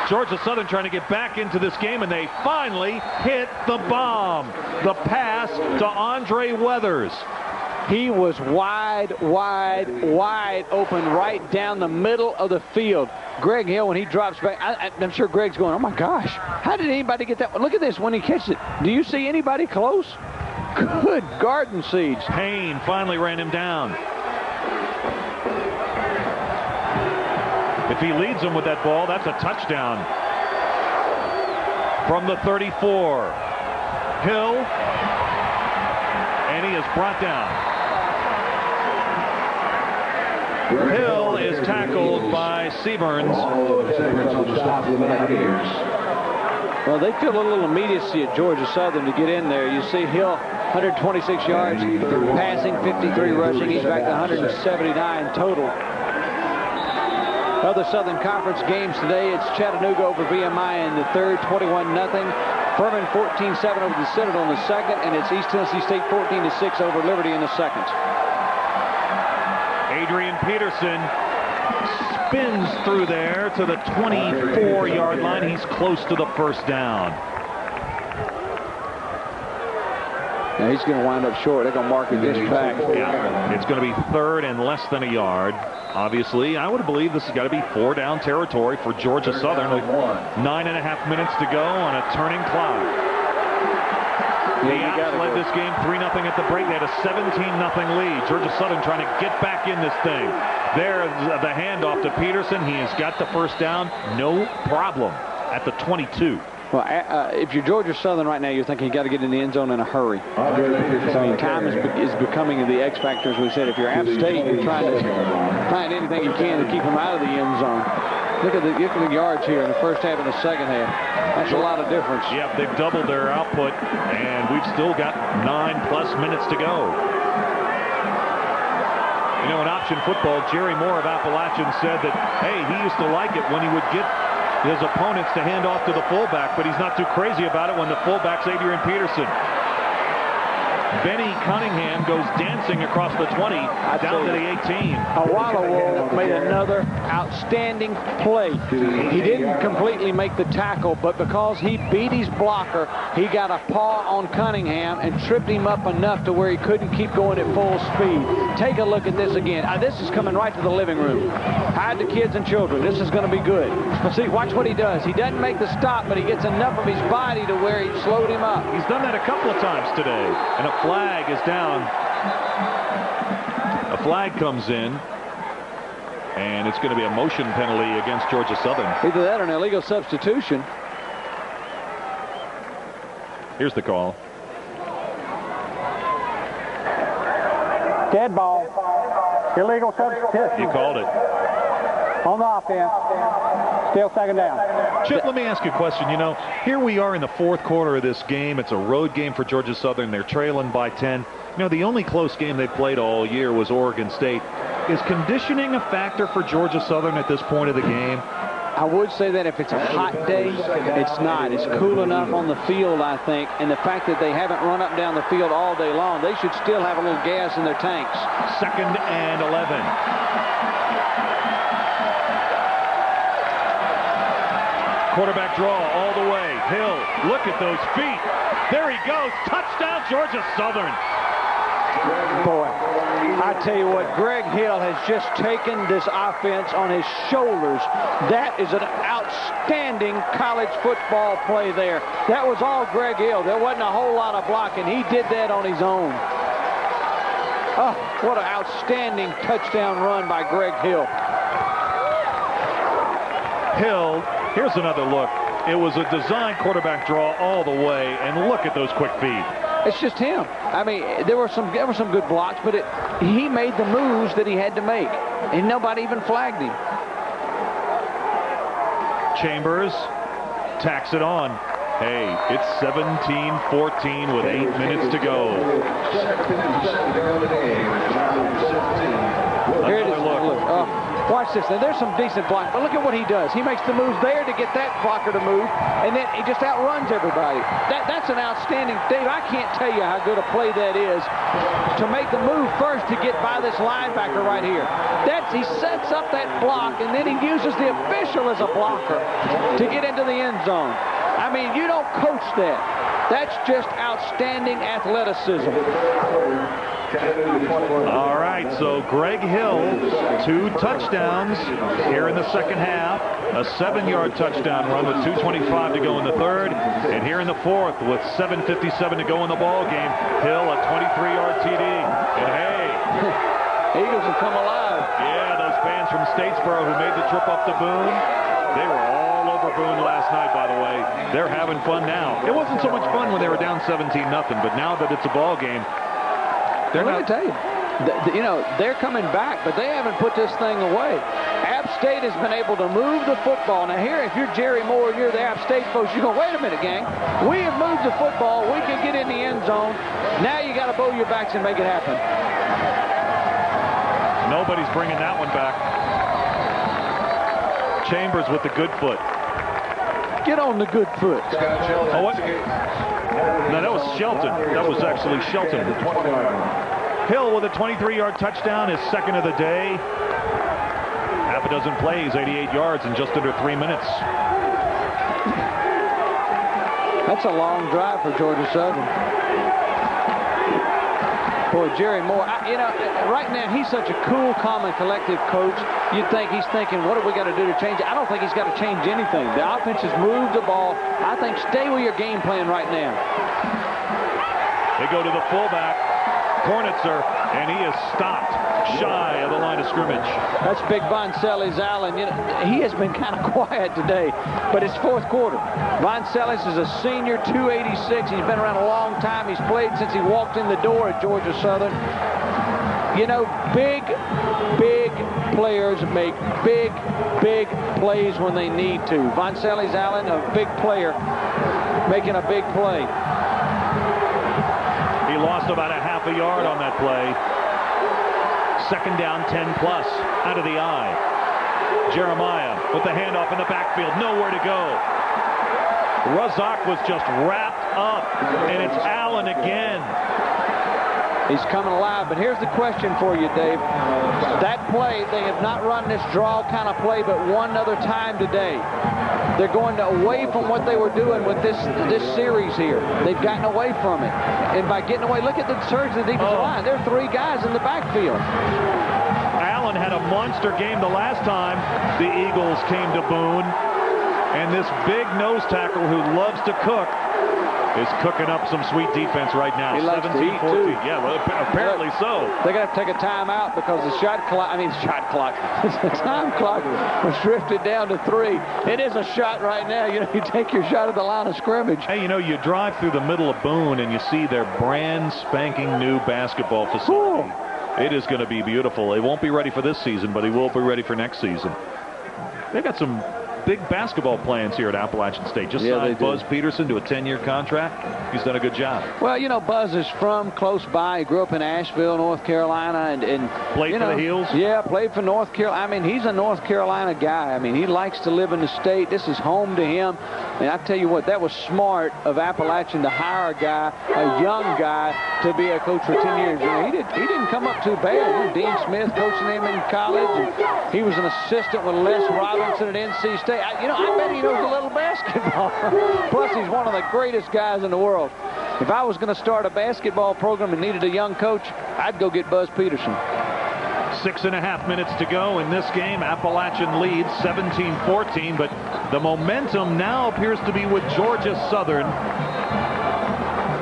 Georgia Southern trying to get back into this game, and they finally hit the bomb. The pass to Andre Weathers. He was wide open right down the middle of the field. Greg Hill, when he drops back, I'm sure Greg's going, oh my gosh, how did anybody get that one? Look at this when he catches it. Do you see anybody close? Good garden seeds. Payne finally ran him down. If he leads them with that ball, that's a touchdown. From the 34. Hill. And he is brought down. Hill is tackled by Seaburns. Well, they feel a little immediacy at Georgia Southern to get in there. You see Hill, 126 yards passing, 53 rushing. He's back to 179 total. Other Southern Conference games today, it's Chattanooga over VMI in the third, 21-0. Furman 14-7 over the Citadel in the second, and it's East Tennessee State 14-6 over Liberty in the second. Adrian Peterson spins through there to the 24-yard line. He's close to the first down. Now he's going to wind up short. They're going to mark it this back. Yeah, it's going to be third and less than a yard. Obviously, I would believe this has got to be 4-down territory for Georgia Southern with 9.5 minutes to go on a turning clock. The Apps led this game 3-0 at the break. They had a 17-0 lead. Georgia Southern trying to get back in this thing. There's the handoff to Peterson. He has got the first down. No problem at the 22. Well, if you're Georgia Southern right now, you're thinking you got to get in the end zone in a hurry. I mean, time is becoming the X factor, as we said. If you're App State, you're trying to find anything you can to keep them out of the end zone. Look at the yards here in the first half and the second half. That's a lot of difference. Yep, they've doubled their output, and we've still got 9+ minutes to go. You know, in option football, Jerry Moore of Appalachian said that, hey, he used to like it when he would get his opponents to hand off to the fullback, but he's not too crazy about it when the fullback's Adrian Peterson. Benny Cunningham goes dancing across the 20 down to the 18. Awolowo made another outstanding play. He didn't completely make the tackle, but because he beat his blocker, he got a paw on Cunningham and tripped him up enough to where he couldn't keep going at full speed. Take a look at this again. This is coming right to the living room. Hide the kids and children. This is going to be good. See, watch what he does. He doesn't make the stop, but he gets enough of his body to where he slowed him up. He's done that a couple of times today. And a flag is down. A flag comes in, and it's going to be a motion penalty against Georgia Southern. Either that or an illegal substitution. Here's the call. Dead ball. Illegal substitution. You called it. On the offense. Still second down. Chip, let me ask you a question. You know, here we are in the fourth quarter of this game. It's a road game for Georgia Southern. They're trailing by 10. You know, the only close game they played all year was Oregon State. Is conditioning a factor for Georgia Southern at this point of the game? I would say that if it's a hot day, it's not. It's cool enough on the field, I think. And the fact that they haven't run up and down the field all day long, they should still have a little gas in their tanks. 2nd and 11. Quarterback draw all the way. Hill, look at those feet. There he goes. Touchdown, Georgia Southern. Boy, I tell you what, Greg Hill has just taken this offense on his shoulders. That is an outstanding college football play there. That was all Greg Hill. There wasn't a whole lot of blocking. He did that on his own. Oh, what an outstanding touchdown run by Greg Hill. Hill, here's another look. It was a design quarterback draw all the way, and look at those quick feet. It's just him. I mean, there were some good blocks, but he made the moves that he had to make, and nobody even flagged him. Chambers tacks it on. Hey, it's 17-14 with 8 minutes to go. Here it is. Look. Watch this. Now, there's some decent block, but look at what he does. He makes the moves there to get that blocker to move, and then he just outruns everybody. That's an outstanding, Dave, I can't tell you how good a play that is to make the move first to get by this linebacker right here. He sets up that block, and then he uses the official as a blocker to get into the end zone. I mean, you don't coach that. That's just outstanding athleticism. All right, so Greg Hill, 2 touchdowns here in the second half. A 7-yard touchdown run with 2:25 to go in the third. And here in the fourth with 7:57 to go in the ball game, Hill a 23-yard TD. And hey, Eagles have come alive. Yeah, those fans from Statesboro who made the trip up to Boone, they were all over Boone last night, by the way. They're having fun now. It wasn't so much fun when they were down 17-0, but now that it's a ball game, they're Let me tell you, they're coming back, but they haven't put this thing away. App State has been able to move the football. Now here, if you're Jerry Moore and you're the App State folks, you go, wait a minute, gang. We have moved the football. We can get in the end zone. Now you got to bow your backs and make it happen. Nobody's bringing that one back. Chambers with the good foot. Get on the good foot. Oh, what? No, that was Shelton. That was actually Shelton. Hill with a 23-yard touchdown, his second of the day. Half a dozen plays, 88 yards in just under 3 minutes. That's a long drive for Georgia Southern. Boy, Jerry Moore, right now he's such a cool, calm, and collective coach. You'd think he's thinking, what have we got to do to change it? I don't think he's got to change anything. The offense has moved the ball. I think stay with your game plan right now. They go to the fullback, Kornitzer, and he is stopped shy of the line of scrimmage. That's big Voncellis Allen. He has been kind of quiet today, but it's fourth quarter. Voncellis is a senior, 286. He's been around a long time. He's played since he walked in the door at Georgia Southern. Big players make big plays when they need to. Voncellis Allen, a big player, making a big play. He lost about a half a yard on that play. Second down, 10 plus, out of the eye. Jeremiah with the handoff in the backfield, nowhere to go. Razak was just wrapped up, and it's Allen again. He's coming alive, but here's the question for you, Dave. That play, they have not run this draw kind of play but one other time today. They're going away from what they were doing with this series here. They've gotten away from it. And by getting away, look at the surge of the defensive line. There are 3 guys in the backfield. Allen had a monster game the last time the Eagles came to Boone. And this big nose tackle who loves to cook is cooking up some sweet defense right now. He likes to eat, too. Yeah, well, apparently so. They're going to have to take a timeout because the time clock was drifted down to 3. It is a shot right now. You take your shot at the line of scrimmage. Hey, you drive through the middle of Boone and you see their brand spanking new basketball facility. Ooh. It is going to be beautiful. They won't be ready for this season, but he will be ready for next season. They've got some big basketball plans here at Appalachian State. Just signed Buzz Peterson to a 10-year contract. He's done a good job. Well, Buzz is from close by. He grew up in Asheville, North Carolina, and played for the Heels. Yeah, played for North Carolina. I mean, he's a North Carolina guy. I mean, he likes to live in the state. This is home to him. And I tell you what, that was smart of Appalachian to hire a guy, a young guy, to be a coach for 10 years. He didn't come up too bad. Dean Smith coaching him in college, and he was an assistant with Les Robinson at NC State. I bet he knows a little basketball. Plus, he's one of the greatest guys in the world. If I was going to start a basketball program and needed a young coach, I'd go get Buzz Peterson. 6.5 minutes to go in this game. Appalachian leads 17-14, but the momentum now appears to be with Georgia Southern.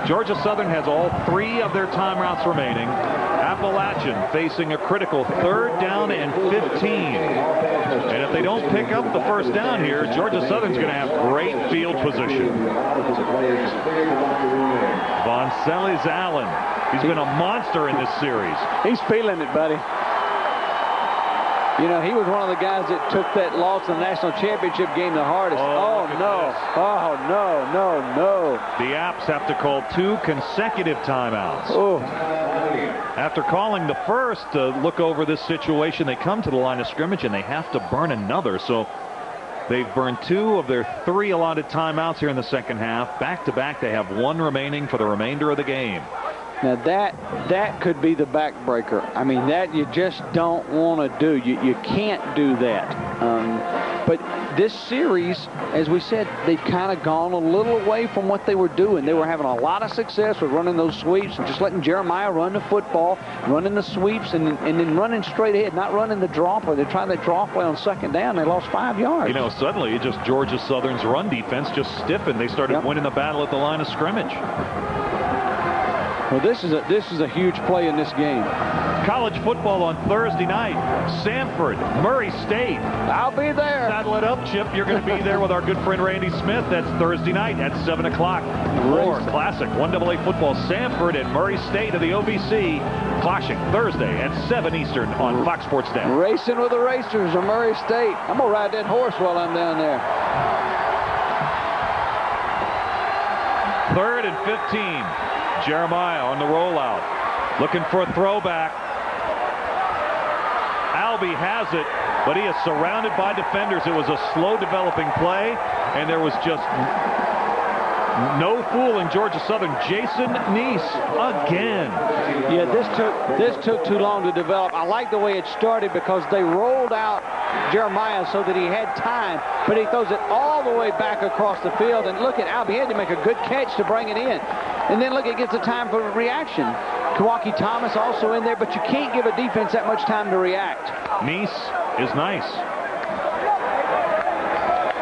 Georgia Southern has all 3 of their timeouts remaining. Appalachian facing a critical 3rd down and 15. And if they don't pick up the first down here, Georgia Southern's going to have great field position. Voncellis Allen. He's been a monster in this series. He's feeling it, buddy. He was one of the guys that took that loss in the national championship game the hardest. Oh, no. Oh, no. The Apps have to call 2 consecutive timeouts. Oh. After calling the first to look over this situation, they come to the line of scrimmage and they have to burn another. So they've burned 2 of their 3 allotted timeouts here in the second half. Back-to-back, they have 1 remaining for the remainder of the game. Now that could be the backbreaker. I mean, that you just don't want to do. You can't do that. But this series, as we said, they've kind of gone a little away from what they were doing. They were having a lot of success with running those sweeps and just letting Jeremiah run the football, running the sweeps, and then running straight ahead, not running the draw play. They tried that draw play on second down. They lost 5 yards. You know, suddenly just Georgia Southern's run defense just stiffened. They started winning the battle at the line of scrimmage. Well, this is a huge play in this game. College football on Thursday night. Sanford, Murray State. I'll be there. Saddle it up, Chip. You're going to be there with our good friend Randy Smith. That's Thursday night at 7 o'clock. More classic 1AA football. Sanford and Murray State of the OVC clashing Thursday at 7 Eastern on Fox Sports Net. Racing with the racers of Murray State. I'm going to ride that horse while I'm down there. 3rd and 15. Jeremiah on the rollout. Looking for a throwback. Albee has it, but he is surrounded by defenders. It was a slow developing play, and there was just no fooling Georgia Southern. Jason Neese again. Yeah, this took too long to develop. I like the way it started because they rolled out Jeremiah so that he had time, but he throws it all the way back across the field. And look at Albee, he had to make a good catch to bring it in. And then look, it gets a time for reaction. Kawaki Thomas also in there, but you can't give a defense that much time to react. Neese is nice.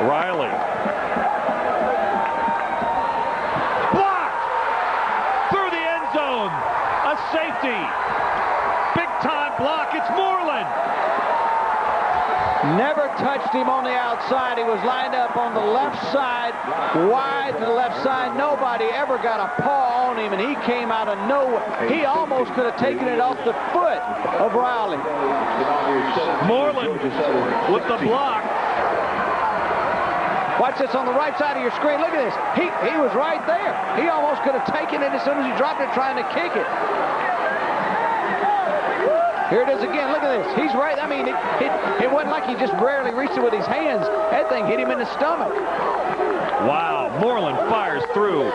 Riley. Blocked! Through the end zone. A safety. Big time block. It's Moreland. Never touched him on the outside. He was lined up on the left side, wide to the left side. Nobody ever got a paw on him, and he came out of nowhere. He almost could have taken it off the foot of Riley. Moreland with the block. Watch this on the right side of your screen. Look at this. He was right there. He almost could have taken it as soon as he dropped it trying to kick it. Here it is again. Look at this. He's right. I mean, it wasn't like he just barely reached it with his hands. That thing hit him in the stomach. Wow. Moreland fires through.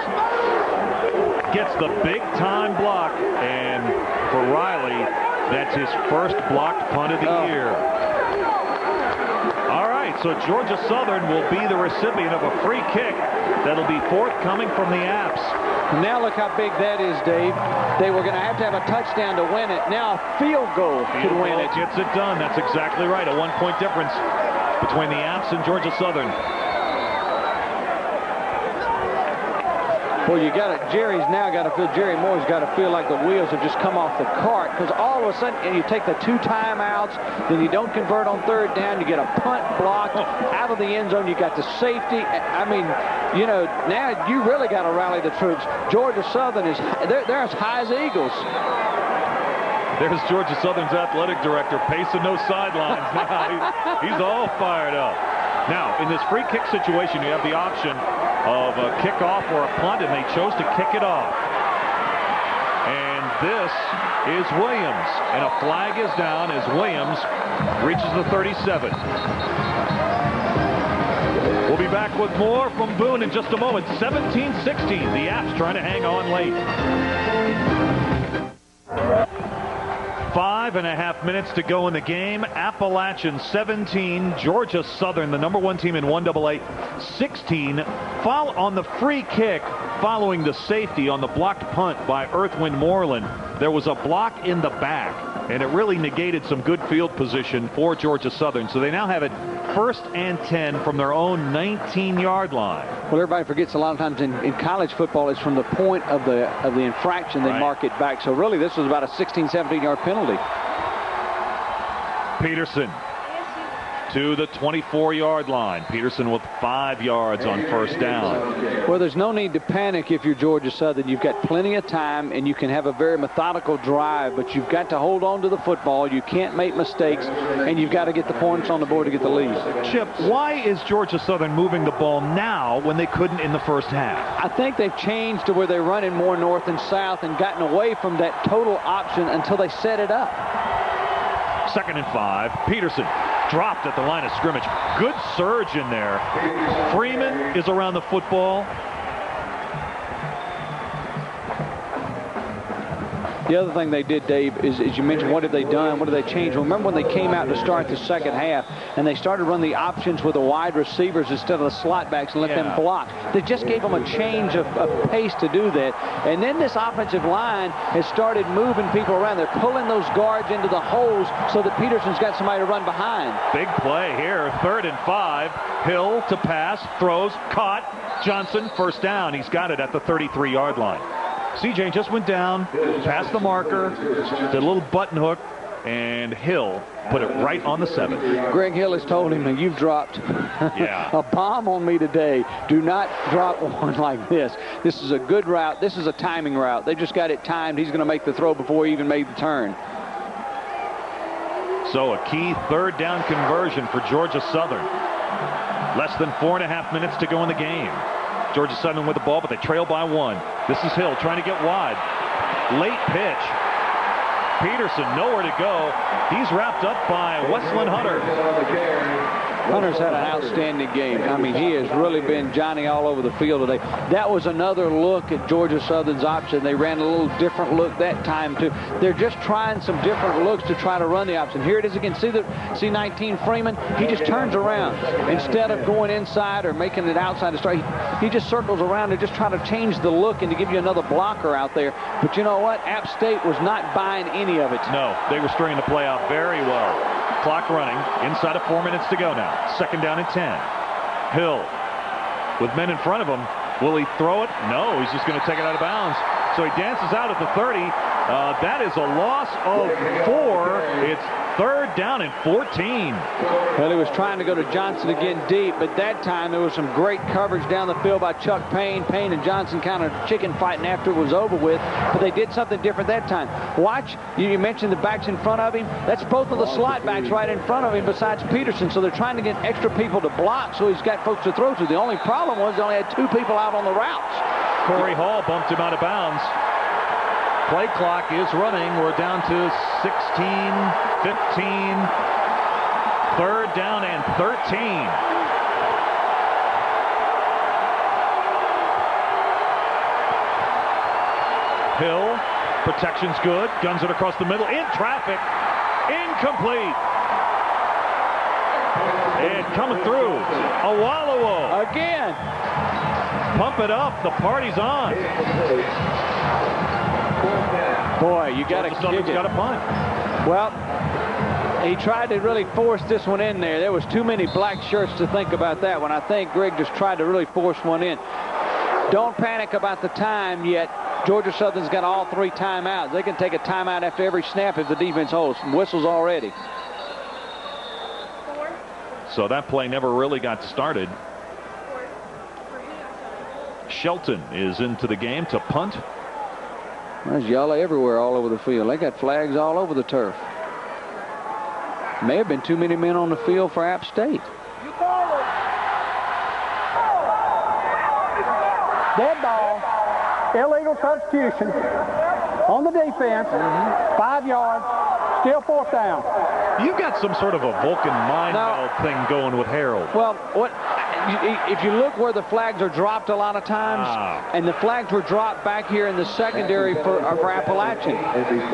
Gets the big-time block. And for Riley, that's his first blocked punt of the year. All right, so Georgia Southern will be the recipient of a free kick that'll be forthcoming from the Apps. Now look how big that is, Dave. They were going to have a touchdown to win it. Now a field goal could win it. Gets it done. That's exactly right. A 1-point difference between the Apps and Georgia Southern. Well, Jerry Moore's got to feel like the wheels have just come off the cart, because all of a sudden, and you take the 2 timeouts, then you don't convert on 3rd down, you get a punt blocked out of the end zone, you got the safety. I mean, you know, now you really got to rally the troops. Georgia Southern they're as high as Eagles. There's Georgia Southern's athletic director pacing those sidelines now. He's all fired up. Now, in this free kick situation, you have the option of a kickoff or a punt, and they chose to kick it off. And this is Williams, and a flag is down as Williams reaches the 37. We'll be back with more from Boone in just a moment. 17-16, the Apps trying to hang on late. 5.5 minutes to go in the game. Appalachian 17, Georgia Southern, the #1 team in 1AA, 16. Foul on the free kick following the safety on the blocked punt by Earthwind Moreland. There was a block in the back, and it really negated some good field position for Georgia Southern. So they now have it 1st and 10 from their own 19-yard line. Well, everybody forgets a lot of times in college football, it's from the point of the infraction they mark it back. So really, this was about a 16, 17-yard penalty. Peterson to the 24-yard line. Peterson with 5 yards on 1st down. Well, there's no need to panic if you're Georgia Southern. You've got plenty of time, and you can have a very methodical drive, but you've got to hold on to the football. You can't make mistakes, and you've got to get the points on the board to get the lead. Chip, why is Georgia Southern moving the ball now when they couldn't in the first half? I think they've changed to where they're running more north and south and gotten away from that total option until they set it up. 2nd and 5. Peterson dropped at the line of scrimmage. Good surge in there. Freeman is around the football. The other thing they did, Dave, is you mentioned, what have they done? What have they changed? Well, remember when they came out to start the second half and they started to run the options with the wide receivers instead of the slot backs and let them block? They just gave them a change of pace to do that. And then this offensive line has started moving people around. They're pulling those guards into the holes so that Peterson's got somebody to run behind. Big play here, 3rd and 5. Hill to pass, throws, caught. Johnson, first down. He's got it at the 33-yard line. CJ just went down, passed the marker, did a little button hook, and Hill put it right on the 7. Greg Hill has told him, you've dropped a bomb on me today. Do not drop one like this. This is a good route. This is a timing route. They just got it timed. He's going to make the throw before he even made the turn. So a key 3rd down conversion for Georgia Southern. Less than 4.5 minutes to go in the game. Georgia Southern with the ball, but they trail by 1. This is Hill trying to get wide. Late pitch. Peterson nowhere to go. He's wrapped up by Westland Hunter. Hunter's had an outstanding game. I mean, he has really been Johnny all over the field today. That was another look at Georgia Southern's option. They ran a little different look that time, too. They're just trying some different looks to try to run the option. Here it is again. See 19 Freeman? He just turns around. Instead of going inside or making it outside to start, he just circles around and just try to change the look and to give you another blocker out there. But you know what? App State was not buying any of it. No, they were stringing the play out very well. Clock running, inside of 4 minutes to go now. 2nd down and 10. Hill with men in front of him. Will he throw it? No, he's just going to take it out of bounds. So he dances out at the 30. That is a loss of 4. It's 3rd down and 14. Well, he was trying to go to Johnson again deep, but that time there was some great coverage down the field by Chuck Payne. Payne and Johnson kind of chicken fighting after it was over with, but they did something different that time. Watch, you mentioned the backs in front of him. That's both of the slot backs right in front of him besides Peterson, so they're trying to get extra people to block so he's got folks to throw to. The only problem was they only had 2 people out on the routes. Corey Hall bumped him out of bounds. Play clock is running. We're down to 16, 15, 3rd down and 13. Hill, protection's good, guns it across the middle, in traffic, incomplete. And coming through, Awolowo. Again. Pump it up, the party's on. Boy, you got to kick it. Got a punt. Well, he tried to really force this one in there. There was too many black shirts to think about that one. I think Greg just tried to really force one in. Don't panic about the time yet. Georgia Southern's got all 3 timeouts. They can take a timeout after every snap if the defense holds. Whistles already. So that play never really got started. Shelton is into the game to punt. There's yellow everywhere all over the field. They got flags all over the turf. May have been too many men on the field for App State. Dead ball. Illegal substitution on the defense. 5 yards. Still 4th down. You've got some sort of a Vulcan mind meld thing going with Harold. Well, if you look where the flags are dropped a lot of times, and the flags were dropped back here in the secondary for Appalachian.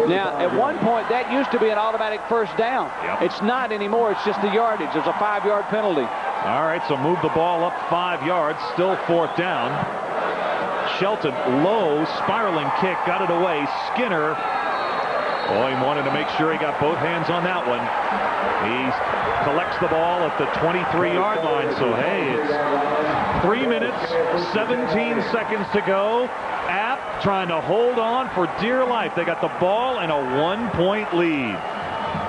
Now, at one point, that used to be an automatic 1st down. Yep. It's not anymore. It's just the yardage. There's a 5-yard penalty. All right, so move the ball up 5 yards. Still 4th down. Shelton, low, spiraling kick, got it away. Skinner. Oh, he wanted to make sure he got both hands on that one. He collects the ball at the 23-yard line. So, hey, it's 3 minutes, 17 seconds to go. App trying to hold on for dear life. They got the ball and a 1-point lead.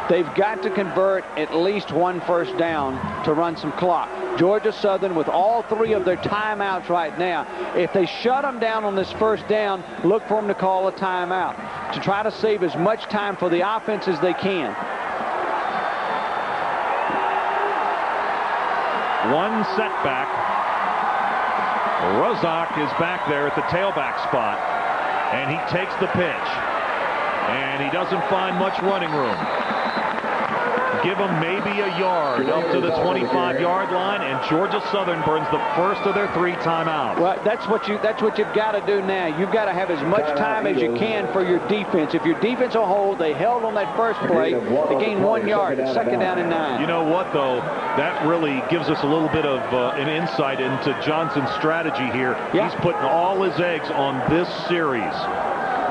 They've got to convert at least 1 first down to run some clock. Georgia Southern with all 3 of their timeouts right now. If they shut them down on this 1st down, look for them to call a timeout to try to save as much time for the offense as they can. 1 setback. Rozak is back there at the tailback spot, and he takes the pitch, and he doesn't find much running room. give them maybe a yard up to the 25-yard line, and Georgia Southern burns the first of their 3 timeouts. Well, that's what you've got to do now. You've got to have as much time as you can for your defense. If your defense will hold, they held on that first play, they gained 1 yard. It's 2nd down and 9. You know what, though? That really gives us a little bit of an insight into Johnson's strategy here. Yeah. He's putting all his eggs on this series.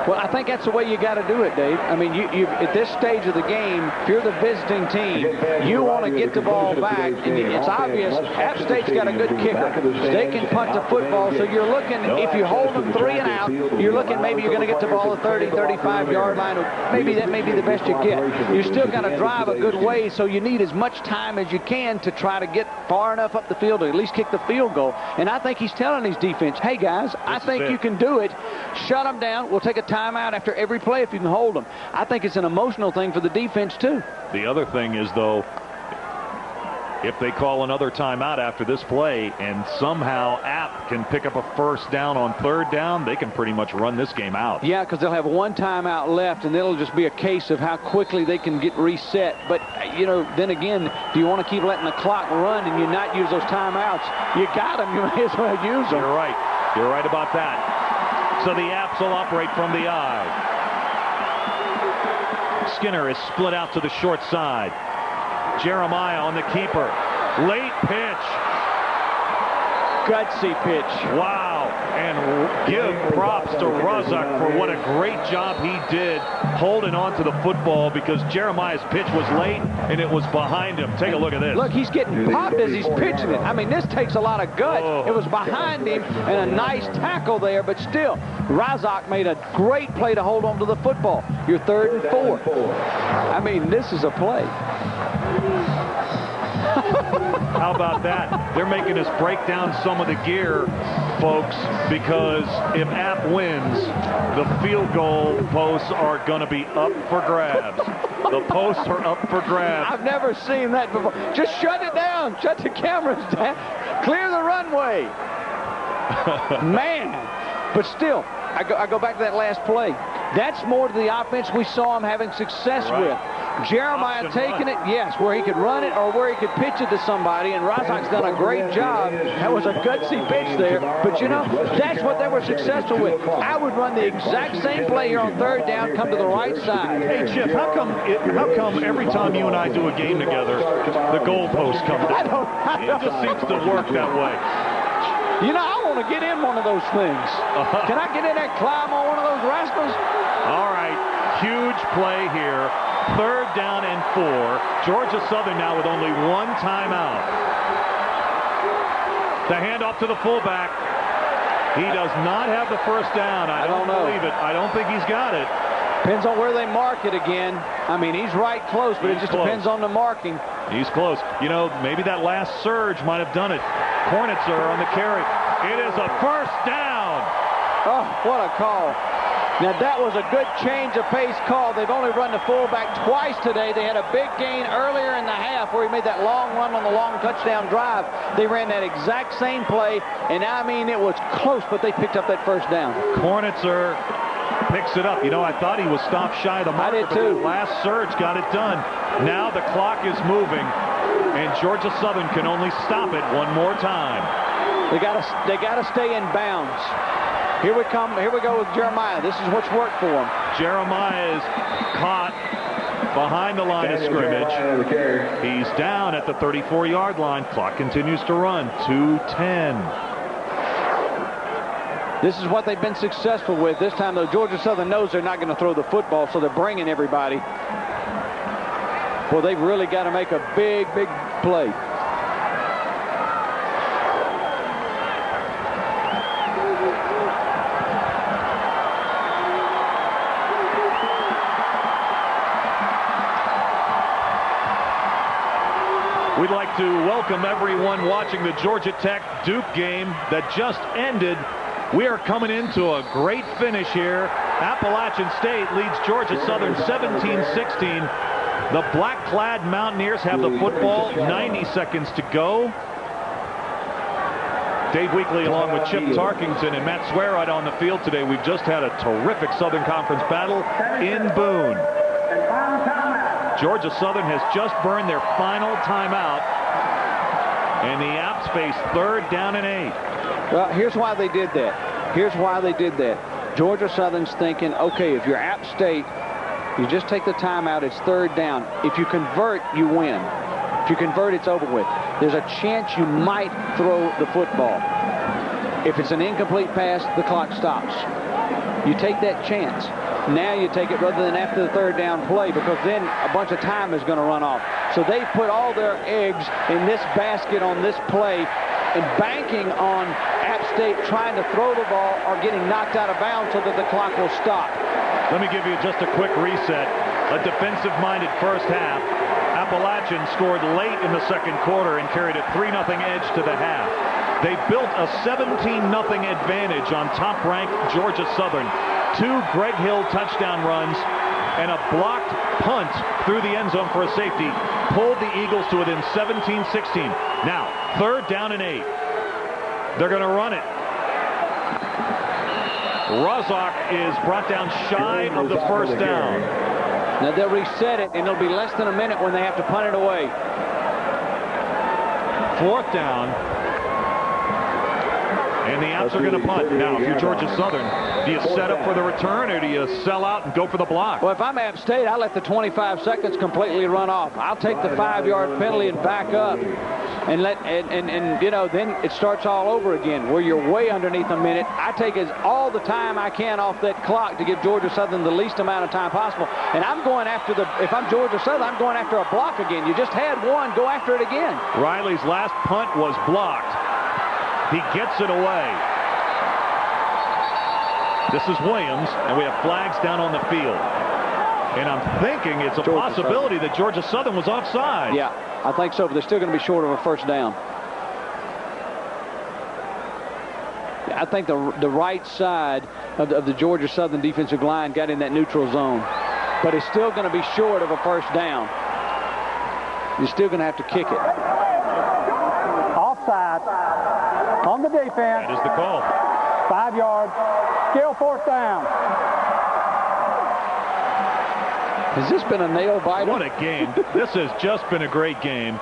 Well, I think that's the way you got to do it, Dave. I mean, you at this stage of the game, if you're the visiting team, you want to get the ball back. And it's obvious App State's got a good kicker. They can punt the football. So you're looking, if you hold them 3 and out, you're looking maybe you're going to get the ball at 30, 35-yard line. Maybe that may be the best you get. You still got to drive a good way, so you need as much time as you can to try to get far enough up the field to at least kick the field goal. And I think he's telling his defense, hey, guys, I think you can do it. Shut them down. We'll take a timeout after every play if you can hold them. I think it's an emotional thing for the defense, too. The other thing is, though, if they call another timeout after this play and somehow App can pick up a first down on 3rd down, they can pretty much run this game out. Yeah, because they'll have 1 timeout left, and it'll just be a case of how quickly they can get reset. But, you know, then again, do you want to keep letting the clock run and you not use those timeouts? You got them. You may as well use them. You're right. You're right about that. So the Apps will operate from the I. Skinner is split out to the short side. Jeremiah on the keeper. Late pitch. Gutsy pitch. Wow. And give props to Razak for what a great job he did holding on to the football, because Jeremiah's pitch was late and it was behind him. Take a look at this. Look, he's getting popped as he's pitching it. I mean, this takes a lot of guts. Oh. It was behind him and a nice tackle there, but still, Razak made a great play to hold on to the football. You're 3rd and 4. I mean, this is a play. How about that? They're making us break down some of the gear, folks, because if App wins, the field goal posts are going to be up for grabs. The posts are up for grabs. I've never seen that before. Just shut it down. Shut the cameras down. Clear the runway. Man. But still, I go back to that last play. That's more to the offense we saw him having success with. Jeremiah taking it, yes, where he could run it or where he could pitch it to somebody, and Razak's done a great job. That was a gutsy pitch there, but you know, that's what they were successful with. I would run the exact same play here on 3rd down, come to the right side. Hey, Chip, how come every time you and I do a game together, the goalposts come down? It just seems to work that way. You know, I want to get in one of those things. Can I get in and climb on one of those rascals? All right, huge play here. 3rd down and 4. Georgia Southern now with only 1 timeout. The handoff to the fullback. He does not have the first down. I don't believe it. I don't think he's got it. Depends on where they mark it again. I mean, he's right close, but it just depends on the marking. He's close. You know, maybe that last surge might have done it. Kornitzer on the carry. It is a first down. Oh, what a call. Now, that was a good change of pace call. They've only run the fullback twice today. They had a big gain earlier in the half where he made that long run on the long touchdown drive. They ran that exact same play, and I mean, it was close, but they picked up that first down. Kornitzer picks it up. You know, I thought he was stopped shy of the marker. I did too. But the last surge got it done. Now the clock is moving, and Georgia Southern can only stop it one more time. They gotta stay in bounds. Here we go with Jeremiah. This is what's worked for him. Jeremiah is caught behind the line of scrimmage. He's down at the 34-yard line. Clock continues to run. 2:10. This is what they've been successful with. This time, though, Georgia Southern knows they're not going to throw the football, so they're bringing everybody. Well, they've really got to make a big, big play. We'd like to welcome everyone watching the Georgia Tech-Duke game that just ended. We are coming into a great finish here. Appalachian State leads Georgia Southern 17-16. The black-clad Mountaineers have the football. 90 seconds to go. Dave Weekley along with Chip Tarkington and Matt Swearide on the field today. We've just had a terrific Southern Conference battle in Boone. Georgia Southern has just burned their final timeout, and the Apps face 3rd down and 8. Well, here's why they did that. Georgia Southern's thinking, okay, if you're App State, you just take the timeout, it's 3rd down. If you convert, you win. If you convert, it's over with. There's a chance you might throw the football. If it's an incomplete pass, the clock stops. You take that chance. Now you take it rather than after the 3rd down play, because then a bunch of time is going to run off. So they put all their eggs in this basket on this play, and banking on App State trying to throw the ball or getting knocked out of bounds so that the clock will stop. Let me give you just a quick reset. A defensive-minded first half. Appalachian scored late in the 2nd quarter and carried a 3-0 edge to the half. They built a 17-0 advantage on top-ranked Georgia Southern. 2 Greg Hill touchdown runs and a blocked punt through the end zone for a safety pulled the Eagles to within 17-16. Now, 3rd down and 8. They're going to run it. Rozak is brought down shy of the 1st down. Now they'll reset it, and it'll be less than a minute when they have to punt it away. 4th down. And the Apps are going to punt. Now, if you're Georgia Southern, do you set up for the return, or do you sell out and go for the block? Well, if I'm App State, I let the 25 seconds completely run off. I'll take the 5-yard penalty and back up. And you know, then it starts all over again, where you're way underneath a minute. I take all the time I can off that clock to give Georgia Southern the least amount of time possible. And I'm going after if I'm Georgia Southern, I'm going after a block again. You just had one, go after it again. Riley's last punt was blocked. He gets it away. This is Williams, and we have flags down on the field. And I'm thinking it's a possibility that Georgia Southern was offside. Yeah, I think so, but they're still going to be short of a 1st down. I think the right side of the Georgia Southern defensive line got in that neutral zone. But it's still going to be short of a 1st down. You're still going to have to kick it. Offside on the defense. That is the call. 5 yards. Still 4th down. Has this been a nail-biter? What a game. This has just been a great game.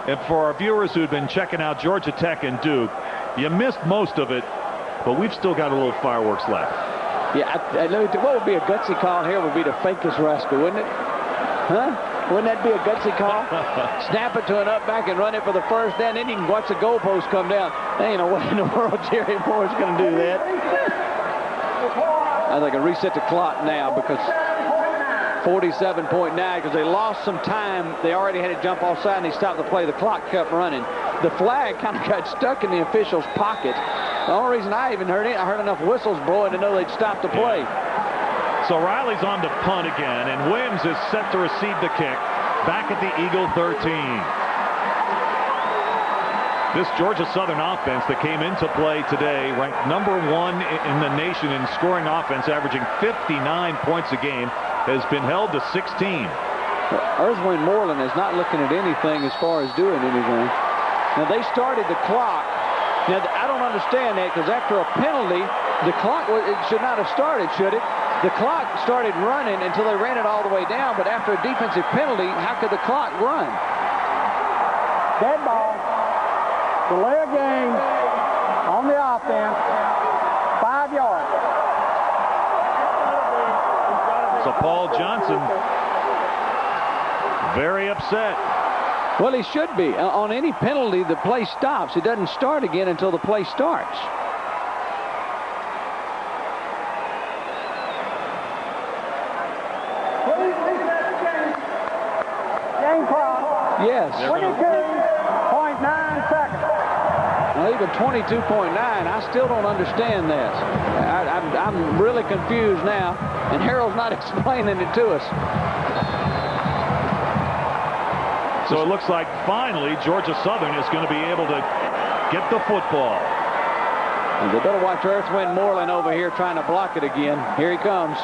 And for our viewers who've been checking out Georgia Tech and Duke, you missed most of it, but we've still got a little fireworks left. Yeah, what would be a gutsy call here would be to fake this rascal, wouldn't it? Huh? Wouldn't that be a gutsy call? Snap it to an up back and run it for the 1st down, then you can watch the goalpost come down. There ain't no way in the world Jerry Moore's going to do that. I think I reset the clock now, because 47.9, because they lost some time. They already had it jump offside, and they stopped the play. The clock kept running. The flag kind of got stuck in the official's pocket. The only reason I even heard it, I heard enough whistles blowing to know they'd stop the play. So Riley's on to punt again, and Williams is set to receive the kick back at the Eagle 13. This Georgia Southern offense that came into play today ranked #1 in the nation in scoring offense, averaging 59 points a game, has been held to 16. Earthwind Moreland is not looking at anything as far as doing anything. Now, they started the clock. Now, I don't understand that, because after a penalty, the clock it should not have started, should it? The clock started running until they ran it all the way down, but after a defensive penalty, how could the clock run? Dead ball. Delay a game on the offense. 5 yards. So Paul Johnson very upset. Well, he should be. On any penalty, the play stops. It doesn't start again until the play starts. Game clock. Yes. 22.9 seconds. Well, even 22.9, I still don't understand this. I'm really confused now, and Harold's not explaining it to us. So it looks like finally Georgia Southern is going to be able to get the football. And they better watch Earthwind Moreland over here trying to block it again. Here he comes.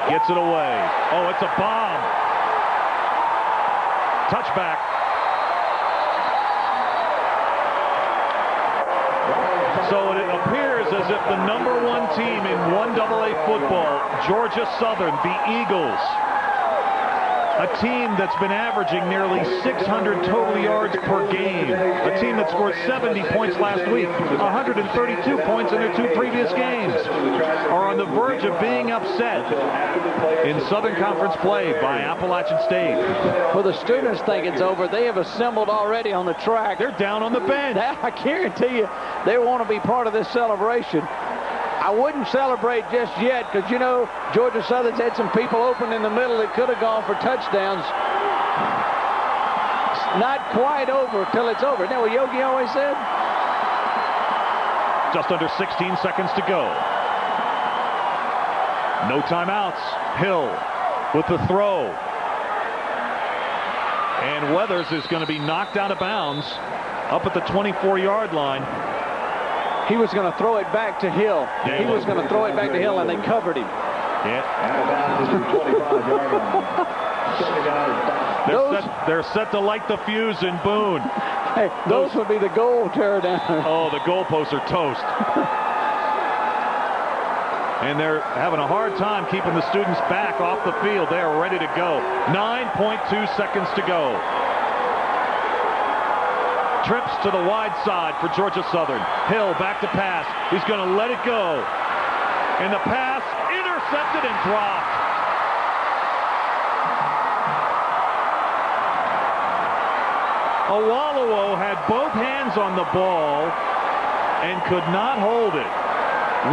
Gets it away. Oh, it's a bomb. Touchback. So it appears as if the #1 team in 1AA football, Georgia Southern, the Eagles, A team that's been averaging nearly 600 total yards per game. A team that scored 70 points last week, 132 points in their 2 previous games, are on the verge of being upset in Southern Conference play by Appalachian State. Well, the students think it's over. They have assembled already on the track. They're down on the bench. I guarantee you they want to be part of this celebration. I wouldn't celebrate just yet because, you know, Georgia Southern's had some people open in the middle that could have gone for touchdowns. It's not quite over till it's over. Isn't that what Yogi always said? Just under 16 seconds to go. No timeouts. Hill with the throw. And Weathers is going to be knocked out of bounds up at the 24-yard line. He was going to throw it back to Hill. Yeah, he was going to throw it back to Hill, and they covered him. Yeah. They're set to light the fuse in Boone. Hey, those would be the goal tear down. Oh, the goalposts are toast. And they're having a hard time keeping the students back off the field. They are ready to go. 9.2 seconds to go. Trips to the wide side for Georgia Southern. Hill back to pass. He's going to let it go. And the pass intercepted and dropped. Awolowo had both hands on the ball and could not hold it.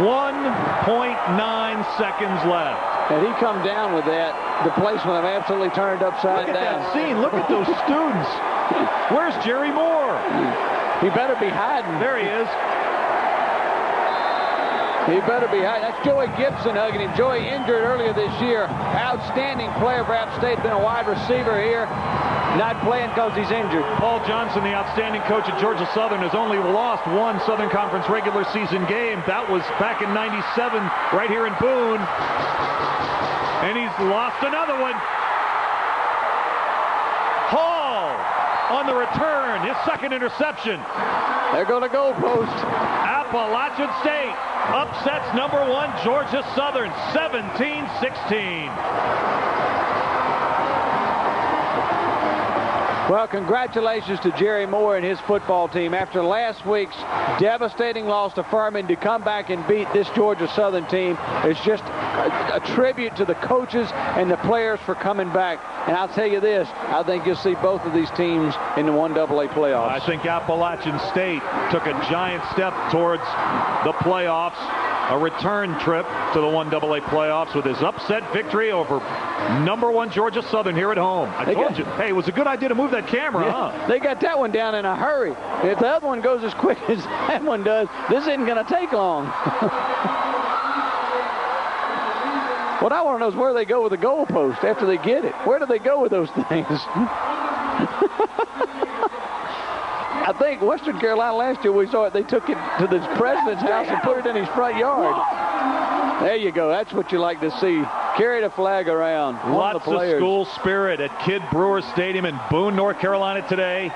1.9 seconds left. Had he come down with that, the place would have absolutely turned upside down. Look at down. that scene. Look at those students. Where's Jerry Moore? He better be hiding. There he is. He better be hiding. That's Joey Gibson hugging him. Joey injured earlier this year. Outstanding player for App State. Been a wide receiver here. Not playing because he's injured. Paul Johnson, the outstanding coach at Georgia Southern, has only lost one Southern Conference regular season game. That was back in '97 right here in Boone. And he's lost another one. Hall on the return, his second interception. They're going to goalpost. Appalachian State upsets #1 Georgia Southern 17-16. Well, congratulations to Jerry Moore and his football team. After last week's devastating loss to Furman, to come back and beat this Georgia Southern team is just a tribute to the coaches and the players for coming back. And I'll tell you this, I think you'll see both of these teams in the 1AA playoffs. I think Appalachian State took a giant step towards the playoffs, a return trip to the 1AA playoffs with his upset victory over #1 Georgia Southern here at home. I told you, hey, it was a good idea to move that camera, huh? They got that one down in a hurry. If the other one goes as quick as that one does, this isn't going to take long. What I want to know is where they go with the goalpost after they get it. Where do they go with those things? I think Western Carolina last year, we saw it, they took it to the president's house and put it in his front yard. There you go. That's what you like to see. Carry the flag around. Lots of school spirit at Kidd Brewer Stadium in Boone, North Carolina today.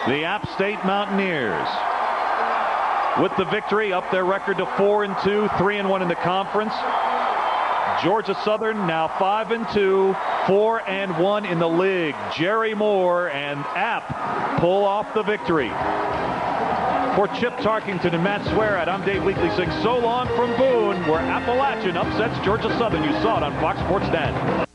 The App State Mountaineers, with the victory, up their record to 4-2, 3-1 in the conference. Georgia Southern now 5-2, 4-1 in the league. Jerry Moore and App pull off the victory. For Chip Tarkington and Matt Swearat, I'm Dave Leakley saying so long from Boone, where Appalachian upsets Georgia Southern. You saw it on Fox Sports Net.